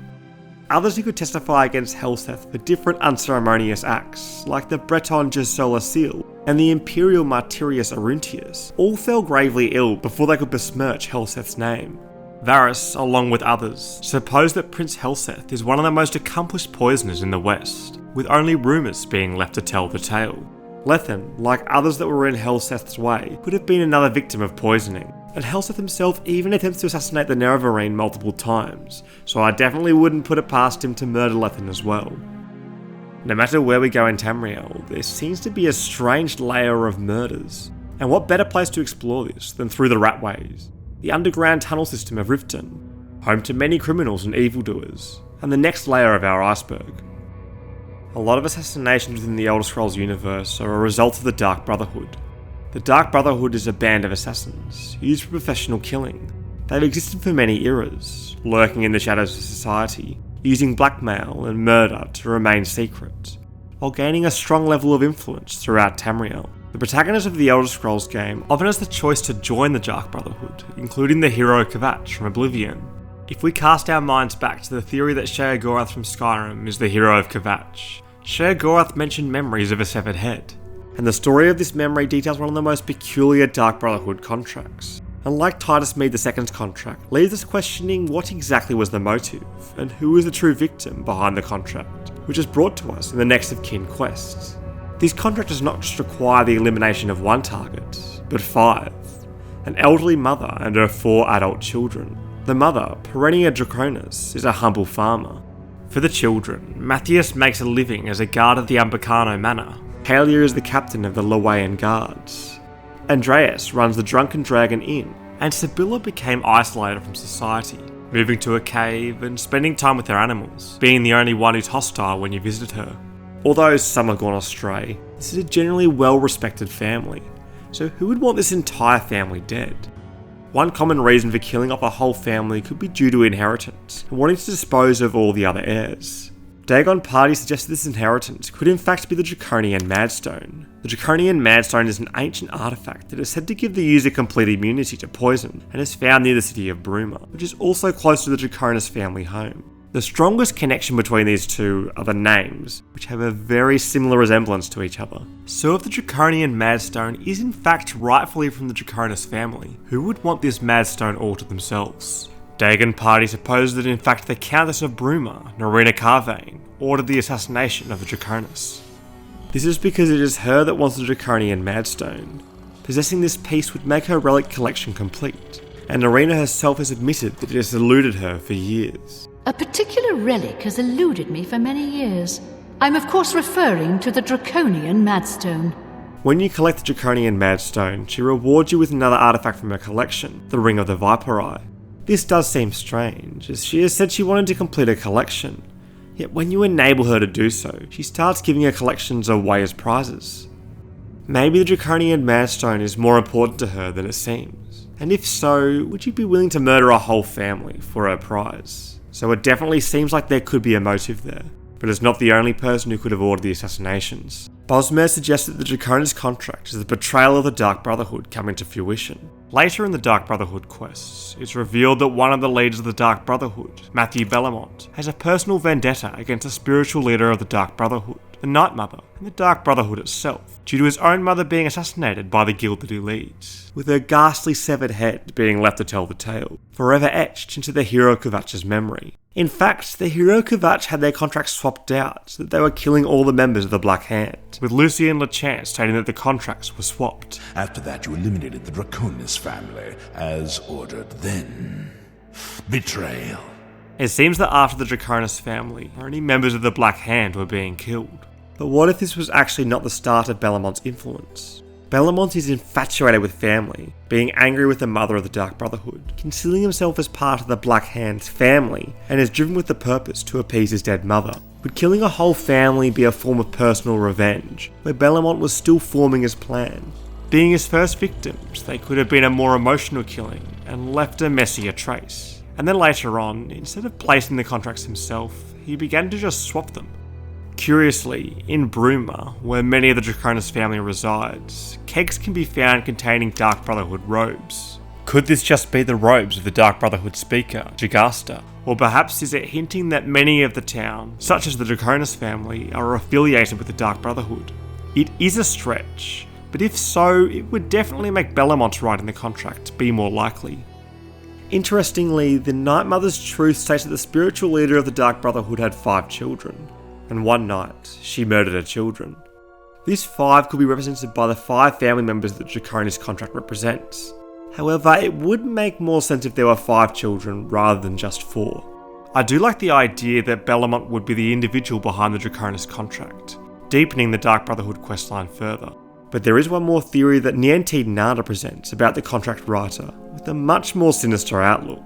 Others who could testify against Helseth for different unceremonious acts, like the Breton Gisela Seal and the Imperial Martyrius Aruntius, all fell gravely ill before they could besmirch Helseth's name. Varys, along with others, suppose that Prince Helseth is one of the most accomplished poisoners in the West, with only rumours being left to tell the tale. Lethen, like others that were in Helseth's way, could have been another victim of poisoning, and Helseth himself even attempts to assassinate the Nerevarine multiple times, so I definitely wouldn't put it past him to murder Lethen as well. No matter where we go in Tamriel, there seems to be a strange layer of murders, and what better place to explore this than through the Ratways, the underground tunnel system of Riften, home to many criminals and evildoers, and the next layer of our iceberg. A lot of assassinations within the Elder Scrolls universe are a result of the Dark Brotherhood. The Dark Brotherhood is a band of assassins, used for professional killing. They've existed for many eras, lurking in the shadows of society, using blackmail and murder to remain secret, while gaining a strong level of influence throughout Tamriel. The protagonist of the Elder Scrolls game often has the choice to join the Dark Brotherhood, including the hero Kvatch from Oblivion. If we cast our minds back to the theory that Sheogorath from Skyrim is the hero of Kvatch, Sheogorath mentioned memories of a severed head, and the story of this memory details one of the most peculiar Dark Brotherhood contracts. And like Titus Mead II's contract, leaves us questioning what exactly was the motive, and who is the true victim behind the contract, which is brought to us in the Next of Kin quests. This contract does not just require the elimination of one target, but 5. An elderly mother and her 4 adult children. The mother, Perennia Draconis, is a humble farmer. For the children, Matthias makes a living as a guard at the Umbacano Manor. Halia is the captain of the Lawayan Guards. Andreas runs the Drunken Dragon Inn, and Sibylla became isolated from society, moving to a cave and spending time with her animals, being the only one who's hostile when you visit her. Although some have gone astray, this is a generally well-respected family, so who would want this entire family dead? One common reason for killing off a whole family could be due to inheritance, and wanting to dispose of all the other heirs. Dagon Party suggested this inheritance could in fact be the Draconian Madstone. The Draconian Madstone is an ancient artifact that is said to give the user complete immunity to poison, and is found near the city of Bruma, which is also close to the Draconis family home. The strongest connection between these two are the names, which have a very similar resemblance to each other. So if the Draconian Madstone is in fact rightfully from the Draconis family, who would want this Madstone all to themselves? Dagon Party suppose that in fact the Countess of Bruma, Narina Carvane, ordered the assassination of the Draconis. This is because it is her that wants the Draconian Madstone. Possessing this piece would make her relic collection complete, and Narina herself has admitted that it has eluded her for years. A particular relic has eluded me for many years. I'm of course referring to the Draconian Madstone. When you collect the Draconian Madstone, she rewards you with another artifact from her collection, the Ring of the Viper Eye. This does seem strange, as she has said she wanted to complete her collection, yet when you enable her to do so, she starts giving her collections away as prizes. Maybe the Draconian Madstone is more important to her than it seems, and if so, would you be willing to murder a whole family for her prize? So it definitely seems like there could be a motive there, but it's not the only person who could have ordered the assassinations. Bosmer suggests that the Draconis contract is the betrayal of the Dark Brotherhood coming to fruition. Later in the Dark Brotherhood quests, it's revealed that one of the leaders of the Dark Brotherhood, Matthew Bellamont, has a personal vendetta against the spiritual leader of the Dark Brotherhood, the Night Mother, and the Dark Brotherhood itself, due to his own mother being assassinated by the guild that he leads, with her ghastly severed head being left to tell the tale, forever etched into the Hero Kvatch's memory. In fact, the Hero Kvatch had their contracts swapped out so that they were killing all the members of the Black Hand, with Lucien Lechance stating that the contracts were swapped. After that, you eliminated the Draconis family, as ordered then. Betrayal. It seems that after the Draconis family, only members of the Black Hand were being killed. But what if this was actually not the start of Bellamont's influence? Bellamont is infatuated with family, being angry with the mother of the Dark Brotherhood, concealing himself as part of the Black Hand's family, and is driven with the purpose to appease his dead mother. Would killing a whole family be a form of personal revenge, where Bellamont was still forming his plan? Being his first victims, they could have been a more emotional killing, and left a messier trace. And then later on, instead of placing the contracts himself, he began to just swap them. Curiously, in Bruma, where many of the Draconis family resides, kegs can be found containing Dark Brotherhood robes. Could this just be the robes of the Dark Brotherhood speaker, Jagasta? Or perhaps is it hinting that many of the town, such as the Draconis family, are affiliated with the Dark Brotherhood? It is a stretch, but if so, it would definitely make Bellamont writing the contract be more likely. Interestingly, the Night Mother's truth states that the spiritual leader of the Dark Brotherhood had 5 children, and one night, she murdered her children. This 5 could be represented by the 5 family members that Draconis contract represents. However, it would make more sense if there were 5 children rather than just 4. I do like the idea that Bellamont would be the individual behind the Draconis contract, deepening the Dark Brotherhood questline further. But there is one more theory that Niantic Nada presents about the contract writer, with a much more sinister outlook.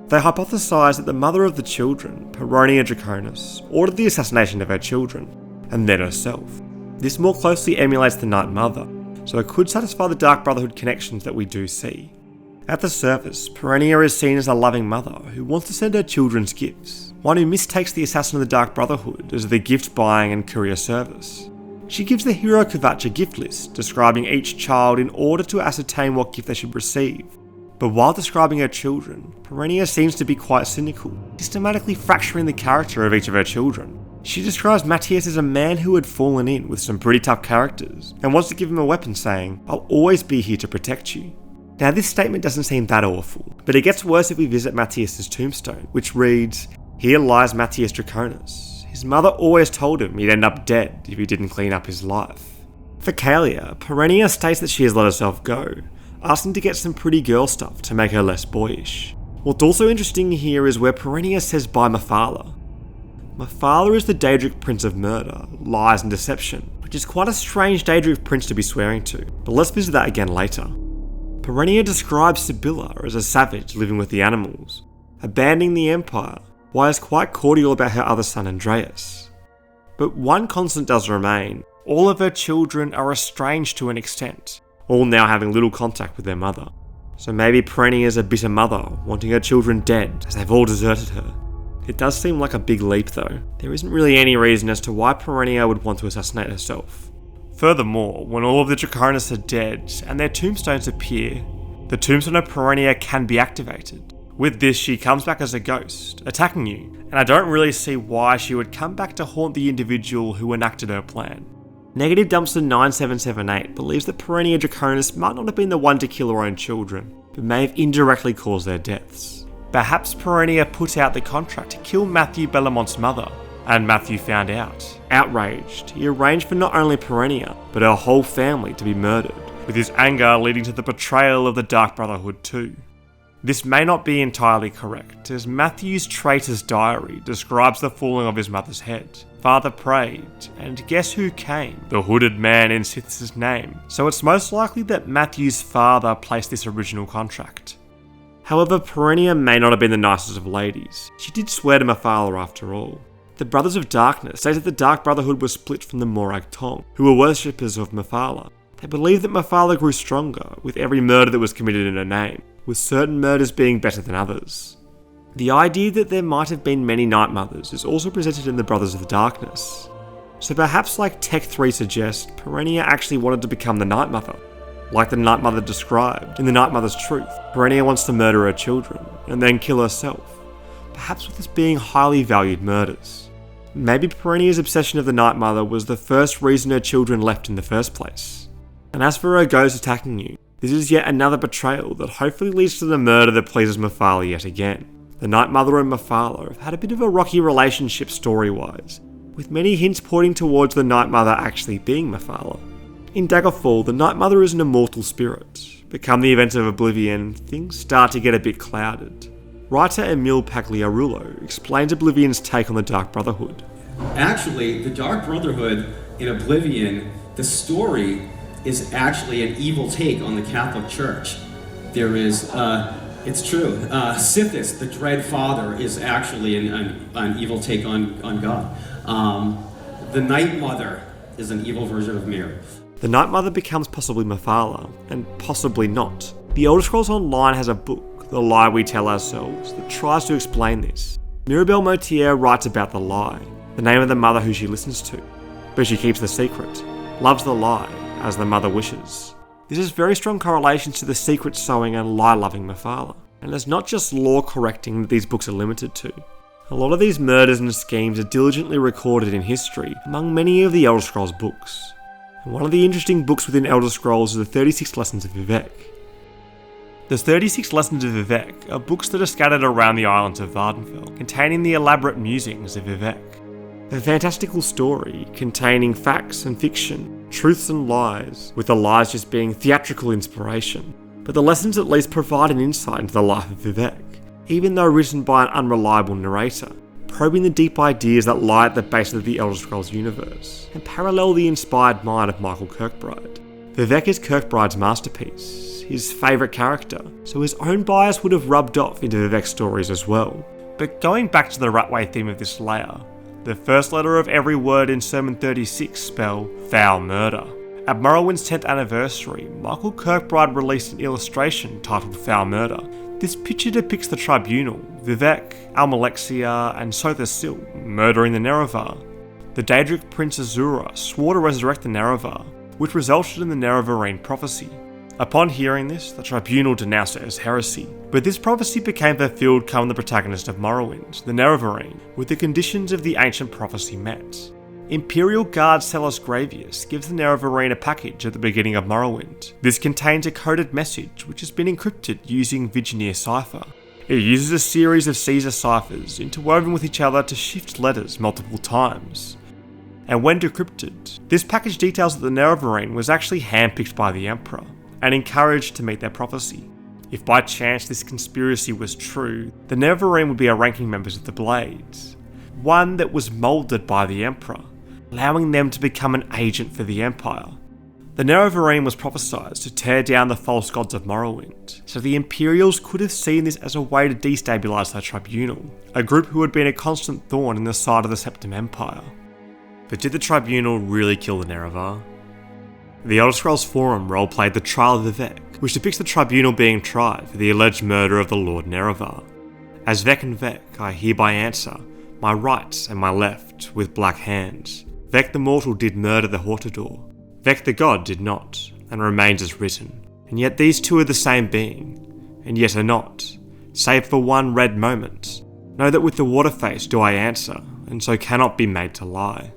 They hypothesise that the mother of the children, Peronia Draconis, ordered the assassination of her children, and then herself. This more closely emulates the Night Mother, so it could satisfy the Dark Brotherhood connections that we do see. At the surface, Peronia is seen as a loving mother who wants to send her children's gifts, one who mistakes the assassin of the Dark Brotherhood as the gift buying and courier service. She gives the Hero Kvatch a gift list, describing each child in order to ascertain what gift they should receive. But while describing her children, Peronia seems to be quite cynical, systematically fracturing the character of each of her children. She describes Matthias as a man who had fallen in with some pretty tough characters, and wants to give him a weapon saying, "I'll always be here to protect you." Now this statement doesn't seem that awful, but it gets worse if we visit Matthias' tombstone, which reads, "Here lies Matthias Draconis. His mother always told him he'd end up dead if he didn't clean up his life." For Kalia, Peronia states that she has let herself go, asking to get some pretty girl stuff to make her less boyish. What's also interesting here is where Peronia says by Mephala. Mephala is the Daedric Prince of Murder, Lies and Deception, which is quite a strange Daedric Prince to be swearing to, but let's visit that again later. Peronia describes Sibylla as a savage living with the animals, abandoning the Empire, while is quite cordial about her other son Andreas. But one constant does remain. All of her children are estranged to an extent, all now having little contact with their mother. So maybe Perennia is a bitter mother, wanting her children dead as they've all deserted her. It does seem like a big leap though. There isn't really any reason as to why Perennia would want to assassinate herself. Furthermore, when all of the Draconists are dead and their tombstones appear, the tombstone of Perennia can be activated. With this, she comes back as a ghost, attacking you, and I don't really see why she would come back to haunt the individual who enacted her plan. Negative Dumpster 9778 believes that Perennia Draconis might not have been the one to kill her own children, but may have indirectly caused their deaths. Perhaps Perennia put out the contract to kill Matthew Bellamont's mother, and Matthew found out. Outraged, he arranged for not only Perennia, but her whole family to be murdered, with his anger leading to the betrayal of the Dark Brotherhood too. This may not be entirely correct, as Matthew's traitor's diary describes the falling of his mother's head. Father prayed, and guess who came? The hooded man in Sith's name, so it's most likely that Matthew's father placed this original contract. However, Perennia may not have been the nicest of ladies. She did swear to Mephala after all. The Brothers of Darkness say that the Dark Brotherhood was split from the Morag Tong, who were worshippers of Mephala. They believed that Mephala grew stronger with every murder that was committed in her name, with certain murders being better than others. The idea that there might have been many Night Mothers is also presented in the Brothers of Darkness. So perhaps, like Tech 3 suggests, Perennia actually wanted to become the Night Mother. Like the Night Mother described in The Night Mother's Truth, Perennia wants to murder her children, and then kill herself, perhaps with this being highly valued murders. Maybe Perennia's obsession of the Night Mother was the first reason her children left in the first place. And as for her ghost attacking you, this is yet another betrayal that hopefully leads to the murder that pleases Mephala yet again. The Night Mother and Mephala have had a bit of a rocky relationship story-wise, with many hints pointing towards the Night Mother actually being Mephala. In Daggerfall, the Night Mother is an immortal spirit, but come the events of Oblivion, things start to get a bit clouded. Writer Emil Pagliarulo explains Oblivion's take on the Dark Brotherhood. Actually, the Dark Brotherhood in Oblivion, the story is actually an evil take on the Catholic Church. There is, it's true, Sithis, the Dread Father, is actually an evil take on God. The Night Mother is an evil version of Mary. The Night Mother becomes possibly Mephala, and possibly not. The Elder Scrolls Online has a book, The Lie We Tell Ourselves, that tries to explain this. Mirabelle Motier writes about the lie, the name of the mother who she listens to, but she keeps the secret, loves the lie, as the mother wishes. This is very strong correlations to the secret sowing and lie-loving Mephala, and it's not just law correcting that these books are limited to. A lot of these murders and schemes are diligently recorded in history among many of the Elder Scrolls books. And one of the interesting books within Elder Scrolls is the 36 Lessons of Vivec. The 36 Lessons of Vivec are books that are scattered around the islands of Vardenfell, containing the elaborate musings of Vivec. A fantastical story containing facts and fiction, truths and lies, with the lies just being theatrical inspiration. But the lessons at least provide an insight into the life of Vivec, even though written by an unreliable narrator, probing the deep ideas that lie at the base of the Elder Scrolls universe, and parallel the inspired mind of Michael Kirkbride. Vivec is Kirkbride's masterpiece, his favourite character, so his own bias would have rubbed off into Vivec's stories as well. But going back to the Ratway theme of this layer, the first letter of every word in Sermon 36 spell foul murder. At Morrowind's 10th anniversary, Michael Kirkbride released an illustration titled Foul Murder. This picture depicts the Tribunal, Vivec, Almalexia, and Sotha Sil murdering the Nerevar. The Daedric Prince Azura swore to resurrect the Nerevar, which resulted in the Nerevarine prophecy. Upon hearing this, the Tribunal denounced it as heresy, but this prophecy became fulfilled come the protagonist of Morrowind, the Nerevarine, with the conditions of the ancient prophecy met. Imperial Guard Celos Gravius gives the Nerevarine a package at the beginning of Morrowind. This contains a coded message which has been encrypted using Vigenere cipher. It uses a series of Caesar ciphers interwoven with each other to shift letters multiple times. And when decrypted, this package details that the Nerevarine was actually handpicked by the Emperor, and encouraged to meet their prophecy. If by chance this conspiracy was true, the Nerevarine would be our ranking members of the Blades, one that was moulded by the Emperor, allowing them to become an agent for the Empire. The Nerevarine was prophesied to tear down the false gods of Morrowind, so the Imperials could have seen this as a way to destabilise the Tribunal, a group who had been a constant thorn in the side of the Septim Empire. But did the Tribunal really kill the Nerevar? The Elder Scrolls Forum roleplayed the Trial of the Vec, which depicts the Tribunal being tried for the alleged murder of the Lord Nerevar. As Vec and Vec, I hereby answer, my right and my left, with black hands. Vec the Mortal did murder the Hortador. Vec the God did not, and remains as written. And yet these two are the same being, and yet are not, save for one red moment. Know that with the Waterface do I answer, and so cannot be made to lie.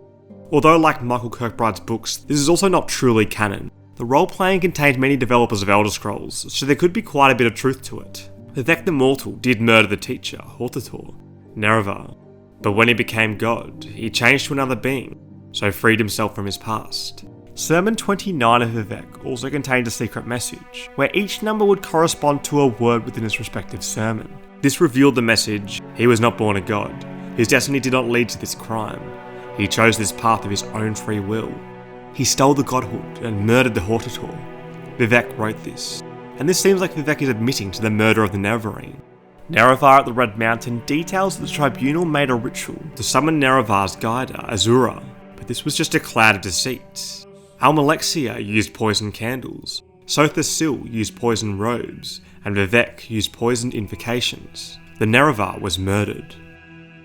Although like Michael Kirkbride's books, this is also not truly canon. The role-playing contained many developers of Elder Scrolls, so there could be quite a bit of truth to it. Vec the Mortal did murder the teacher, Horthator, Nerevar, but when he became God, he changed to another being, so freed himself from his past. Sermon 29 of Vivek also contained a secret message, where each number would correspond to a word within its respective sermon. This revealed the message, he was not born a god, his destiny did not lead to this crime, he chose this path of his own free will. He stole the godhood and murdered the Horthator. Vivek wrote this, and this seems like Vivek is admitting to the murder of the Nerevarine. Nerevar at the Red Mountain details that the Tribunal made a ritual to summon Nerevar's guider, Azura, but this was just a cloud of deceit. Almalexia used poisoned candles, Sotha Sil used poisoned robes, and Vivek used poisoned invocations. The Nerevar was murdered.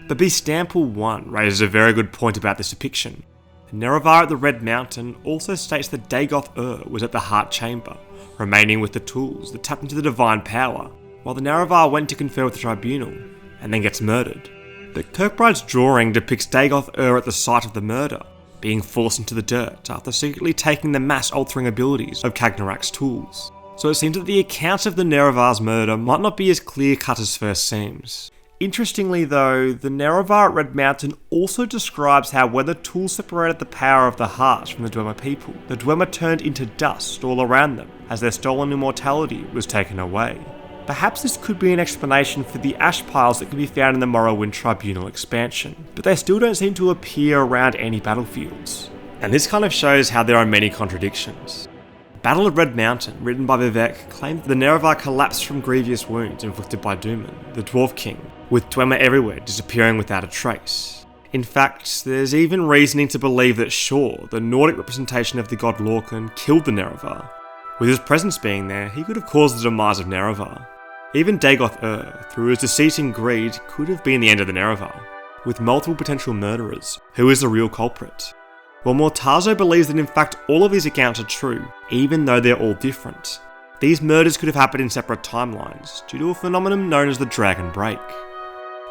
But Beastample 1 raises a very good point about this depiction. The Nerevar at the Red Mountain also states that Dagoth was at the Heart Chamber, remaining with the tools that tapped into the divine power, while the Nerevar went to confer with the Tribunal, and then gets murdered. But Kirkbride's drawing depicts Dagoth at the site of the murder, being forced into the dirt after secretly taking the mass-altering abilities of Kagnarak's tools. So it seems that the accounts of the Nerevar's murder might not be as clear-cut as first seems. Interestingly though, the Nerevar at Red Mountain also describes how when the tools separated the power of the hearts from the Dwemer people, the Dwemer turned into dust all around them as their stolen immortality was taken away. Perhaps this could be an explanation for the ash piles that can be found in the Morrowind Tribunal expansion, but they still don't seem to appear around any battlefields. And this kind of shows how there are many contradictions. Battle of Red Mountain, written by Vivek, claimed that the Nerevar collapsed from grievous wounds inflicted by Duman, the Dwarf King, with Dwemer everywhere disappearing without a trace. In fact, there's even reasoning to believe that Shor, the Nordic representation of the god Lorcan, killed the Nerevar. With his presence being there, he could have caused the demise of Nerevar. Even Dagoth through his deceit and greed, could have been the end of the Nerevar, with multiple potential murderers. Who is the real culprit? Well, Mortazo believes that in fact all of these accounts are true, even though they're all different. These murders could have happened in separate timelines, due to a phenomenon known as the Dragon Break.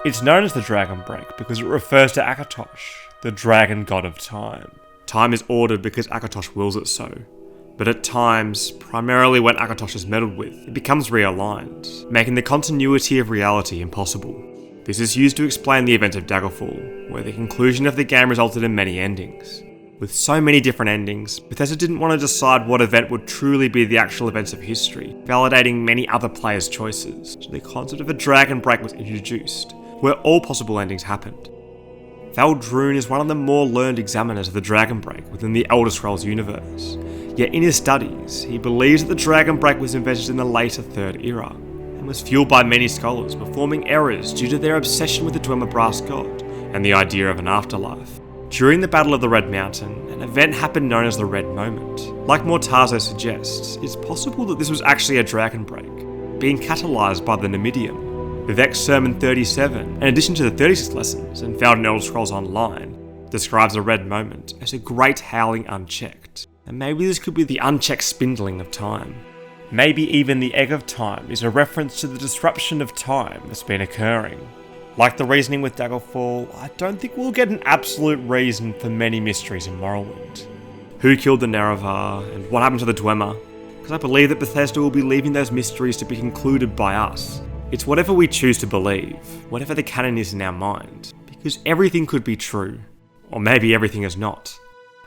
It's known as the Dragon Break because it refers to Akatosh, the dragon god of time. Time is ordered because Akatosh wills it so, but at times, primarily when Akatosh is meddled with, it becomes realigned, making the continuity of reality impossible. This is used to explain the events of Daggerfall, where the conclusion of the game resulted in many endings. With so many different endings, Bethesda didn't want to decide what event would truly be the actual events of history, validating many other players' choices, so the concept of a Dragon Break was introduced, where all possible endings happened. Valdrune is one of the more learned examiners of the Dragon Break within the Elder Scrolls universe, yet in his studies, he believes that the Dragon Break was invented in the later Third Era, and was fueled by many scholars performing errors due to their obsession with the Dwemer Brass god, and the idea of an afterlife. During the Battle of the Red Mountain, an event happened known as the Red Moment. Like Mortazo suggests, it's possible that this was actually a Dragon Break, being catalysed by the Numidium. Vivek's Sermon 37, in addition to the 36 lessons and found in Elder Scrolls Online, describes a Red Moment as a great howling unchecked. And maybe this could be the unchecked spindling of time. Maybe even the Egg of Time is a reference to the disruption of time that's been occurring. Like the reasoning with Daggerfall, I don't think we'll get an absolute reason for many mysteries in Morrowind. Who killed the Nerevar, and what happened to the Dwemer? Because I believe that Bethesda will be leaving those mysteries to be concluded by us. It's whatever we choose to believe, whatever the canon is in our mind, because everything could be true, or maybe everything is not.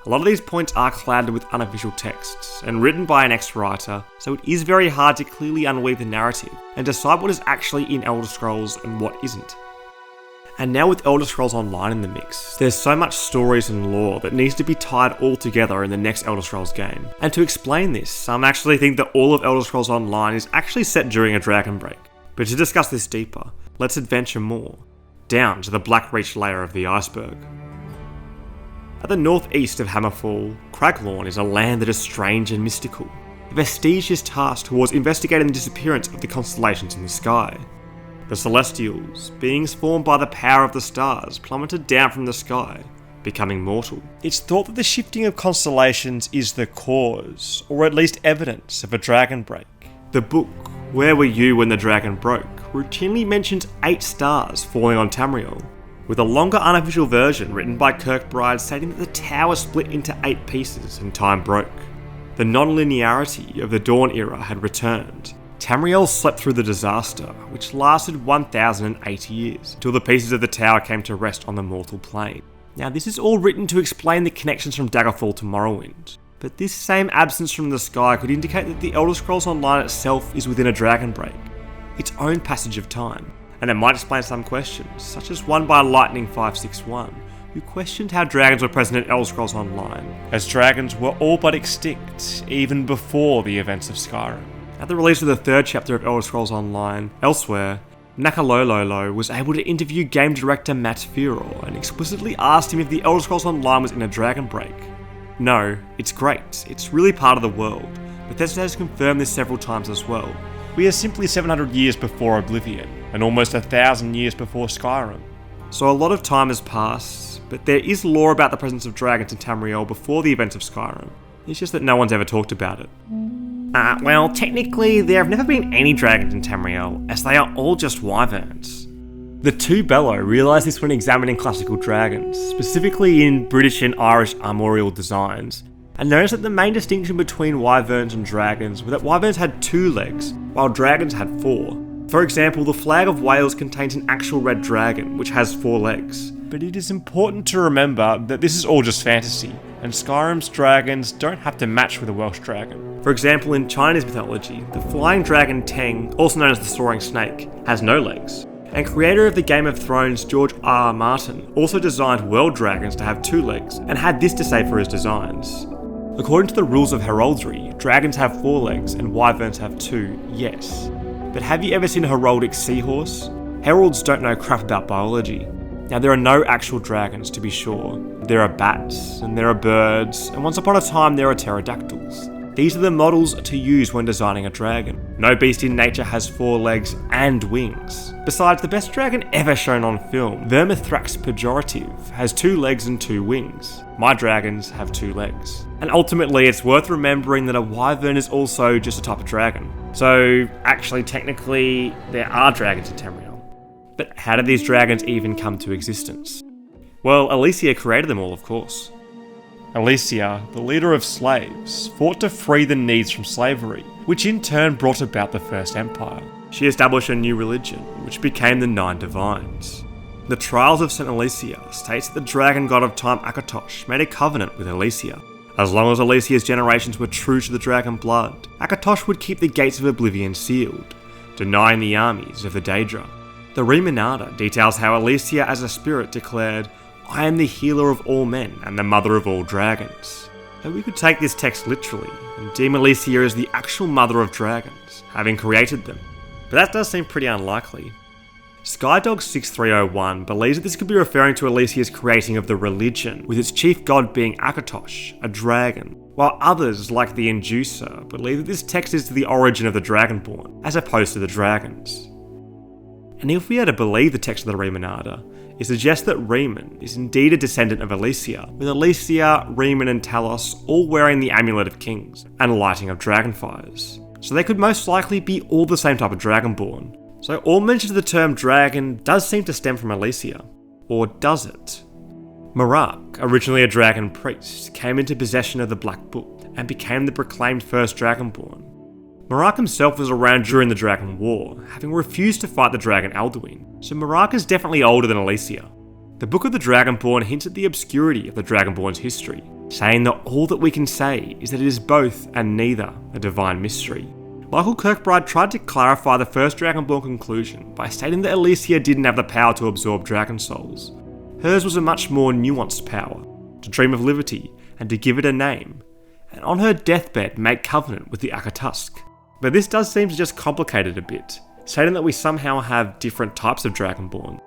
A lot of these points are clouded with unofficial texts, and written by an ex-writer, so it is very hard to clearly unweave the narrative, and decide what is actually in Elder Scrolls and what isn't. And now with Elder Scrolls Online in the mix, there's so much stories and lore that needs to be tied all together in the next Elder Scrolls game. And to explain this, some actually think that all of Elder Scrolls Online is actually set during a Dragon Break. But to discuss this deeper, let's adventure more, down to the Blackreach layer of the Iceberg. At the northeast of Hammerfall, Craglorn is a land that is strange and mystical. The Vestige is tasked towards investigating the disappearance of the constellations in the sky. The Celestials, beings formed by the power of the stars, plummeted down from the sky, becoming mortal. It's thought that the shifting of constellations is the cause, or at least evidence, of a dragon break. The book, Where Were You When the Dragon Broke, routinely mentions 8 stars falling on Tamriel, with a longer unofficial version written by Kirkbride stating that the tower split into 8 pieces and time broke. The non-linearity of the Dawn era had returned. Tamriel slept through the disaster, which lasted 1,080 years, till the pieces of the tower came to rest on the mortal plane. Now, this is all written to explain the connections from Daggerfall to Morrowind, but this same absence from the sky could indicate that the Elder Scrolls Online itself is within a dragon break, its own passage of time, and it might explain some questions, such as one by Lightning561, who questioned how dragons were present in Elder Scrolls Online, as dragons were all but extinct even before the events of Skyrim. At the release of the 3rd chapter of Elder Scrolls Online, Elsewhere, Nakalololo was able to interview game director Matt Furor and explicitly asked him if the Elder Scrolls Online was in a dragon break. No, it's great, it's really part of the world. Bethesda has confirmed this several times as well. We are simply 700 years before Oblivion, and almost 1,000 years before Skyrim. So a lot of time has passed, but there is lore about the presence of dragons in Tamriel before the events of Skyrim. It's just that no one's ever talked about it. Well, technically, there have never been any dragons in Tamriel, as they are all just wyverns. The Two Bellow realised this when examining classical dragons, specifically in British and Irish armorial designs, and noticed that the main distinction between wyverns and dragons was that wyverns had 2 legs, while dragons had 4. For example, the flag of Wales contains an actual red dragon, which has 4 legs. But it is important to remember that this is all just fantasy, and Skyrim's dragons don't have to match with a Welsh dragon. For example, in Chinese mythology, the flying dragon Teng, also known as the soaring snake, has no legs. And creator of the Game of Thrones, George R.R. Martin, also designed world dragons to have 2 legs, and had this to say for his designs. According to the rules of heraldry, dragons have 4 legs and wyverns have 2, yes. But have you ever seen a heraldic seahorse? Heralds don't know crap about biology. Now, there are no actual dragons, to be sure. There are bats, and there are birds, and once upon a time there are pterodactyls. These are the models to use when designing a dragon. No beast in nature has 4 legs and wings. Besides, the best dragon ever shown on film, Vermithrax Pejorative, has 2 legs and 2 wings. My dragons have 2 legs. And ultimately, it's worth remembering that a wyvern is also just a type of dragon. So, actually, technically, there are dragons in Tamriel. But how did these dragons even come to existence? Well, Alesia created them all, of course. Alesia, the leader of slaves, fought to free the Needs from slavery, which in turn brought about the First Empire. She established a new religion, which became the 9 Divines. The Trials of St. Alesia states that the dragon god of time Akatosh made a covenant with Alesia. As long as Alesia's generations were true to the dragon blood, Akatosh would keep the gates of Oblivion sealed, denying the armies of the Daedra. The Remanada details how Alesia as a spirit declared, "I am the healer of all men and the mother of all dragons." So we could take this text literally and deem Alesia as the actual mother of dragons, having created them. But that does seem pretty unlikely. Skydog6301 believes that this could be referring to Alesia's creating of the religion, with its chief god being Akatosh, a dragon, while others, like the Inducer, believe that this text is the origin of the Dragonborn, as opposed to the dragons. And if we are to believe the text of the Remanada, it suggests that Reman is indeed a descendant of Alesia, with Alesia, Reman and Talos all wearing the Amulet of Kings and lighting of dragonfires. So they could most likely be all the same type of Dragonborn. So all mention of the term dragon does seem to stem from Alesia. Or does it? Marak, originally a dragon priest, came into possession of the Black Book and became the proclaimed first Dragonborn. Marak himself was around during the Dragon War, having refused to fight the dragon Alduin, so Marak is definitely older than Alesia. The Book of the Dragonborn hints at the obscurity of the Dragonborn's history, saying that all that we can say is that it is both and neither a divine mystery. Michael Kirkbride tried to clarify the first Dragonborn conclusion by stating that Alesia didn't have the power to absorb dragon souls. Hers was a much more nuanced power, to dream of liberty and to give it a name, and on her deathbed make covenant with the Akatusk. But this does seem to just complicate it a bit, stating that we somehow have different types of Dragonborn.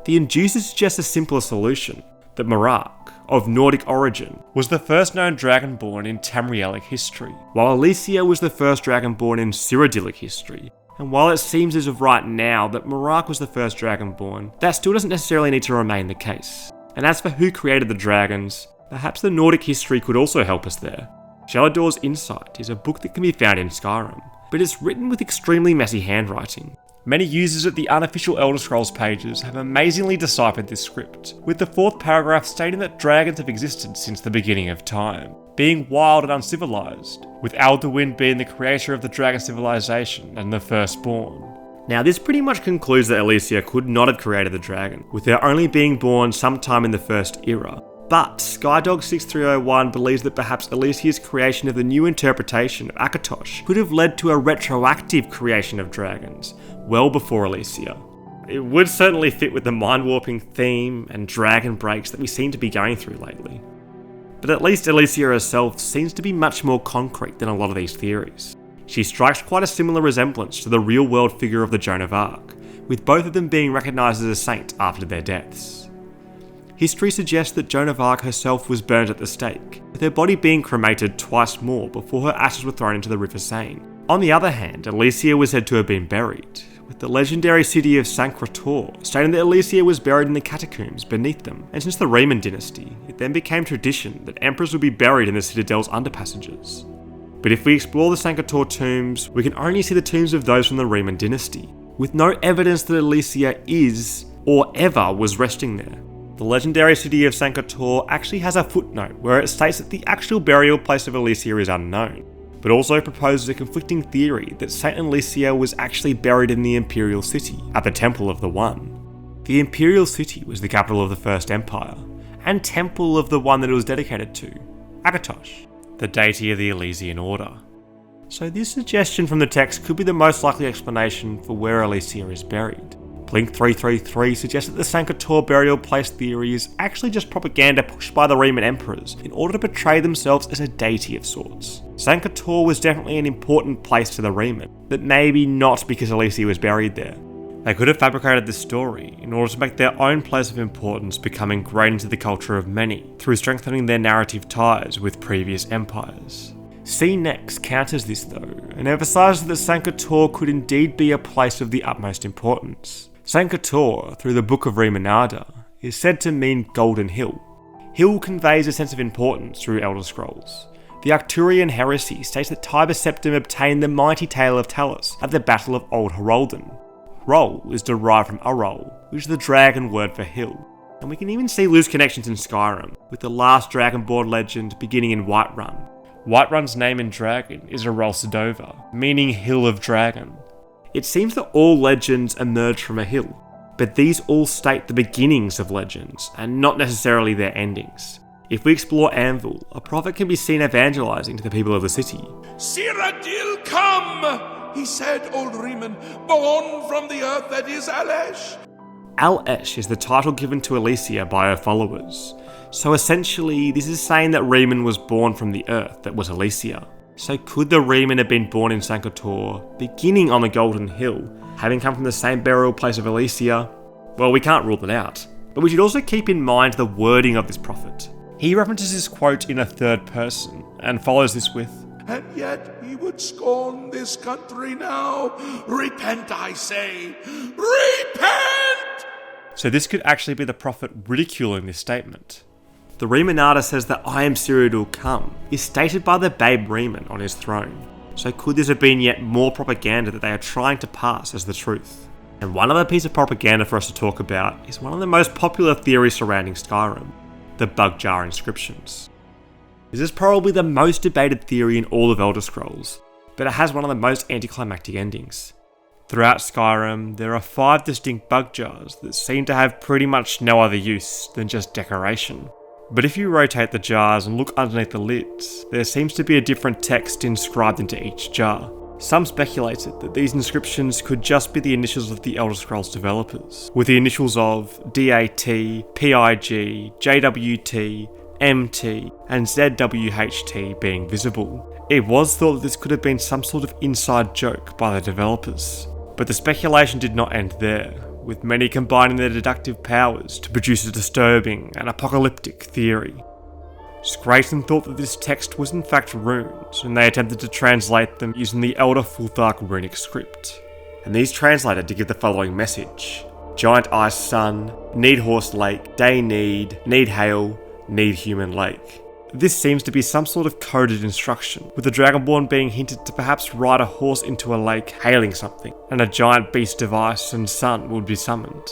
The Inducer suggests a simpler solution, that Marak, of Nordic origin, was the first known dragonborn in Tamrielic history, while Alesia was the first dragonborn in Cyrodiilic history. And while it seems as of right now that Marak was the first dragonborn, that still doesn't necessarily need to remain the case. And as for who created the dragons, perhaps the Nordic history could also help us there. Shalador's Insight is a book that can be found in Skyrim, but it's written with extremely messy handwriting. Many users at the unofficial Elder Scrolls pages have amazingly deciphered this script, with the 4th paragraph stating that dragons have existed since the beginning of time, being wild and uncivilized, with Alduin being the creator of the dragon civilization and the firstborn. Now this pretty much concludes that Alesia could not have created the dragon, with her only being born sometime in the First Era. But Skydog6301 believes that perhaps Alesia's creation of the new interpretation of Akatosh could have led to a retroactive creation of dragons, well before Alesia. It would certainly fit with the mind-warping theme and dragon breaks that we seem to be going through lately. But at least Alesia herself seems to be much more concrete than a lot of these theories. She strikes quite a similar resemblance to the real-world figure of the Joan of Arc, with both of them being recognised as a saint after their deaths. History suggests that Joan of Arc herself was burned at the stake, with her body being cremated twice more before her ashes were thrown into the River Seine. On the other hand, Alesia was said to have been buried, with the legendary city of Sancre-Tor stating that Alesia was buried in the catacombs beneath them, and since the Riemann dynasty, it then became tradition that emperors would be buried in the citadel's underpassages. But if we explore the Sancre-Tor tombs, we can only see the tombs of those from the Riemann dynasty, with no evidence that Alesia is, or ever was resting there. The legendary city of Sancre-Tor actually has a footnote where it states that the actual burial place of Alesia is unknown, but also proposes a conflicting theory that Saint Alesia was actually buried in the Imperial City, at the Temple of the One. The Imperial City was the capital of the First Empire, and temple of the one that it was dedicated to, Akatosh, the deity of the Elysian Order. So this suggestion from the text could be the most likely explanation for where Alesia is buried. Blink333 suggests that the Sancre-Tor burial place theory is actually just propaganda pushed by the Riemann emperors in order to portray themselves as a deity of sorts. Sancre-Tor was definitely an important place to the Riemann, but maybe not because Alesia was buried there. They could have fabricated this story in order to make their own place of importance become ingrained into the culture of many, through strengthening their narrative ties with previous empires. CNex counters this though, and emphasises that Sancre-Tor could indeed be a place of the utmost importance. Sancre-Tor, through the Book of Riemanada, is said to mean Golden Hill. Hill conveys a sense of importance through Elder Scrolls. The Arcturian heresy states that Tiber Septim obtained the mighty tale of Talus at the Battle of Old Herolden. Rol is derived from Arol, which is the dragon word for hill, and we can even see loose connections in Skyrim, with the last Dragonborn legend beginning in Whiterun. Whiterun's name in Dragon is Arol Sedova, meaning Hill of Dragon. It seems that all legends emerge from a hill, but these all state the beginnings of legends, and not necessarily their endings. If we explore Anvil, a prophet can be seen evangelizing to the people of the city. Cyrodiil, come! He said, old Riemann, born from the earth that is Alesh. Al-Esh is the title given to Alesia by her followers. So essentially, this is saying that Riemann was born from the earth that was Alesia. So could the Riemann have been born in Sancre-Tor, beginning on the Golden Hill, having come from the same burial place of Alesia? Well, we can't rule that out. But we should also keep in mind the wording of this prophet. He references this quote in a third person, and follows this with, And yet he would scorn this country now. Repent, I say. Repent! So this could actually be the prophet ridiculing this statement. The Riemanada says that I am Cyrodiil come is stated by the babe Riemann on his throne. So could this have been yet more propaganda that they are trying to pass as the truth? And one other piece of propaganda for us to talk about is one of the most popular theories surrounding Skyrim, the Bugjar inscriptions. This is probably the most debated theory in all of Elder Scrolls, but it has one of the most anticlimactic endings. Throughout Skyrim, there are 5 distinct bug jars that seem to have pretty much no other use than just decoration. But if you rotate the jars and look underneath the lids, there seems to be a different text inscribed into each jar. Some speculated that these inscriptions could just be the initials of the Elder Scrolls developers, with the initials of DAT, PIG, JWT, MT, and ZWHT being visible. It was thought that this could have been some sort of inside joke by the developers. But the speculation did not end there, with many combining their deductive powers to produce a disturbing and apocalyptic theory. Scrayton thought that this text was in fact runes, and they attempted to translate them using the Elder Fulthark runic script. And these translated to give the following message: Giant Ice Sun, Need Horse Lake, Day Need Hail, Need Human Lake. This seems to be some sort of coded instruction, with the Dragonborn being hinted to perhaps ride a horse into a lake hailing something, and a giant beast of ice and sun would be summoned.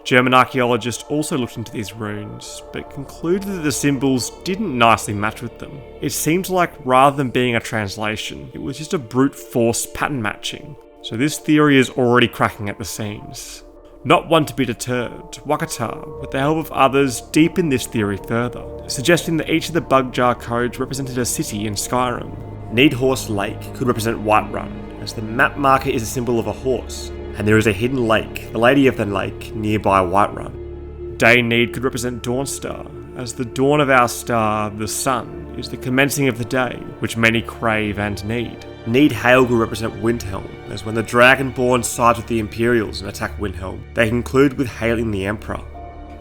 German archaeologists also looked into these runes, but concluded that the symbols didn't nicely match with them. It seems like rather than being a translation, it was just a brute force pattern matching. So this theory is already cracking at the seams. Not one to be deterred, Wakatar, with the help of others, deepened this theory further, suggesting that each of the bug jar codes represented a city in Skyrim. Need Horse Lake could represent Whiterun, as the map marker is a symbol of a horse, and there is a hidden lake, the Lady of the Lake, nearby Whiterun. Day Need could represent Dawnstar, as the dawn of our star, the sun, is the commencing of the day, which many crave and need. Need Hail could represent Windhelm, as when the Dragonborn sides with the Imperials and attack Windhelm, they conclude with hailing the Emperor.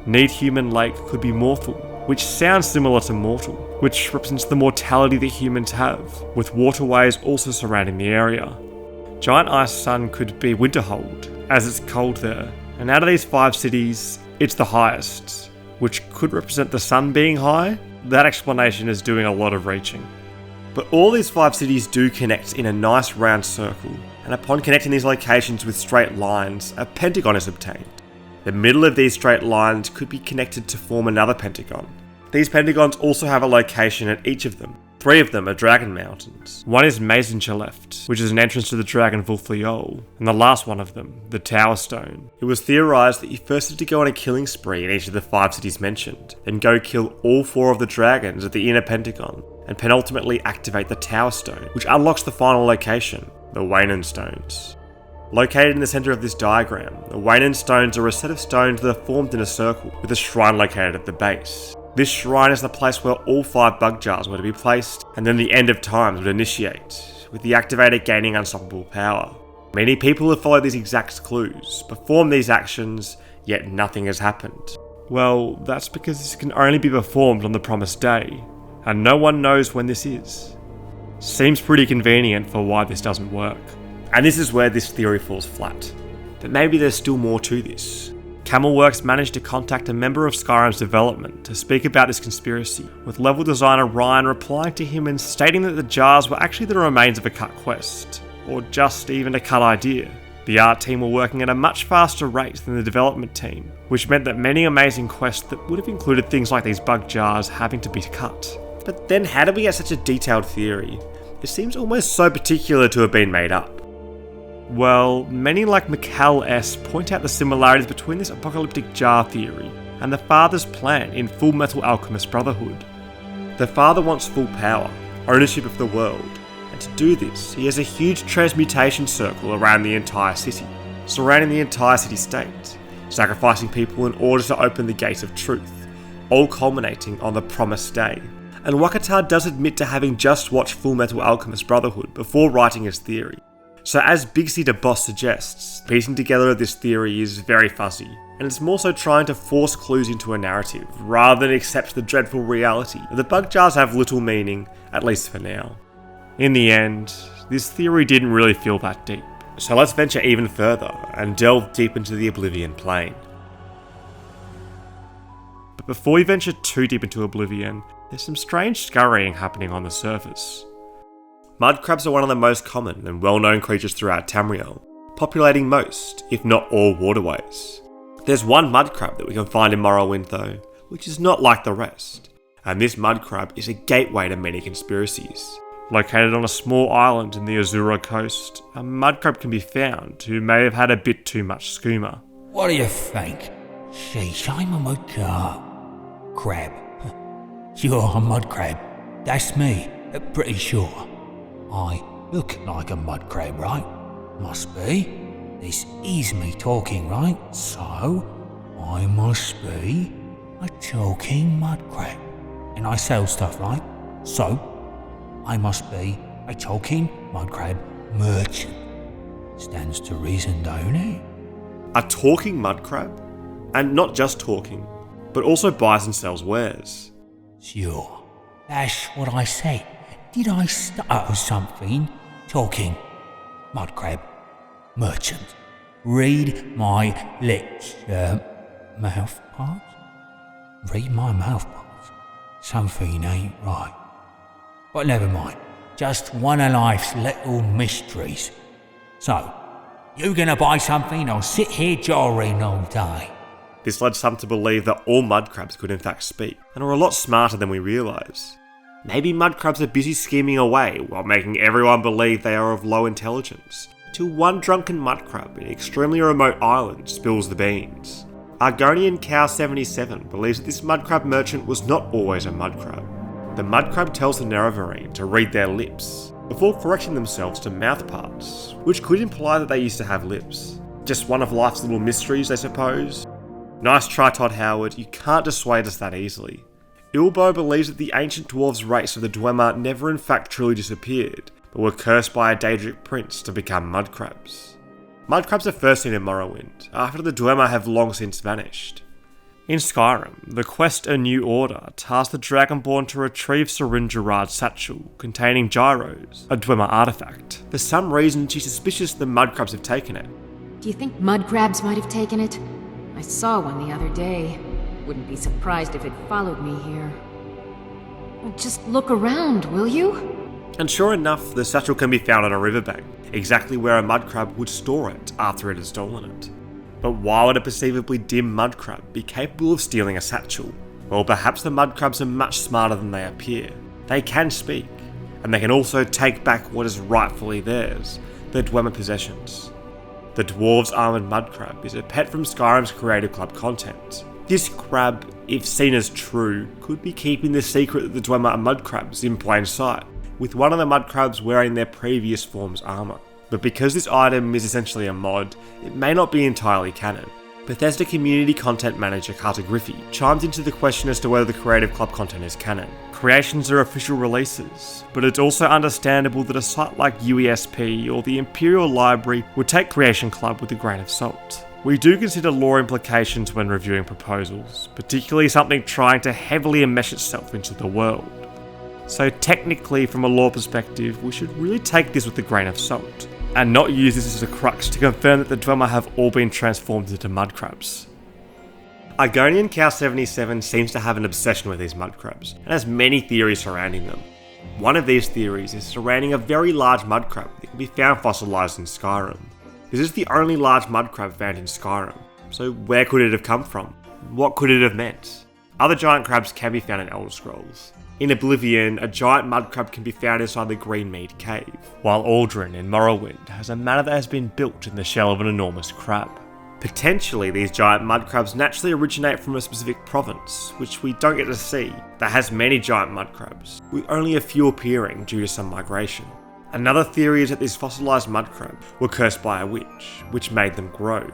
Need Human Lake could be Mortal, which sounds similar to Mortal, which represents the mortality that humans have, with waterways also surrounding the area. Giant Ice Sun could be Winterhold, as it's cold there, and out of these 5 cities, it's the highest, which could represent the sun being high. That explanation is doing a lot of reaching. But all these 5 cities do connect in a nice round circle, and upon connecting these locations with straight lines, a pentagon is obtained. The middle of these straight lines could be connected to form another pentagon. These pentagons also have a location at each of them. 3 of them are dragon mountains. One is Maizencheleft, which is an entrance to the dragon Vulfliol, and the last one of them, the Tower Stone. It was theorised that you first had to go on a killing spree in each of the 5 cities mentioned, then go kill all 4 of the dragons at the inner pentagon, and penultimately activate the Tower Stone, which unlocks the final location, the Waynon Stones. Located in the centre of this diagram, the Waynon Stones are a set of stones that are formed in a circle, with a shrine located at the base. This shrine is the place where all 5 bug jars were to be placed, and then the end of times would initiate, with the activator gaining unstoppable power. Many people have followed these exact clues, performed these actions, yet nothing has happened. Well, that's because this can only be performed on the promised day, and no one knows when this is. Seems pretty convenient for why this doesn't work. And this is where this theory falls flat. But maybe there's still more to this. Camelworks managed to contact a member of Skyrim's development to speak about this conspiracy, with level designer Ryan replying to him and stating that the jars were actually the remains of a cut quest, or just even a cut idea. The art team were working at a much faster rate than the development team, which meant that many amazing quests that would have included things like these bug jars having to be cut. But then how did we get such a detailed theory? It seems almost so particular to have been made up. Well, many like Mikkel S. point out the similarities between this apocalyptic jar theory and the Father's plan in Full Metal Alchemist Brotherhood. The Father wants full power, ownership of the world, and to do this, he has a huge transmutation circle around the entire city, surrounding the entire city-state, sacrificing people in order to open the gate of truth, all culminating on the promised day. And Wakatar does admit to having just watched Full Metal Alchemist Brotherhood before writing his theory. So as Big C the Boss suggests, piecing together this theory is very fuzzy, and it's more so trying to force clues into a narrative, rather than accept the dreadful reality that the bug jars have little meaning, at least for now. In the end, this theory didn't really feel that deep, so let's venture even further and delve deep into the Oblivion Plane. But before we venture too deep into Oblivion, there's some strange scurrying happening on the surface. Mudcrabs are one of the most common and well-known creatures throughout Tamriel, populating most, if not all, waterways. There's one mudcrab that we can find in Morrowind though, which is not like the rest, and this mudcrab is a gateway to many conspiracies. Located on a small island in the Azura coast, a mudcrab can be found who may have had a bit too much skooma. What do you think? Sheesh, I'm a mud crab. You're a mud crab. That's me, pretty sure. I look like a mud crab, right? Must be. This is me talking, right? So, I must be a talking mud crab. And I sell stuff, right? So, I must be a talking mud crab merchant. Stands to reason, don't it? A talking mud crab? And not just talking, but also buys and sells wares. Sure, that's what I say. Did I stutter something? Talking. Mud crab. Merchant. Read my lips. Mouth parts? Read my mouth parts. Something ain't right. But never mind. Just one of life's little mysteries. So, you gonna buy something or sit here jawing all day? This led some to believe that all mud crabs could in fact speak, and are a lot smarter than we realise. Maybe mud crabs are busy scheming away while making everyone believe they are of low intelligence, till one drunken mud crab in an extremely remote island spills the beans. Argonian Cow 77 believes that this mud crab merchant was not always a mud crab. The mud crab tells the Nerevarine to read their lips, before correcting themselves to mouth parts, which could imply that they used to have lips. Just one of life's little mysteries, I suppose. Nice try, Todd Howard, you can't dissuade us that easily. Ilbo believes that the ancient dwarves race of the Dwemer never in fact truly disappeared, but were cursed by a Daedric prince to become mud crabs. Mud crabs are first seen in Morrowind, after the Dwemer have long since vanished. In Skyrim, the quest A New Order tasks the Dragonborn to retrieve Sirin Gerard's satchel containing gyros, a Dwemer artifact. For some reason, she's suspicious the mud crabs have taken it. Do you think mud crabs might have taken it? I saw one the other day. Wouldn't be surprised if it followed me here. Just look around, will you? And sure enough, the satchel can be found on a riverbank, exactly where a mud crab would store it after it had stolen it. But why would a perceivably dim mud crab be capable of stealing a satchel? Well, perhaps the mud crabs are much smarter than they appear. They can speak, and they can also take back what is rightfully theirs, their Dwemer possessions. The Dwarves' Armoured Mud Crab is a pet from Skyrim's Creative Club content. This crab, if seen as true, could be keeping the secret that the Dwemer are mud crabs in plain sight, with one of the mud crabs wearing their previous form's armour. But because this item is essentially a mod, it may not be entirely canon. Bethesda community content manager Carter Griffey chimes into the question as to whether the Creative Club content is canon. Creations are official releases, but it's also understandable that a site like UESP or the Imperial Library would take Creation Club with a grain of salt. We do consider lore implications when reviewing proposals, particularly something trying to heavily enmesh itself into the world. So technically, from a lore perspective, we should really take this with a grain of salt, and not use this as a crux to confirm that the Dwemer have all been transformed into mud crabs. Argonian Cow 77 seems to have an obsession with these mud crabs, and has many theories surrounding them. One of these theories is surrounding a very large mud crab that can be found fossilised in Skyrim. This is the only large mud crab found in Skyrim, so where could it have come from? What could it have meant? Other giant crabs can be found in Elder Scrolls. In Oblivion, a giant mud crab can be found inside the Greenmead Cave, while Aldrin in Morrowind has a manor that has been built in the shell of an enormous crab. Potentially, these giant mud crabs naturally originate from a specific province, which we don't get to see, that has many giant mud crabs, with only a few appearing due to some migration. Another theory is that these fossilised mud crabs were cursed by a witch, which made them grow.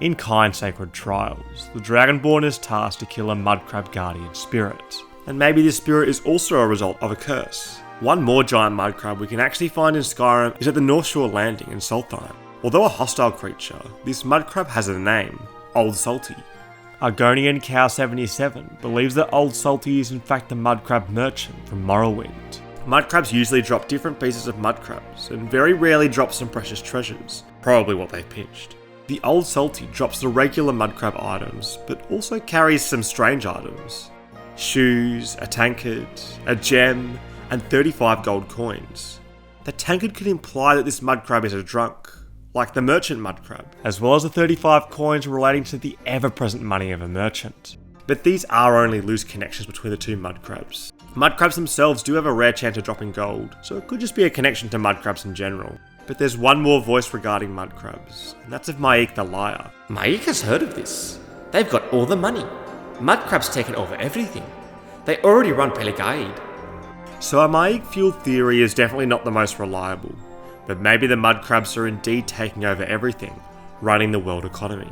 In Kind Sacred Trials, the Dragonborn is tasked to kill a mud crab guardian spirit, and maybe this spirit is also a result of a curse. One more giant mud crab we can actually find in Skyrim is at the North Shore Landing in Solstheim. Although a hostile creature, this mud crab has a name, Old Salty. Argonian Cow 77 believes that Old Salty is in fact the mud crab merchant from Morrowind. Mud crabs usually drop different pieces of mud crabs, and very rarely drop some precious treasures, probably what they've pinched. The Old Salty drops the regular mud crab items, but also carries some strange items. Shoes, a tankard, a gem, and 35 gold coins. The tankard could imply that this mud crab is a drunk, like the merchant mud crab, as well as the 35 coins relating to the ever-present money of a merchant. But these are only loose connections between the two mud crabs. Mud crabs themselves do have a rare chance of dropping gold, so it could just be a connection to mud crabs in general. But there's one more voice regarding mud crabs, and that's of Maik the Liar. Maik has heard of this. They've got all the money. Mud crabs taken over everything. They already run Peligaid. So a Maik fuel theory is definitely not the most reliable, but maybe the mud crabs are indeed taking over everything, running the world economy.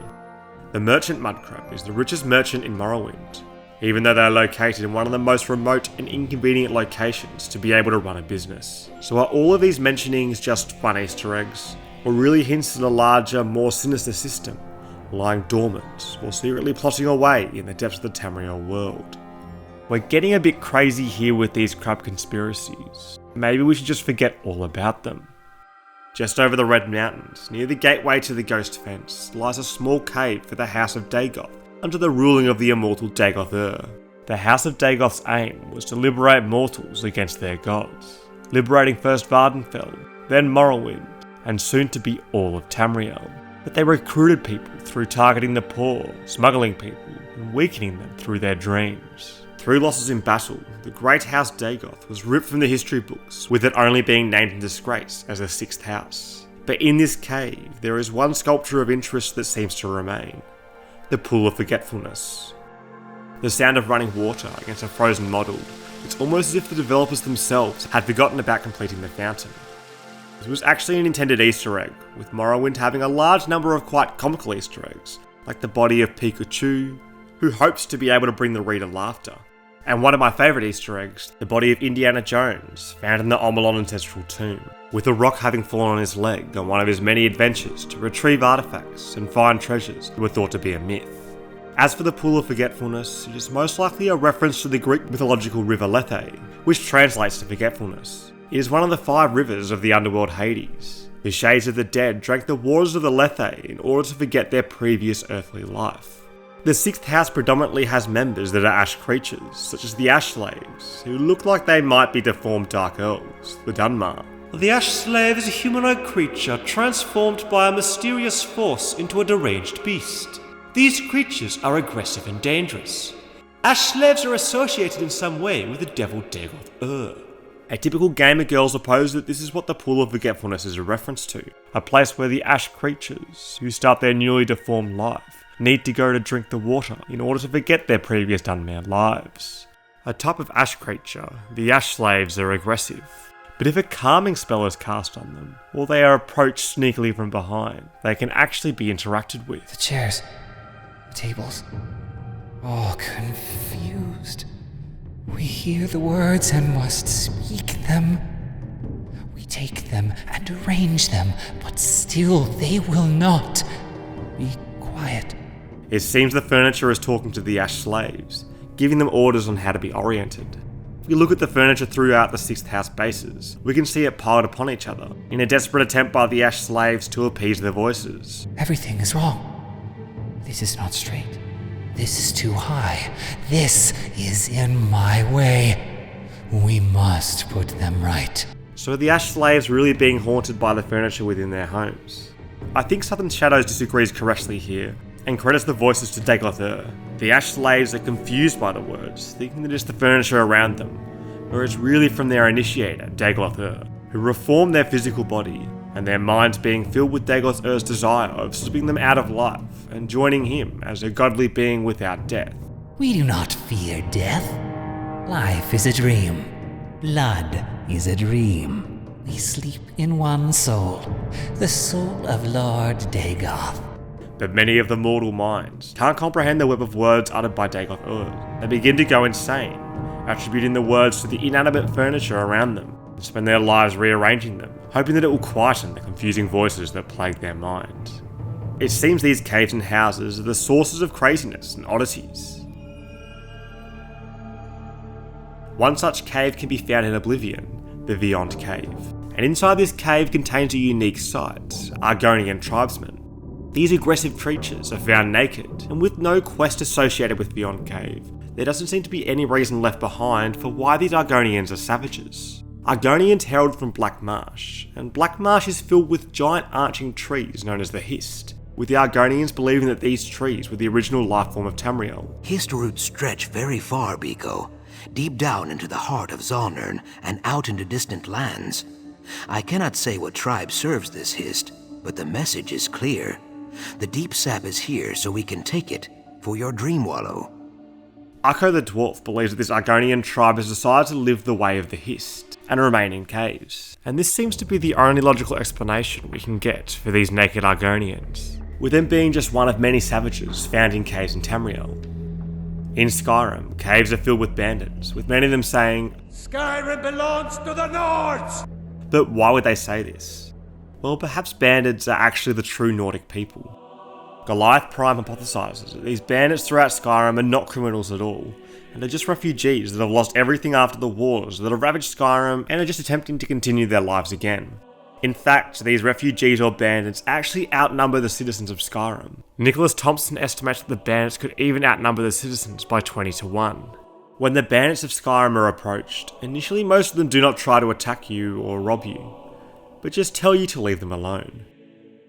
The merchant mud crab is the richest merchant in Morrowind, even though they are located in one of the most remote and inconvenient locations to be able to run a business. So are all of these mentionings just fun Easter eggs, or really hints at a larger, more sinister system, lying dormant or secretly plotting away in the depths of the Tamriel world. We're getting a bit crazy here with these crab conspiracies. Maybe we should just forget all about them. Just over the Red Mountains, near the gateway to the Ghost Fence, lies a small cave for the House of Dagoth, under the ruling of the immortal Dagoth-ur. The House of Dagoth's aim was to liberate mortals against their gods, liberating first Vardenfell, then Morrowind, and soon to be all of Tamriel. But they recruited people through targeting the poor, smuggling people, and weakening them through their dreams. Through losses in battle, the Great House Dagoth was ripped from the history books, with it only being named in disgrace as the Sixth House. But in this cave, there is one sculpture of interest that seems to remain: the Pool of Forgetfulness. The sound of running water against a frozen model, it's almost as if the developers themselves had forgotten about completing the fountain. It was actually an intended Easter egg, with Morrowind having a large number of quite comical Easter eggs, like the body of Pikachu, who hopes to be able to bring the reader laughter. And one of my favourite Easter eggs, the body of Indiana Jones, found in the Omelon Ancestral Tomb, with a rock having fallen on his leg on one of his many adventures to retrieve artefacts and find treasures that were thought to be a myth. As for the Pool of Forgetfulness, it is most likely a reference to the Greek mythological river Lethe, which translates to forgetfulness. It is one of the 5 rivers of the underworld Hades. The shades of the dead drank the waters of the Lethe in order to forget their previous earthly life. The Sixth House predominantly has members that are ash creatures, such as the Ash Slaves, who look like they might be deformed Dark Elves, the Dunmar. The Ash Slave is a humanoid creature transformed by a mysterious force into a deranged beast. These creatures are aggressive and dangerous. Ash Slaves are associated in some way with the devil Dagoth-ur. A typical gamer girl supposes that this is what the Pool of Forgetfulness is a reference to, a place where the ash creatures, who start their newly deformed life, need to go to drink the water in order to forget their previous unmanned lives. A type of ash creature, the Ash Slaves are aggressive, but if a calming spell is cast on them, or they are approached sneakily from behind, they can actually be interacted with. The chairs, the tables, all confused. We hear the words and must speak them. We take them and arrange them, but still they will not be quiet. It seems the furniture is talking to the Ash Slaves, giving them orders on how to be oriented. If we look at the furniture throughout the Sixth House bases, we can see it piled upon each other, in a desperate attempt by the Ash Slaves to appease their voices. Everything is wrong. This is not straight. This is too high. This is in my way. We must put them right. So are the Ash Slaves really being haunted by the furniture within their homes? I think Southern Shadows disagrees correctly here, and credits the voices to Dagoth-ur. The Ash Slaves are confused by the words, thinking that it's the furniture around them, whereas really from their initiator, Dagoth-ur, who reformed their physical body, and their minds being filled with Dagoth-ur's desire of stripping them out of life and joining him as a godly being without death. We do not fear death. Life is a dream. Blood is a dream. We sleep in one soul, the soul of Lord Dagoth. But many of the mortal minds can't comprehend the web of words uttered by Dagoth-ur. They begin to go insane, attributing the words to the inanimate furniture around them, and spend their lives rearranging them, hoping that it will quieten the confusing voices that plague their minds. It seems these caves and houses are the sources of craziness and oddities. One such cave can be found in Oblivion, the Beyond Cave, and inside this cave contains a unique sight, Argonian tribesmen. These aggressive creatures are found naked, and with no quest associated with Beyond Cave, there doesn't seem to be any reason left behind for why these Argonians are savages. Argonians herald from Black Marsh, and Black Marsh is filled with giant arching trees known as the Hist, with the Argonians believing that these trees were the original life form of Tamriel. Hist roots stretch very far, Biko, deep down into the heart of Zalnern and out into distant lands. I cannot say what tribe serves this Hist, but the message is clear. The deep sap is here so we can take it for your dream wallow. Ukko the Dwarf believes that this Argonian tribe has decided to live the way of the Hist and remain in caves, and this seems to be the only logical explanation we can get for these naked Argonians, with them being just one of many savages found in caves in Tamriel. In Skyrim, caves are filled with bandits, with many of them saying, "Skyrim belongs to the Nords!" But why would they say this? Well, perhaps bandits are actually the true Nordic people. Goliath Prime hypothesizes that these bandits throughout Skyrim are not criminals at all, and they're just refugees that have lost everything after the wars that have ravaged Skyrim and are just attempting to continue their lives again. In fact, these refugees or bandits actually outnumber the citizens of Skyrim. Nicholas Thompson estimates that the bandits could even outnumber the citizens by 20 to 1. When the bandits of Skyrim are approached, initially most of them do not try to attack you or rob you, but just tell you to leave them alone.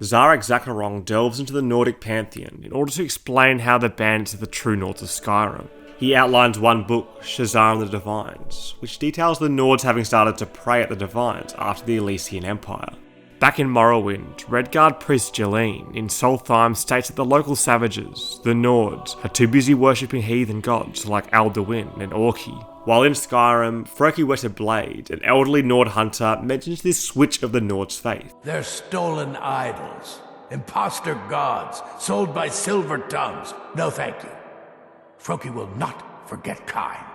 Zarek Zakharong delves into the Nordic pantheon in order to explain how the bandits are the true Nords of Skyrim. He outlines one book, Shazar and the Divines, which details the Nords having started to prey at the Divines after the Elysian Empire. Back in Morrowind, Redguard priest Jelene in Solstheim states that the local savages, the Nords, are too busy worshipping heathen gods like Alduin and Orki. While in Skyrim, Froki Weta Blade, an elderly Nord hunter, mentions this switch of the Nord's faith. They're stolen idols, imposter gods, sold by silver tongues. No thank you. Froki will not forget Kain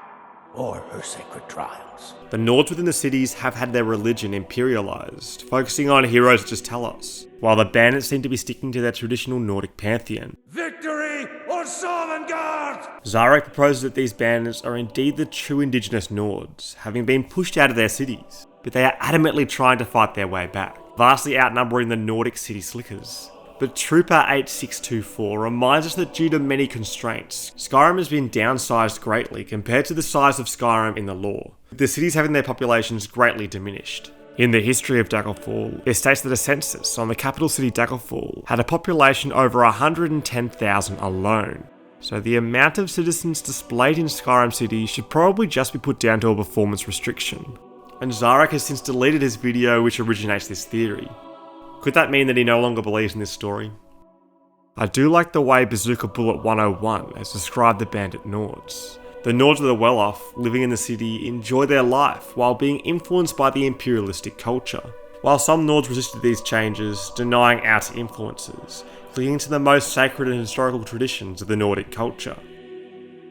or her sacred trials. The Nords within the cities have had their religion imperialized, focusing on heroes such as Talos, while the bandits seem to be sticking to their traditional Nordic pantheon. Victory or Sovngarde! Zarek proposes that these bandits are indeed the true indigenous Nords, having been pushed out of their cities, but they are adamantly trying to fight their way back, vastly outnumbering the Nordic city slickers. But Trooper 8624 reminds us that due to many constraints, Skyrim has been downsized greatly compared to the size of Skyrim in the lore, with the cities having their populations greatly diminished. In the history of Daggerfall, it states that a census on the capital city Daggerfall had a population over 110,000 alone. So the amount of citizens displayed in Skyrim City should probably just be put down to a performance restriction. And Zarek has since deleted his video which originates this theory. Could that mean that he no longer believes in this story? I do like the way Bazooka Bullet 101 has described the bandit Nords. The Nords of the well-off, living in the city, enjoy their life while being influenced by the imperialistic culture. While some Nords resisted these changes, denying outer influences, clinging to the most sacred and historical traditions of the Nordic culture.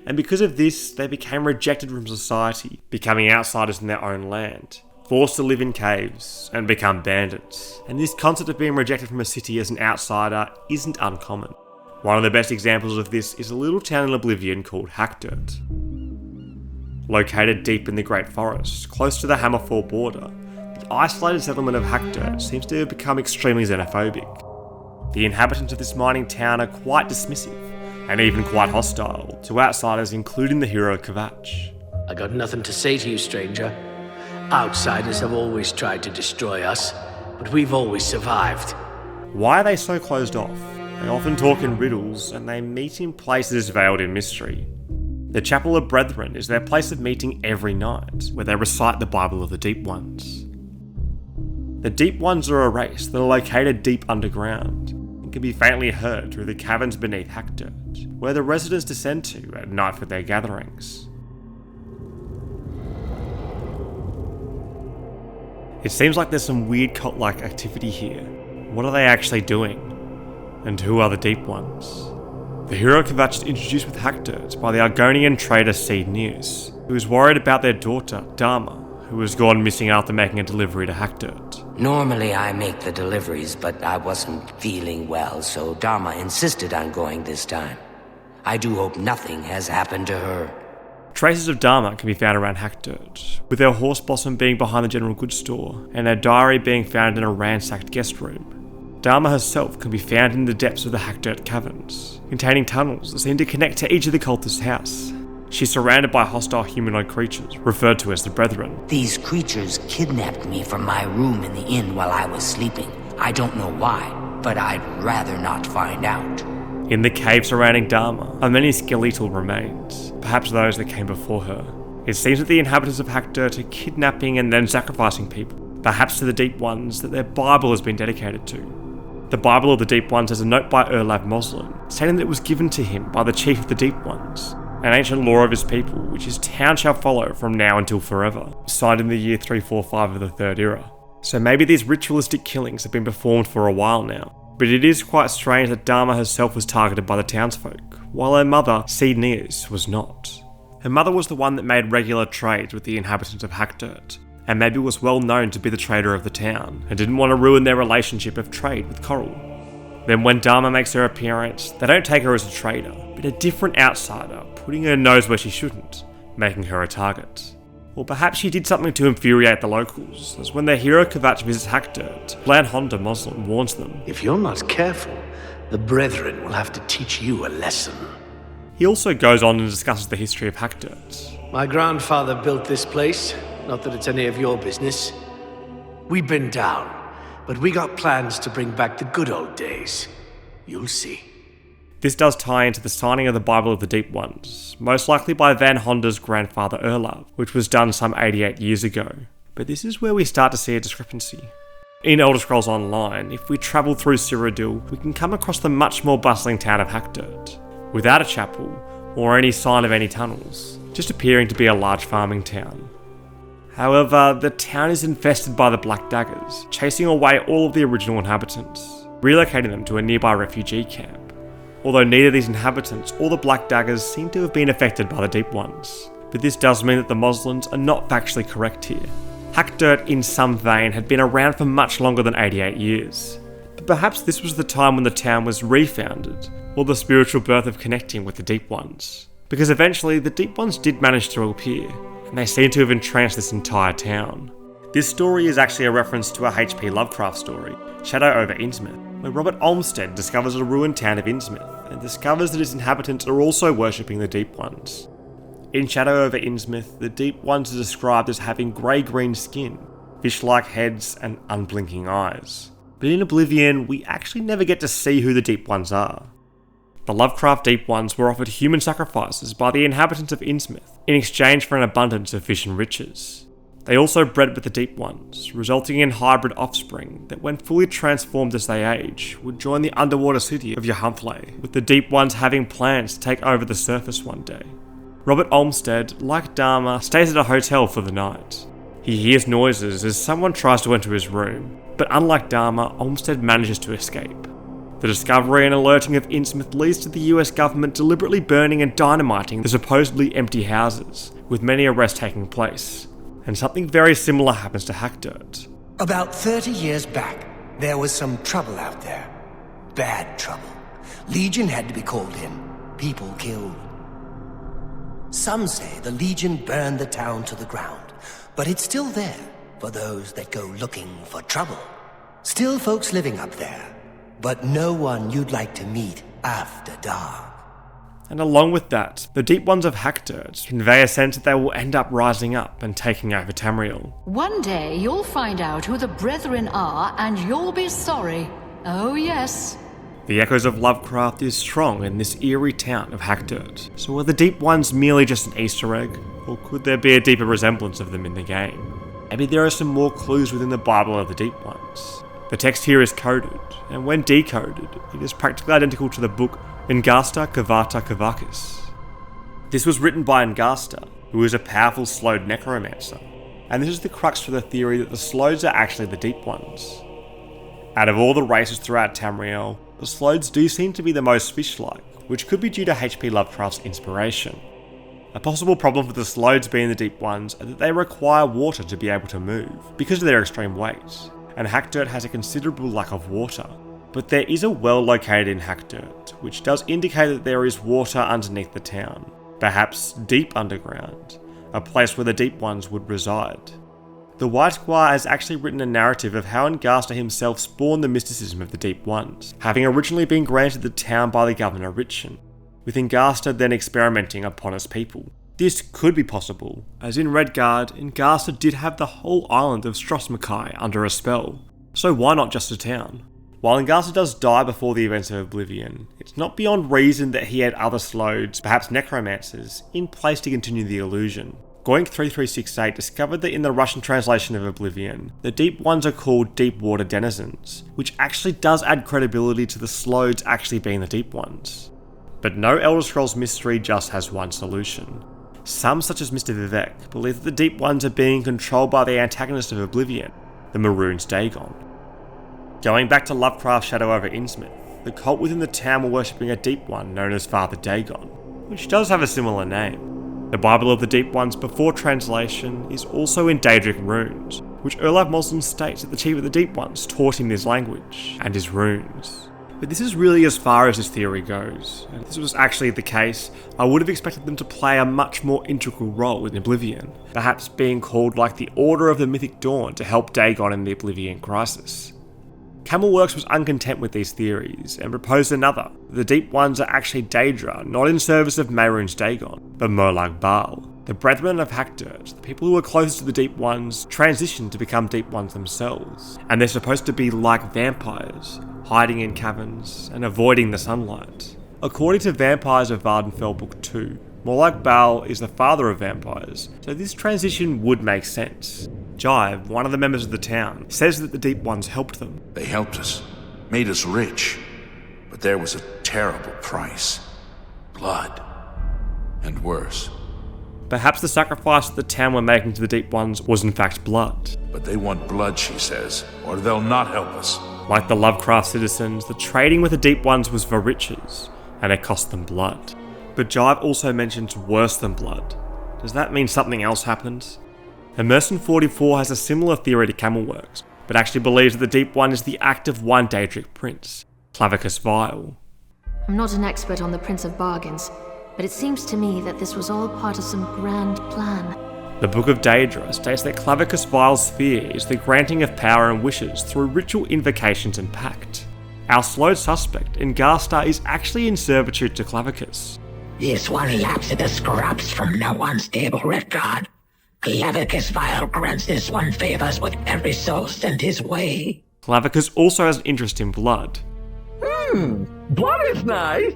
And because of this, they became rejected from society, becoming outsiders in their own land, forced to live in caves and become bandits. And this concept of being rejected from a city as an outsider isn't uncommon. One of the best examples of this is a little town in Oblivion called Hackdirt. Located deep in the Great Forest, close to the Hammerfall border, the isolated settlement of Hackdirt seems to have become extremely xenophobic. The inhabitants of this mining town are quite dismissive, and even quite hostile, to outsiders including the hero Kvatch. I got nothing to say to you, stranger. Outsiders have always tried to destroy us, but we've always survived. Why are they so closed off? They often talk in riddles, and they meet in places veiled in mystery. The Chapel of Brethren is their place of meeting every night, where they recite the Bible of the Deep Ones. The Deep Ones are a race that are located deep underground, and can be faintly heard through the caverns beneath Hackdirt, where the residents descend to at night for their gatherings. It seems like there's some weird cult-like activity here. What are they actually doing? And who are the Deep Ones? The hero Kvatch is introduced with Hackdirt by the Argonian trader Seed-Neus, who is worried about their daughter, Dharma, who has gone missing after making a delivery to Hackdirt. Normally I make the deliveries, but I wasn't feeling well, so Dharma insisted on going this time. I do hope nothing has happened to her. Traces of Dharma can be found around Hackdirt, with her horse blossom being behind the general goods store, and her diary being found in a ransacked guest room. Dharma herself can be found in the depths of the Hackdirt caverns, containing tunnels that seem to connect to each of the cultists' house. She's surrounded by hostile humanoid creatures, referred to as the Brethren. These creatures kidnapped me from my room in the inn while I was sleeping. I don't know why, but I'd rather not find out. In the cave surrounding Dharma are many skeletal remains, perhaps those that came before her. It seems that the inhabitants of Hackdirt are kidnapping and then sacrificing people, perhaps to the Deep Ones that their Bible has been dedicated to. The Bible of the Deep Ones has a note by Erlav Moslin, stating that it was given to him by the Chief of the Deep Ones, an ancient law of his people which his town shall follow from now until forever, signed in the year 345 of the Third Era. So maybe these ritualistic killings have been performed for a while now. But it is quite strange that Dharma herself was targeted by the townsfolk, while her mother, Seed-Neus, was not. Her mother was the one that made regular trades with the inhabitants of Hackdirt, and maybe was well known to be the trader of the town, and didn't want to ruin their relationship of trade with Coral. Then when Dharma makes her appearance, they don't take her as a traitor, but a different outsider, putting her nose where she shouldn't, making her a target. Or perhaps she did something to infuriate the locals, as when their hero Kvatch visits Hackdirt, Blan Honda Muslim warns them. If you're not careful, the Brethren will have to teach you a lesson. He also goes on and discusses the history of Hackdirt. My grandfather built this place, not that it's any of your business. We've been down, but we got plans to bring back the good old days. You'll see. This does tie into the signing of the Bible of the Deep Ones, most likely by Van Honda's grandfather Erlav, which was done some 88 years ago. But this is where we start to see a discrepancy. In Elder Scrolls Online, if we travel through Cyrodiil, we can come across the much more bustling town of Hackdirt, without a chapel, or any sign of any tunnels, just appearing to be a large farming town. However, the town is infested by the Black Daggers, chasing away all of the original inhabitants, relocating them to a nearby refugee camp. Although neither these inhabitants or the Black Daggers seem to have been affected by the Deep Ones. But this does mean that the Moslins are not factually correct here. Hackdirt, in some vein, had been around for much longer than 88 years. But perhaps this was the time when the town was refounded, or the spiritual birth of connecting with the Deep Ones. Because eventually, the Deep Ones did manage to appear, and they seem to have entranced this entire town. This story is actually a reference to a H.P. Lovecraft story, Shadow over Innsmouth, where Robert Olmsted discovers a ruined town of Innsmouth, and discovers that its inhabitants are also worshipping the Deep Ones. In Shadow over Innsmouth, the Deep Ones are described as having grey-green skin, fish-like heads, and unblinking eyes. But in Oblivion, we actually never get to see who the Deep Ones are. The Lovecraft Deep Ones were offered human sacrifices by the inhabitants of Innsmouth in exchange for an abundance of fish and riches. They also bred with the Deep Ones, resulting in hybrid offspring that, when fully transformed as they age, would join the underwater city of Yahumthle, with the Deep Ones having plans to take over the surface one day. Robert Olmsted, like Dharma, stays at a hotel for the night. He hears noises as someone tries to enter his room, but unlike Dharma, Olmsted manages to escape. The discovery and alerting of Innsmouth leads to the US government deliberately burning and dynamiting the supposedly empty houses, with many arrests taking place. And something very similar happens to Hackdirt. About 30 years back, there was some trouble out there. Bad trouble. Legion had to be called in. People killed. Some say the Legion burned the town to the ground, but it's still there for those that go looking for trouble. Still folks living up there, but no one you'd like to meet after dark. And along with that, the Deep Ones of Hackdirt convey a sense that they will end up rising up and taking over Tamriel. One day you'll find out who the Brethren are and you'll be sorry. Oh yes. The echoes of Lovecraft is strong in this eerie town of Hackdirt. So are the Deep Ones merely just an Easter egg? Or could there be a deeper resemblance of them in the game? Maybe there are some more clues within the Bible of the Deep Ones. The text here is coded, and when decoded, it is practically identical to the book Ngasta Kavata Kavakis. This was written by Ngasta, who is a powerful Slode necromancer, and this is the crux for the theory that the Slodes are actually the Deep Ones. Out of all the races throughout Tamriel, the Slodes do seem to be the most fish-like, which could be due to H.P. Lovecraft's inspiration. A possible problem with the Slodes being the Deep Ones are that they require water to be able to move, because of their extreme weight, and Hackdirt has a considerable lack of water. But there is a well located in Hackdirt, which does indicate that there is water underneath the town, perhaps deep underground, a place where the Deep Ones would reside. The White Squire has actually written a narrative of how Ngasta himself spawned the mysticism of the Deep Ones, having originally been granted the town by the Governor Richin, with Ngasta then experimenting upon its people. This could be possible, as in Redguard, Ngasta did have the whole island of Strosmakai under a spell, so why not just a town? While Ngasta does die before the events of Oblivion, it's not beyond reason that he had other Slodes, perhaps necromancers, in place to continue the illusion. Goink3368 discovered that in the Russian translation of Oblivion, the Deep Ones are called Deep Water Denizens, which actually does add credibility to the Slodes actually being the Deep Ones. But no Elder Scrolls mystery just has one solution. Some, such as Mr. Vivek, believe that the Deep Ones are being controlled by the antagonist of Oblivion, the Maroons Dagon. Going back to Lovecraft's Shadow over Innsmouth, the cult within the town were worshipping a Deep One known as Father Dagon, which does have a similar name. The Bible of the Deep Ones before translation is also in Daedric runes, which Erlav Moslem states that the chief of the Deep Ones taught him this language and his runes. But this is really as far as this theory goes, and if this was actually the case, I would have expected them to play a much more integral role in Oblivion, perhaps being called like the Order of the Mythic Dawn to help Dagon in the Oblivion crisis. Camelworks was uncontent with these theories and proposed another. The Deep Ones are actually Daedra, not in service of Mehrunes Dagon, but more like Baal. The Brethren of Hakdirt, the people who are closest to the Deep Ones, transition to become Deep Ones themselves, and they're supposed to be like vampires, hiding in caverns and avoiding the sunlight. According to Vampires of Vardenfell Book 2, more like Baal is the father of vampires, so this transition would make sense. Jive, one of the members of the town, says that the Deep Ones helped them. They helped us, made us rich, but there was a terrible price. Blood. And worse. Perhaps the sacrifice that the town were making to the Deep Ones was in fact blood. But they want blood, she says, or they'll not help us. Like the Lovecraft citizens, the trading with the Deep Ones was for riches, and it cost them blood. But Jive also mentions worse than blood. Does that mean something else happens? Emerson 44 has a similar theory to Camelworks, but actually believes that the Deep One is the act of one Daedric prince, Clavicus Vile. I'm not an expert on the Prince of Bargains, but it seems to me that this was all part of some grand plan. The Book of Daedra states that Clavicus Vile's sphere is the granting of power and wishes through ritual invocations and pact. Our slowed suspect, Ingarstar, is actually in servitude to Clavicus. This one laughs at the scraps from no unstable record. Clavicus Vile grants this one favors with every soul sent his way. Clavicus also has an interest in blood. Blood is nice,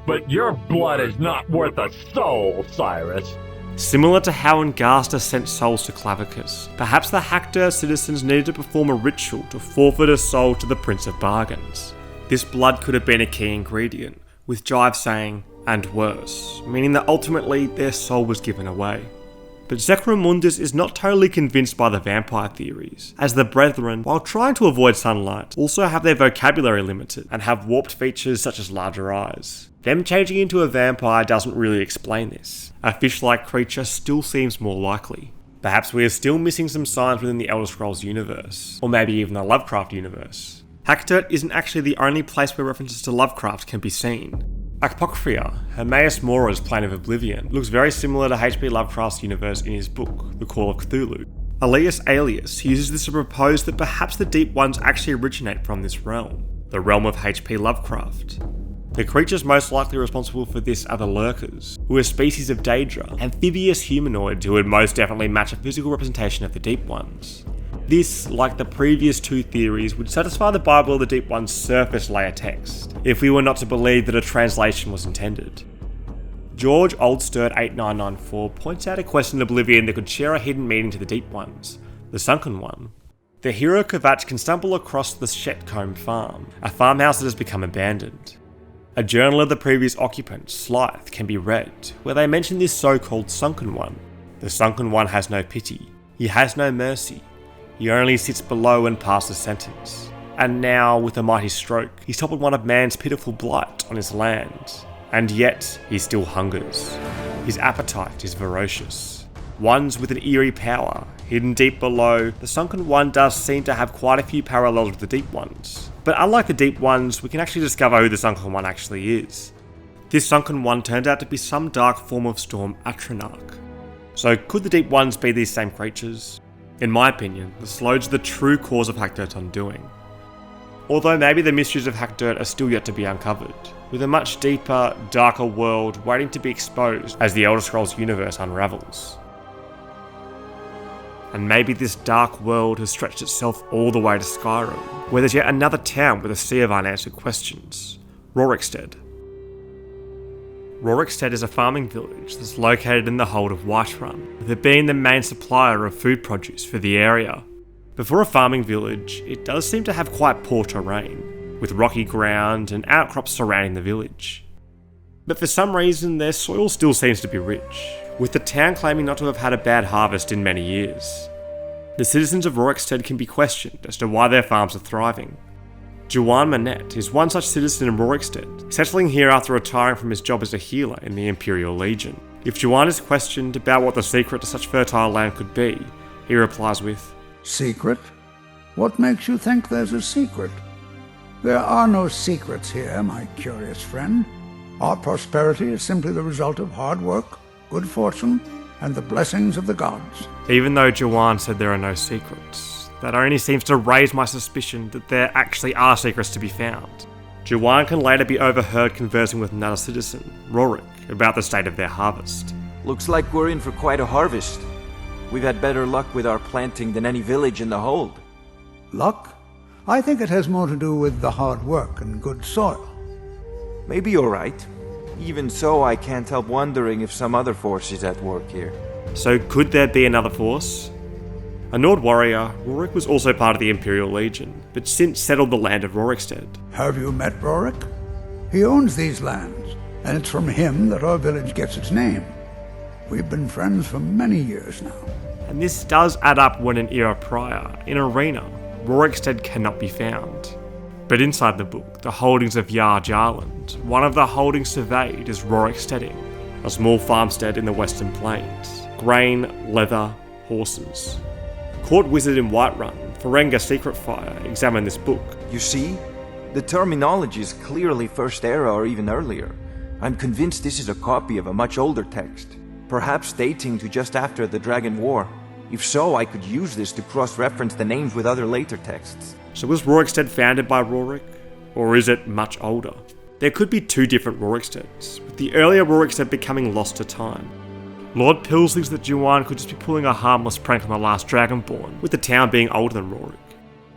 but your blood is not worth a soul, Cyrus. Similar to how Ingarstar sent souls to Clavicus, perhaps the Hakdirt citizens needed to perform a ritual to forfeit a soul to the Prince of Bargains. This blood could have been a key ingredient, with Jive saying, and worse, meaning that ultimately their soul was given away. But Zecromundus is not totally convinced by the vampire theories, as the Brethren, while trying to avoid sunlight, also have their vocabulary limited and have warped features such as larger eyes. Them changing into a vampire doesn't really explain this. A fish-like creature still seems more likely. Perhaps we are still missing some signs within the Elder Scrolls universe, or maybe even the Lovecraft universe. Hakdirt isn't actually the only place where references to Lovecraft can be seen. Apocrypha, Hermaeus Mora's Plane of Oblivion, looks very similar to H.P. Lovecraft's universe in his book, The Call of Cthulhu. Elias Alias uses this to propose that perhaps the Deep Ones actually originate from this realm, the realm of H.P. Lovecraft. The creatures most likely responsible for this are the Lurkers, who are a species of Daedra, amphibious humanoids who would most definitely match a physical representation of the Deep Ones. This, like the previous two theories, would satisfy the Bible of the Deep One's surface layer text, if we were not to believe that a translation was intended. George Oldsturt 8994 points out a quest in Oblivion that could share a hidden meaning to the Deep Ones, the Sunken One. The hero Kvatch can stumble across the Shetcombe farm, a farmhouse that has become abandoned. A journal of the previous occupant, Slythe, can be read, where they mention this so-called Sunken One. The Sunken One has no pity, he has no mercy, he only sits below and passes sentence. And now, with a mighty stroke, he's toppled one of man's pitiful blight on his land. And yet, he still hungers. His appetite is ferocious. Ones with an eerie power, hidden deep below, the Sunken One does seem to have quite a few parallels with the Deep Ones. But unlike the Deep Ones, we can actually discover who the Sunken One actually is. This Sunken One turned out to be some dark form of Storm Atronach. So could the Deep Ones be these same creatures? In my opinion, the Slodes are the true cause of Hakdirt's undoing. Although maybe the mysteries of Hakdirt are still yet to be uncovered, with a much deeper, darker world waiting to be exposed as the Elder Scrolls universe unravels. And maybe this dark world has stretched itself all the way to Skyrim, where there's yet another town with a sea of unanswered questions, Rorikstead. Rorikstead is a farming village that's located in the hold of Whiterun, with it being the main supplier of food produce for the area. But for a farming village, it does seem to have quite poor terrain, with rocky ground and outcrops surrounding the village. But for some reason, their soil still seems to be rich, with the town claiming not to have had a bad harvest in many years. The citizens of Rorikstead can be questioned as to why their farms are thriving. Juan Manette is one such citizen in Rorikstead, settling here after retiring from his job as a healer in the Imperial Legion. If Juan is questioned about what the secret to such fertile land could be, he replies with, "Secret? What makes you think there's a secret? There are no secrets here, my curious friend. Our prosperity is simply the result of hard work, good fortune, and the blessings of the gods. Even though Juwan said there are no secrets, that only seems to raise my suspicion that there actually are secrets to be found. Juwan can later be overheard conversing with another citizen, Rorik, about the state of their harvest. Looks like we're in for quite a harvest. We've had better luck with our planting than any village in the hold. Luck? I think it has more to do with the hard work and good soil. Maybe you're right. Even so, I can't help wondering if some other force is at work here. So could there be another force? A Nord warrior, Rorik was also part of the Imperial Legion, but since settled the land of Rorikstead. Have you met Rorik? He owns these lands, and it's from him that our village gets its name. We've been friends for many years now. And this does add up when an era prior, in Arena, Rorikstead cannot be found. But inside the book, the holdings of Yar Jarland, one of the holdings surveyed is Roriksteading, a small farmstead in the Western Plains. Grain, leather, horses. Court wizard in Whiterun, Ferenga Secretfire, examined this book. You see? The terminology is clearly First Era or even earlier. I'm convinced this is a copy of a much older text, perhaps dating to just after the Dragon War. If so, I could use this to cross-reference the names with other later texts. So was Rorikstead founded by Rorik? Or is it much older? There could be two different Roriksteads, with the earlier Rorikstead becoming lost to time. Lord Pills thinks that Juwan could just be pulling a harmless prank on the last Dragonborn, with the town being older than Rorik.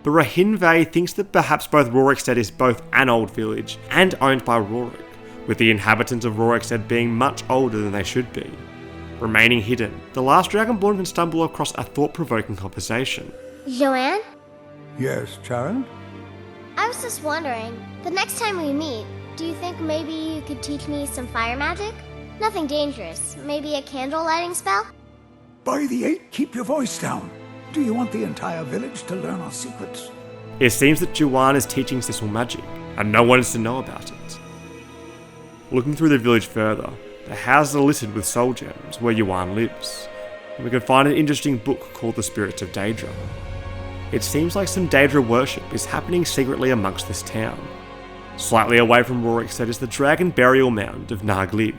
But Rahinve thinks that perhaps both Rorikstead is both an old village and owned by Rorik, with the inhabitants of Rorikstead being much older than they should be. Remaining hidden, the last Dragonborn can stumble across a thought-provoking conversation. Joanne? Yes, child? I was just wondering, the next time we meet, do you think maybe you could teach me some fire magic? Nothing dangerous. Maybe a candle lighting spell? By the 8, keep your voice down. Do you want the entire village to learn our secrets? It seems that Juwan is teaching Sissel magic, and no one is to know about it. Looking through the village further, the houses are littered with soul gems where Juwan lives, and we can find an interesting book called The Spirits of Daedra. It seems like some Daedra worship is happening secretly amongst this town. Slightly away from Rorikstead is the Dragon Burial Mound of Nagliv.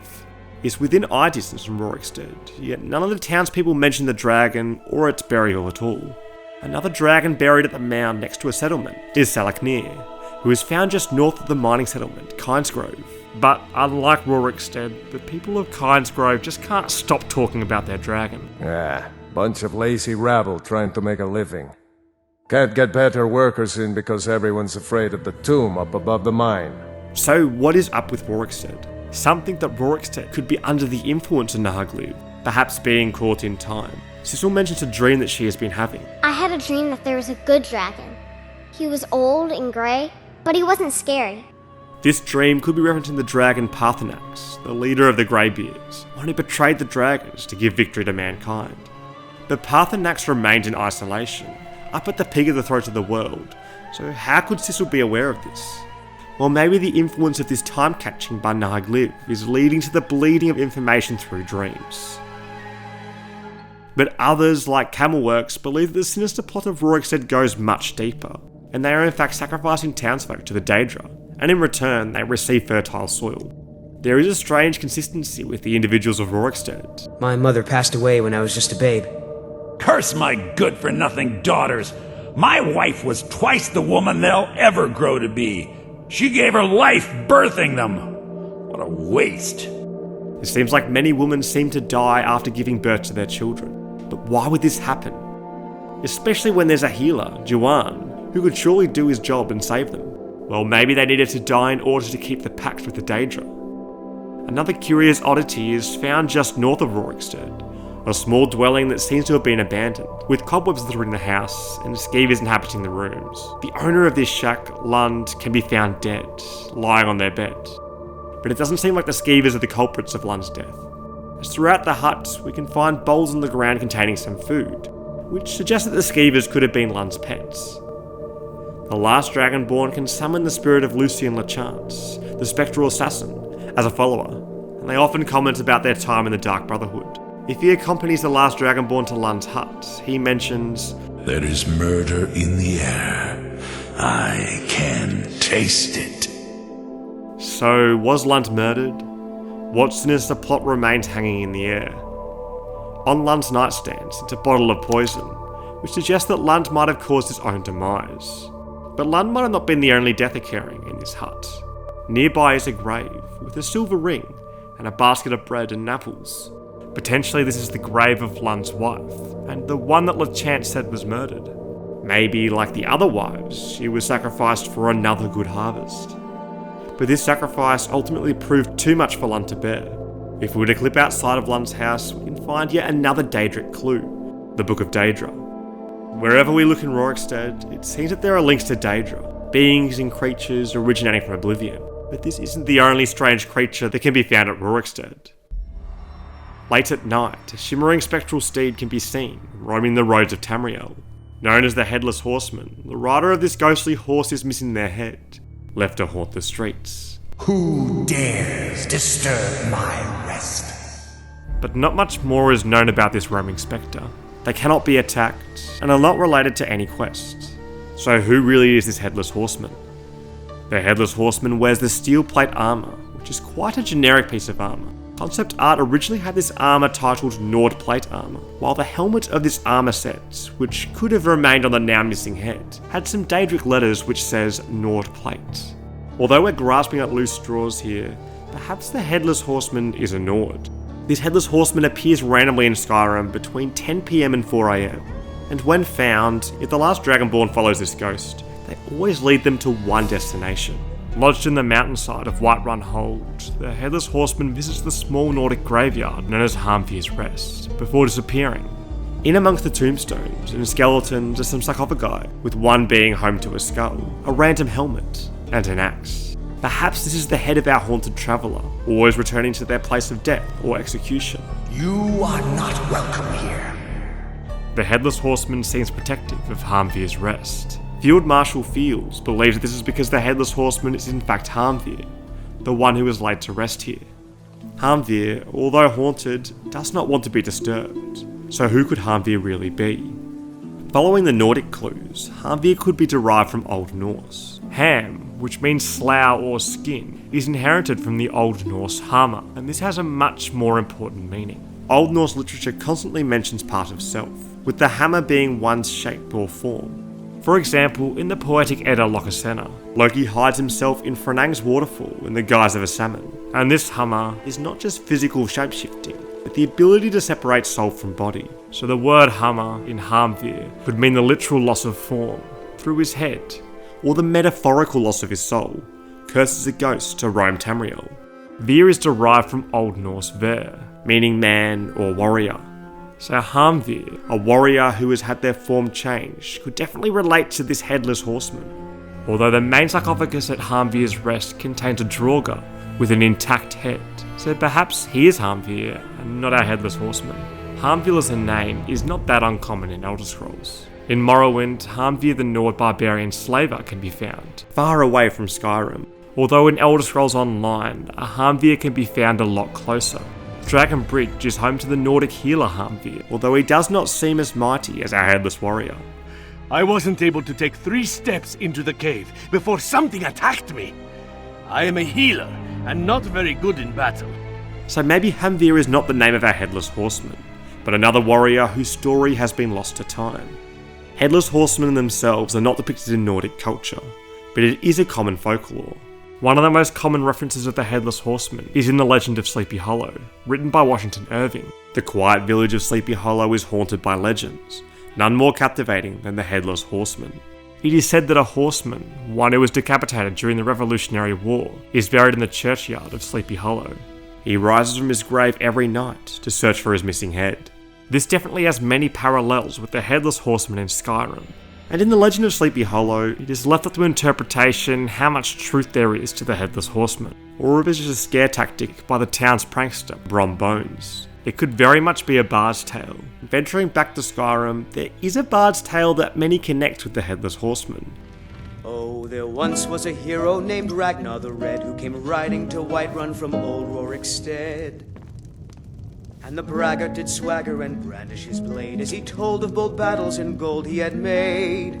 It's within eye distance from Rorikstead, yet none of the townspeople mention the dragon or its burial at all. Another dragon buried at the mound next to a settlement is Salaknir, who is found just north of the mining settlement, Kynesgrove. But unlike Rorikstead, the people of Kynesgrove just can't stop talking about their dragon. Bunch of lazy rabble trying to make a living. Can't get better workers in because everyone's afraid of the tomb up above the mine. So what is up with Rorikstead? Something that Rorikstead could be under the influence of Nagliv, perhaps being caught in time. Sissel mentions a dream that she has been having. I had a dream that there was a good dragon. He was old and grey, but he wasn't scary. This dream could be referencing the dragon Parthenax, the leader of the Greybeards, one who betrayed the dragons to give victory to mankind. But Parthenax remained in isolation, up at the peak of the throat of the world, so how could Sissel be aware of this? Well, maybe the influence of this time catching by Nagliv is leading to the bleeding of information through dreams. But others, like Camelworks, believe that the sinister plot of Rorikstead goes much deeper, and they are in fact sacrificing townsfolk to the Daedra, and in return they receive fertile soil. There is a strange consistency with the individuals of Rorikstead. My mother passed away when I was just a babe. Curse my good-for-nothing daughters! My wife was twice the woman they'll ever grow to be. She gave her life birthing them. What a waste. It seems like many women seem to die after giving birth to their children. But why would this happen? Especially when there's a healer, Juwan, who could surely do his job and save them. Well, maybe they needed to die in order to keep the pact with the Daedra. Another curious oddity is found just north of Rorikstead, a small dwelling that seems to have been abandoned, with cobwebs littering the house and skeevers inhabiting the rooms. The owner of this shack, Lund, can be found dead, lying on their bed. But it doesn't seem like the skeevers are the culprits of Lund's death, as throughout the hut we can find bowls on the ground containing some food, which suggests that the skeevers could have been Lund's pets. The last Dragonborn can summon the spirit of Lucien Lachance, the spectral assassin, as a follower, and they often comment about their time in the Dark Brotherhood. If he accompanies the last Dragonborn to Lund's hut, he mentions, "There is murder in the air. I can taste it. So, was Lunt murdered? What sinister plot remains hanging in the air? On Lunt's nightstand sits a bottle of poison, which suggests that Lunt might have caused his own demise. But Lunt might have not been the only death occurring in this hut. Nearby is a grave with a silver ring and a basket of bread and apples. Potentially this is the grave of Lunt's wife, and the one that LeChant said was murdered. Maybe, like the other wives, she was sacrificed for another good harvest. But this sacrifice ultimately proved too much for Lunt to bear. If we were to clip outside of Lunt's house, we can find yet another Daedric clue, the Book of Daedra. Wherever we look in Rorikstead, it seems that there are links to Daedra, beings and creatures originating from Oblivion. But this isn't the only strange creature that can be found at Rorikstead. Late at night, a shimmering spectral steed can be seen, roaming the roads of Tamriel. Known as the Headless Horseman, the rider of this ghostly horse is missing their head, left to haunt the streets. Who dares disturb my rest? But not much more is known about this roaming spectre. They cannot be attacked, and are not related to any quest. So who really is this Headless Horseman? The Headless Horseman wears the steel plate armour, which is quite a generic piece of armour. Concept art originally had this armour titled Nord Plate Armour, while the helmet of this armour set, which could have remained on the now missing head, had some Daedric letters which says Nord Plate. Although we're grasping at loose straws here, perhaps the Headless Horseman is a Nord. This Headless Horseman appears randomly in Skyrim between 10 PM and 4 AM, and when found, if the last Dragonborn follows this ghost, they always lead them to one destination. Lodged in the mountainside of Whiterun Hold, the Headless Horseman visits the small Nordic graveyard known as Harmfir's Rest, before disappearing. In amongst the tombstones and skeletons are some sarcophagi, with one being home to a skull, a random helmet, and an axe. Perhaps this is the head of our haunted traveller, always returning to their place of death or execution. You are not welcome here. The Headless Horseman seems protective of Harmfir's Rest. Field Marshal Fields believes that this is because the Headless Horseman is in fact Harmfir, the one who was laid to rest here. Harmfir, although haunted, does not want to be disturbed, so who could Harmfir really be? Following the Nordic clues, Harmfir could be derived from Old Norse. Ham, which means slough or skin, is inherited from the Old Norse Hama, and this has a much more important meaning. Old Norse literature constantly mentions part of self, with the hammer being one's shape or form. For example, in the poetic Edda Lokasenna, Loki hides himself in Franang's waterfall in the guise of a salmon, and this hammer is not just physical shapeshifting, but the ability to separate soul from body. So the word hammer in Harmfir could mean the literal loss of form through his head, or the metaphorical loss of his soul, curses a ghost to roam Tamriel. Vir is derived from Old Norse ver, meaning man or warrior. So Harmfir, a warrior who has had their form changed, could definitely relate to this Headless Horseman. Although the main sarcophagus at Harmfir's Rest contains a Draugr with an intact head, so perhaps he is Harmfir and not our Headless Horseman. Harmfir as a name is not that uncommon in Elder Scrolls. In Morrowind, Harmfir the Nord barbarian slaver can be found, far away from Skyrim, although in Elder Scrolls Online, a Harmfir can be found a lot closer. Dragon Bridge is home to the Nordic healer Harmfir, although he does not seem as mighty as our Headless Warrior. I wasn't able to take 3 steps into the cave before something attacked me. I am a healer, and not very good in battle. So maybe Harmfir is not the name of our Headless Horseman, but another warrior whose story has been lost to time. Headless Horsemen themselves are not depicted in Nordic culture, but it is a common folklore. One of the most common references of the Headless Horseman is in the Legend of Sleepy Hollow, written by Washington Irving. The quiet village of Sleepy Hollow is haunted by legends, none more captivating than the Headless Horseman. It is said that a horseman, one who was decapitated during the Revolutionary War, is buried in the churchyard of Sleepy Hollow. He rises from his grave every night to search for his missing head. This definitely has many parallels with the Headless Horseman in Skyrim. And in the Legend of Sleepy Hollow, it is left up to interpretation how much truth there is to the Headless Horseman, or if it's just a scare tactic by the town's prankster, Brom Bones. It could very much be a bard's tale. Venturing back to Skyrim, there is a bard's tale that many connect with the Headless Horseman. Oh, there once was a hero named Ragnar the Red who came riding to Whiterun from old Rorikstead. And the braggart did swagger and brandish his blade as he told of bold battles and gold he had made.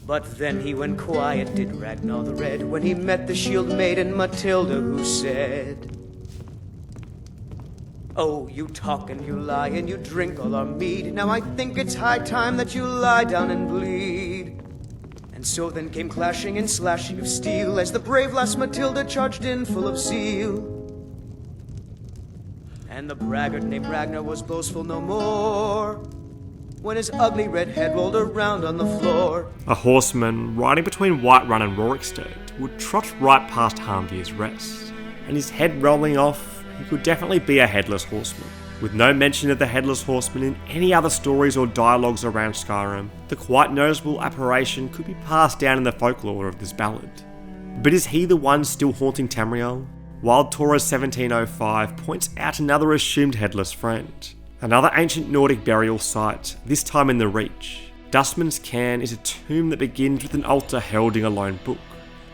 But then he went quiet, did Ragnar the Red, when he met the shield maiden Matilda, who said, "Oh, you talk and you lie and you drink all our mead. Now I think it's high time that you lie down and bleed." And so then came clashing and slashing of steel as the brave lass Matilda charged in full of zeal. And the braggart named Ragnar was boastful no more when his ugly red head rolled around on the floor. A horseman riding between Whiterun and Rorikstead would trot right past Harmvir's rest, and his head rolling off, he could definitely be a headless horseman. With no mention of the headless horseman in any other stories or dialogues around Skyrim, the quite noticeable apparition could be passed down in the folklore of this ballad. But is he the one still haunting Tamriel? Wild Torah 1705 points out another assumed headless friend. Another ancient Nordic burial site, this time in the Reach. Dustman's Cairn is a tomb that begins with an altar heralding a lone book,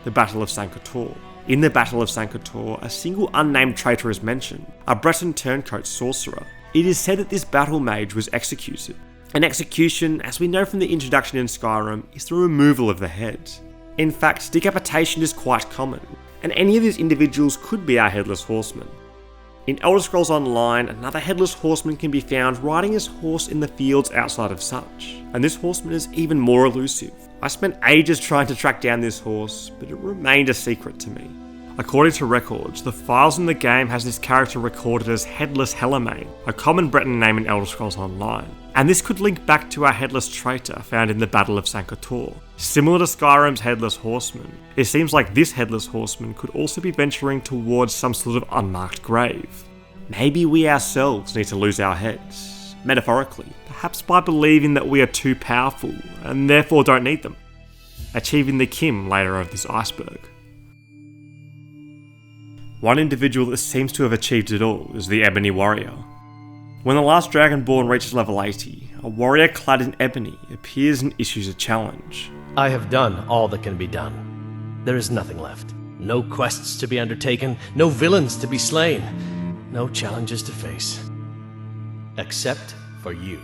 the Battle of St. Kotor. In the Battle of St. Kotor, a single unnamed traitor is mentioned, a Breton turncoat sorcerer. It is said that this battle mage was executed. An execution, as we know from the introduction in Skyrim, is the removal of the head. In fact, decapitation is quite common, and any of these individuals could be our headless horseman. In Elder Scrolls Online, another headless horseman can be found riding his horse in the fields outside of Such, and this horseman is even more elusive. I spent ages trying to track down this horse, but it remained a secret to me. According to records, the files in the game has this character recorded as Headless Hellermain, a common Breton name in Elder Scrolls Online, and this could link back to our headless traitor found in the Battle of St. Kotor. Similar to Skyrim's Headless Horseman, it seems like this Headless Horseman could also be venturing towards some sort of unmarked grave. Maybe we ourselves need to lose our heads, metaphorically, perhaps by believing that we are too powerful and therefore don't need them, achieving the CHIM later of this iceberg. One individual that seems to have achieved it all is the Ebony Warrior. When the last Dragonborn reaches level 80, a warrior clad in ebony appears and issues a challenge. I have done all that can be done. There is nothing left. No quests to be undertaken, no villains to be slain, no challenges to face. Except for you.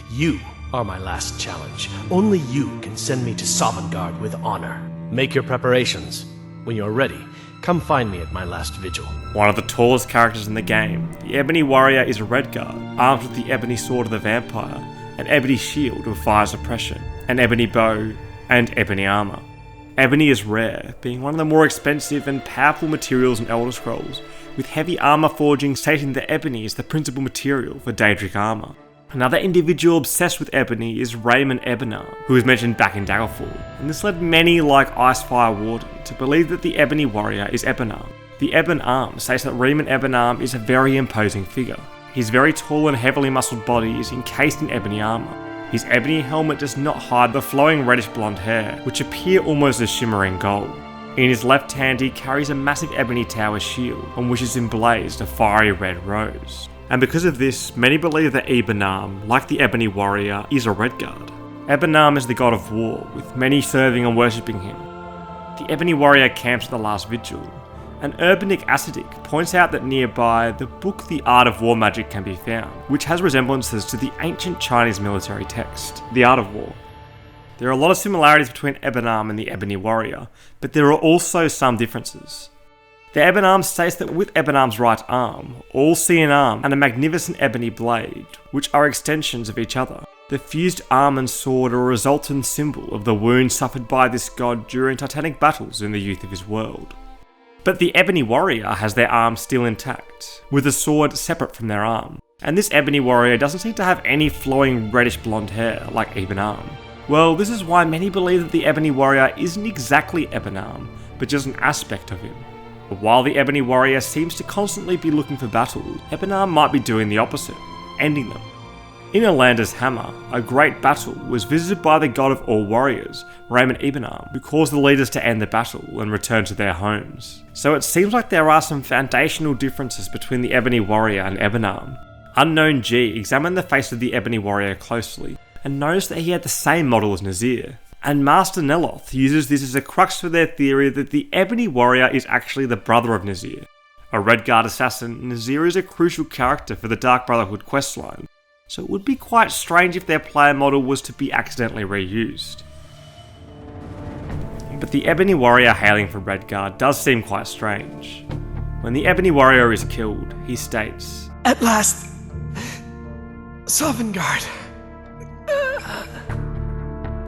You are my last challenge. Only you can send me to Sovngarde with honor. Make your preparations. When you're ready, come find me at my last vigil. One of the tallest characters in the game, the Ebony Warrior is a Redguard, armed with the Ebony Sword of the Vampire, an Ebony Shield with fire suppression, an Ebony Bow, and Ebony Armour. Ebony is rare, being one of the more expensive and powerful materials in Elder Scrolls, with heavy armour forging stating that Ebony is the principal material for Daedric armour. Another individual obsessed with ebony is Raymond Ebenarm, who is mentioned back in Daggerfall, and this led many like Icefire Warden to believe that the Ebony Warrior is Ebenarm. The Ebon Arm states that Raymond Ebenarm is a very imposing figure. His very tall and heavily muscled body is encased in ebony armour. His ebony helmet does not hide the flowing reddish blonde hair, which appear almost as shimmering gold. In his left hand he carries a massive ebony tower shield, on which is emblazed a fiery red rose. And because of this, many believe that Ebenarm, like the Ebony Warrior, is a Redguard. Ebenarm is the god of war, with many serving and worshipping him. The Ebony Warrior camps at the last vigil, and Urbanic Acidic points out that nearby, the book The Art of War Magic can be found, which has resemblances to the ancient Chinese military text, The Art of War. There are a lot of similarities between Ebenarm and the Ebony Warrior, but there are also some differences. The Ebenarm states that with Ebenarm's right arm, all see an arm and a magnificent ebony blade, which are extensions of each other. The fused arm and sword are a resultant symbol of the wounds suffered by this god during titanic battles in the youth of his world. But the Ebony Warrior has their arm still intact, with the sword separate from their arm. And this Ebony Warrior doesn't seem to have any flowing reddish blonde hair like Ebenarm. Well, this is why many believe that the Ebony Warrior isn't exactly Ebenarm, but just an aspect of him. But while the Ebony Warrior seems to constantly be looking for battles, Ebenarm might be doing the opposite, ending them. In Alanda's Hammer, a great battle was visited by the god of all warriors, Raymond Ebenarm, who caused the leaders to end the battle and return to their homes. So it seems like there are some foundational differences between the Ebony Warrior and Ebenarm. Unknown G examined the face of the Ebony Warrior closely, and noticed that he had the same model as Nazir. And Master Neloth uses this as a crux for their theory that the Ebony Warrior is actually the brother of Nazir. A Redguard assassin, Nazir is a crucial character for the Dark Brotherhood questline, so it would be quite strange if their player model was to be accidentally reused. But the Ebony Warrior hailing from Redguard does seem quite strange. When the Ebony Warrior is killed, he states, "At last, Sovngarde."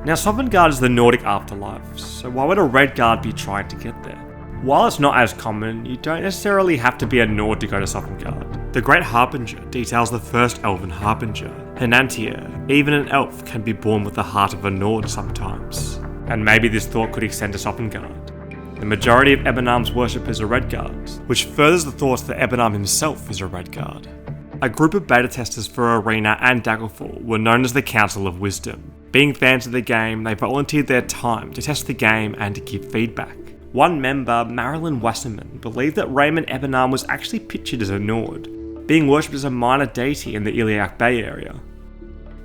Now Sovngarde is the Nordic afterlife, so why would a Redguard be trying to get there? While it's not as common, you don't necessarily have to be a Nord to go to Sovngarde. The Great Harbinger details the first elven harbinger, Henantier. Even an elf can be born with the heart of a Nord sometimes. And maybe this thought could extend to Sovngarde. The majority of Ebonarm's worshippers are Redguards, which furthers the thought that Ebonarm himself is a Redguard. A group of beta testers for Arena and Daggerfall were known as the Council of Wisdom. Being fans of the game, they volunteered their time to test the game and to give feedback. One member, Marilyn Wasserman, believed that Raymond Ebonarm was actually pictured as a Nord, being worshipped as a minor deity in the Iliac Bay area.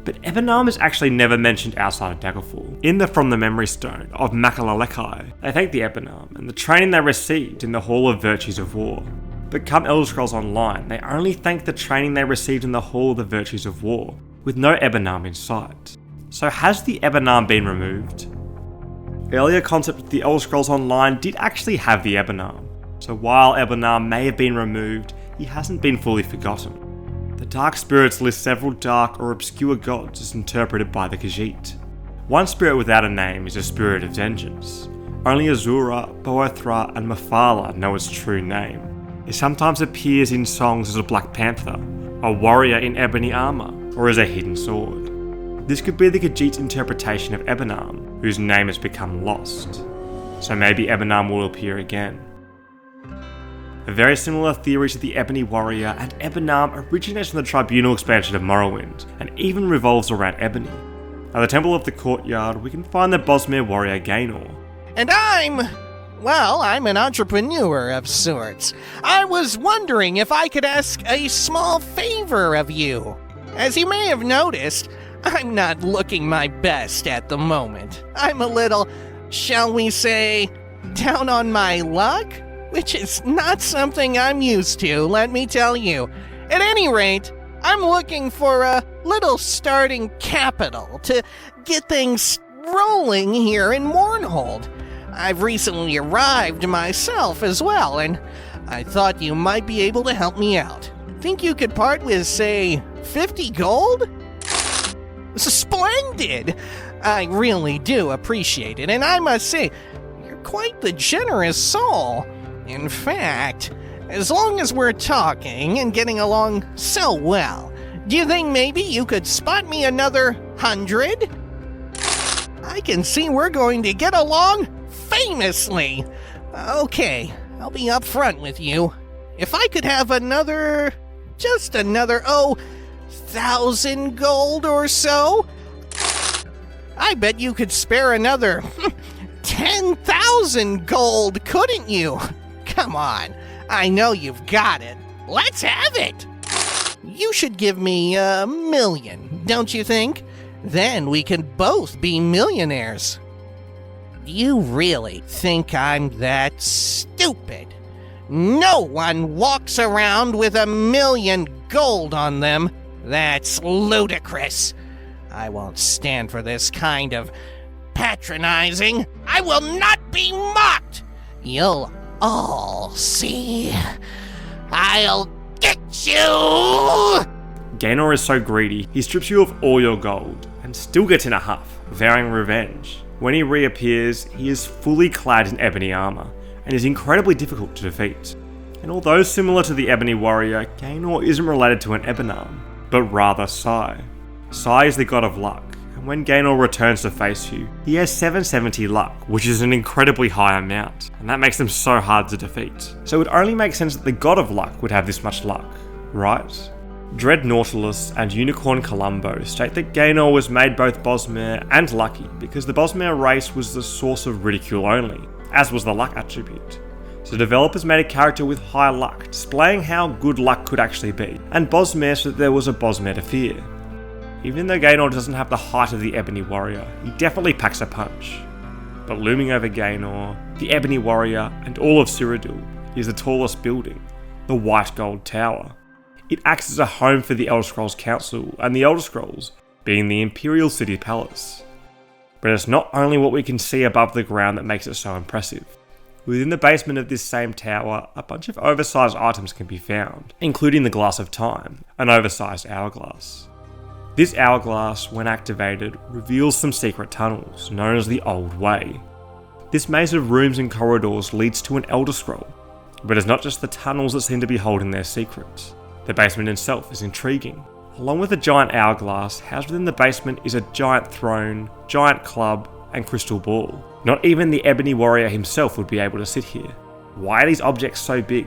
But Ebonarm is actually never mentioned outside of Daggerfall. In the From the Memory Stone of Makalalekai, they thank the Ebonarm and the training they received in the Hall of Virtues of War. But come Elder Scrolls Online, they only thank the training they received in the Hall of the Virtues of War, with no Ebonarm in sight. So has the Ebonarm been removed? Earlier concept of the Elder Scrolls Online did actually have the Ebonarm, so while Ebonarm may have been removed, he hasn't been fully forgotten. The Dark Spirits list several dark or obscure gods as interpreted by the Khajiit. One spirit without a name is a spirit of vengeance. Only Azura, Boethra and Mephala know its true name. It sometimes appears in songs as a Black Panther, a warrior in ebony armour, or as a hidden sword. This could be the Khajiit's interpretation of Ebonarm, whose name has become lost. So maybe Ebonarm will appear again. A very similar theory to the Ebony Warrior and Ebonarm originates from the Tribunal expansion of Morrowind, and even revolves around Ebony. At the Temple of the Courtyard, we can find the Bosmer warrior Gaynor. And I'm an entrepreneur of sorts. I was wondering if I could ask a small favor of you. As you may have noticed, I'm not looking my best at the moment. I'm a little, shall we say, down on my luck? Which is not something I'm used to, let me tell you. At any rate, I'm looking for a little starting capital to get things rolling here in Mournhold. I've recently arrived myself as well, and I thought you might be able to help me out. Think you could part with, say, 50 gold? Splendid! I really do appreciate it, and I must say, you're quite the generous soul. In fact, as long as we're talking and getting along so well, do you think maybe you could spot me another 100? I can see we're going to get along famously. Okay, I'll be upfront with you. If I could have just another 1,000 gold or so, I bet you could spare another 10,000 gold, couldn't you? Come on, I know you've got it. Let's have it! You should give me 1 million, don't you think? Then we can both be millionaires. Do you really think I'm that stupid? No one walks around with 1 million gold on them. That's ludicrous. I won't stand for this kind of patronizing. I will not be mocked. You'll all see. I'll get you! Gaynor is so greedy, he strips you of all your gold, and still gets in a huff, vowing revenge. When he reappears, he is fully clad in ebony armour, and is incredibly difficult to defeat. And although similar to the Ebony Warrior, Gaynor isn't related to an Ebonarm, but rather Sai. Sai is the god of luck, and when Gaynor returns to face you, he has 770 luck, which is an incredibly high amount, and that makes them so hard to defeat. So it would only make sense that the god of luck would have this much luck, right? Dread Nautilus and Unicorn Columbo state that Gaynor was made both Bosmer and lucky because the Bosmer race was the source of ridicule only, as was the luck attribute. So developers made a character with high luck, displaying how good luck could actually be, and Bosmer so that there was a Bosmer to fear. Even though Gaynor doesn't have the height of the Ebony Warrior, he definitely packs a punch. But looming over Gaynor, the Ebony Warrior, and all of Cyrodiil is the tallest building, the White Gold Tower. It acts as a home for the Elder Scrolls Council and the Elder Scrolls, being the Imperial City Palace. But it's not only what we can see above the ground that makes it so impressive. Within the basement of this same tower, a bunch of oversized items can be found, including the Glass of Time, an oversized hourglass. This hourglass, when activated, reveals some secret tunnels, known as the Old Way. This maze of rooms and corridors leads to an Elder Scroll, but it's not just the tunnels that seem to be holding their secrets. The basement itself is intriguing. Along with a giant hourglass, housed within the basement is a giant throne, giant club, and crystal ball. Not even the Ebony Warrior himself would be able to sit here. Why are these objects so big?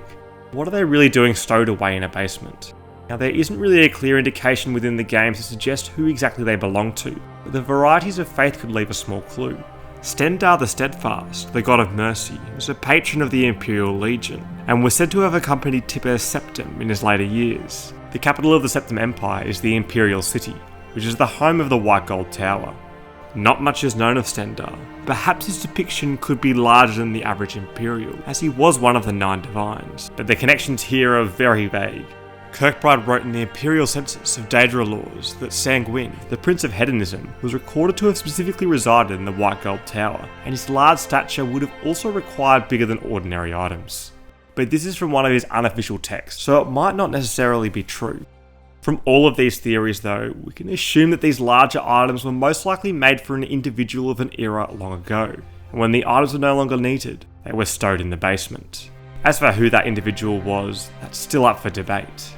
What are they really doing stowed away in a basement? Now, there isn't really a clear indication within the game to suggest who exactly they belong to, but the varieties of faith could leave a small clue. Stendar the Steadfast, the god of mercy, was a patron of the Imperial Legion, and was said to have accompanied Tiber Septim in his later years. The capital of the Septim Empire is the Imperial City, which is the home of the White Gold Tower. Not much is known of Stendar. Perhaps his depiction could be larger than the average Imperial, as he was one of the 9 divines, but the connections here are very vague. Kirkbride wrote in the Imperial Census of Daedra Laws that Sanguine, the Prince of Hedonism, was recorded to have specifically resided in the White Gold Tower, and his large stature would have also required bigger than ordinary items. But this is from one of his unofficial texts, so it might not necessarily be true. From all of these theories though, we can assume that these larger items were most likely made for an individual of an era long ago, and when the items were no longer needed, they were stowed in the basement. As for who that individual was, that's still up for debate.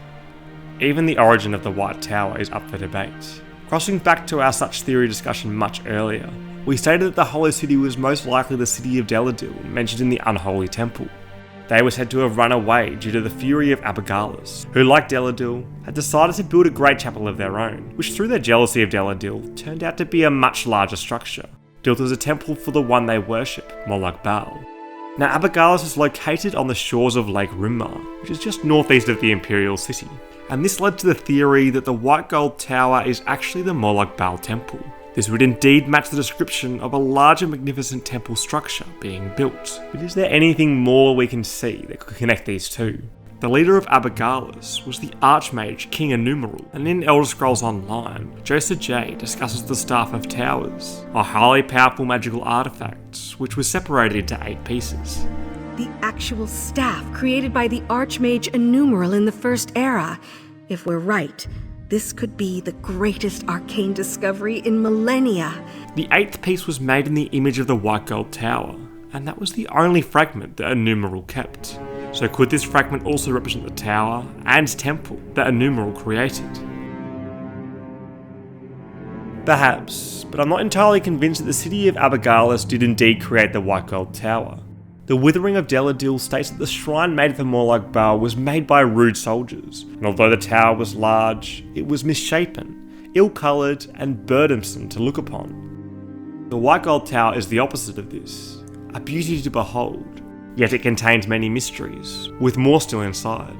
Even the origin of the White Tower is up for debate. Crossing back to our such theory discussion much earlier, we stated that the Holy City was most likely the city of Deladil, mentioned in the Unholy Temple. They were said to have run away due to the fury of Abigalis, who, like Deladil, had decided to build a great chapel of their own, which through their jealousy of Deladil, turned out to be a much larger structure, built as a temple for the one they worship, Molag Bal. Now, Abigalis is located on the shores of Lake Rimmar, which is just northeast of the Imperial City, and this led to the theory that the White Gold Tower is actually the Molag Bal Temple. This would indeed match the description of a large and magnificent temple structure being built. But is there anything more we can see that could connect these two? The leader of Abigalis was the Archmage King Innumerable, and in Elder Scrolls Online, Joseph J discusses the Staff of Towers, a highly powerful magical artifact which was separated into 8 pieces. The actual staff created by the Archmage Innumerable in the First Era. If we're right, this could be the greatest arcane discovery in millennia. The 8th piece was made in the image of the White Gold Tower, and that was the only fragment that Innumerable kept. So could this fragment also represent the tower and temple that Innumerable created? Perhaps, but I'm not entirely convinced that the city of Abigalis did indeed create the White Gold Tower. The Withering of Deladil states that the shrine made for Molag Bal was made by rude soldiers, and although the tower was large, it was misshapen, ill-coloured, and burdensome to look upon. The White Gold Tower is the opposite of this, a beauty to behold, yet it contains many mysteries, with more still inside.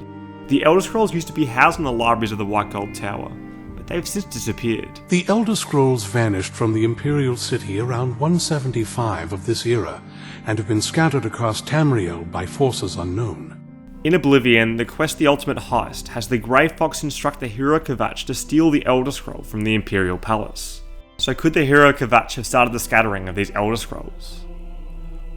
The Elder Scrolls used to be housed in the libraries of the White Gold Tower, but they've since disappeared. The Elder Scrolls vanished from the Imperial City around 175 of this era, and have been scattered across Tamriel by forces unknown. In Oblivion, the quest The Ultimate Heist has the Grey Fox instruct the hero Kvatch to steal the Elder Scroll from the Imperial Palace. So could the hero Kvatch have started the scattering of these Elder Scrolls?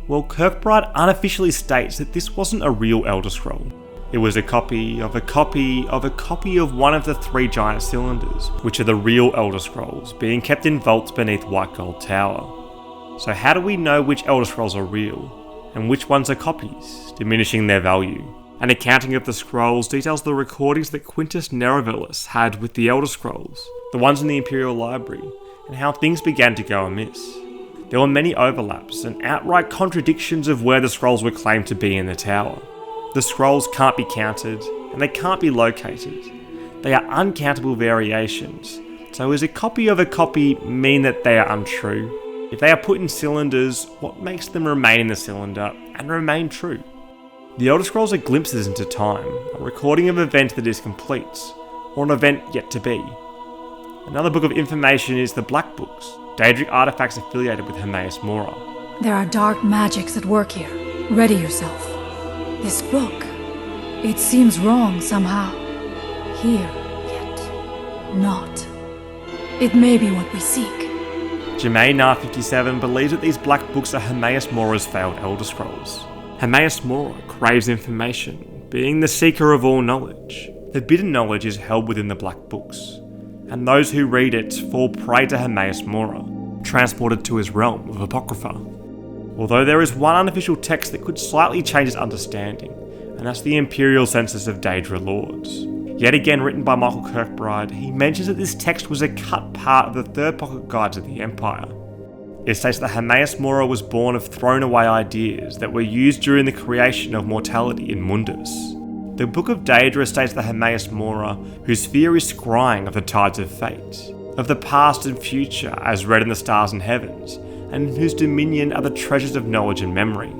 Well, Kirkbride unofficially states that this wasn't a real Elder Scroll. It was a copy of a copy of a copy of one of the 3 giant cylinders, which are the real Elder Scrolls, being kept in vaults beneath White Gold Tower. So how do we know which Elder Scrolls are real, and which ones are copies, diminishing their value? An accounting of the scrolls details the recordings that Quintus Nerevelis had with the Elder Scrolls, the ones in the Imperial Library, and how things began to go amiss. There were many overlaps and outright contradictions of where the scrolls were claimed to be in the tower. The scrolls can't be counted, and they can't be located. They are uncountable variations, so does a copy of a copy mean that they are untrue? If they are put in cylinders, what makes them remain in the cylinder and remain true? The Elder Scrolls are glimpses into time, a recording of an event that is complete, or an event yet to be. Another book of information is the Black Books, Daedric artifacts affiliated with Hermaeus Mora. There are dark magics at work here. Ready yourself. This book, it seems wrong somehow. Here, yet not. It may be what we seek. Jermaine957 believes that these black books are Hermaeus Mora's failed Elder Scrolls. Hermaeus Mora craves information, being the seeker of all knowledge. Forbidden knowledge is held within the black books, and those who read it fall prey to Hermaeus Mora, transported to his realm of Apocrypha. Although there is one unofficial text that could slightly change his understanding, and that's the Imperial Census of Daedra Lords. Yet again written by Michael Kirkbride, he mentions that this text was a cut part of the Third Pocket Guide to the Empire. It states that Hermaeus Mora was born of thrown away ideas that were used during the creation of mortality in Mundus. The Book of Daedra states that Hermaeus Mora, whose fear is scrying of the tides of fate, of the past and future as read in the stars and heavens, and in whose dominion are the treasures of knowledge and memory.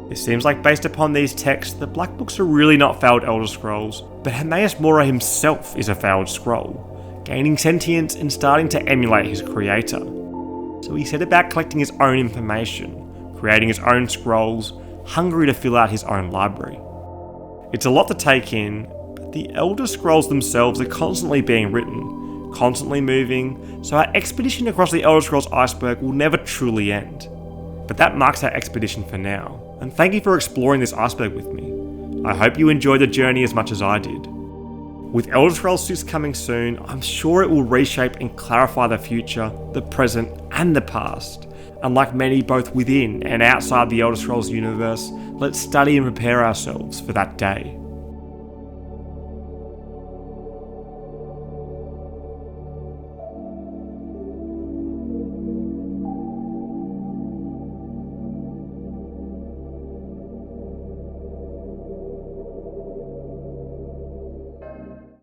It seems like based upon these texts, the Black Books are really not failed Elder Scrolls, but Hermaeus Mora himself is a failed scroll, gaining sentience and starting to emulate his creator. So he set about collecting his own information, creating his own scrolls, hungry to fill out his own library. It's a lot to take in, but the Elder Scrolls themselves are constantly being written, constantly moving, so our expedition across the Elder Scrolls Iceberg will never truly end. But that marks our expedition for now, and thank you for exploring this iceberg with me. I hope you enjoyed the journey as much as I did. With Elder Scrolls 6 coming soon, I'm sure it will reshape and clarify the future, the present, and the past. And like many both within and outside the Elder Scrolls universe, let's study and prepare ourselves for that day.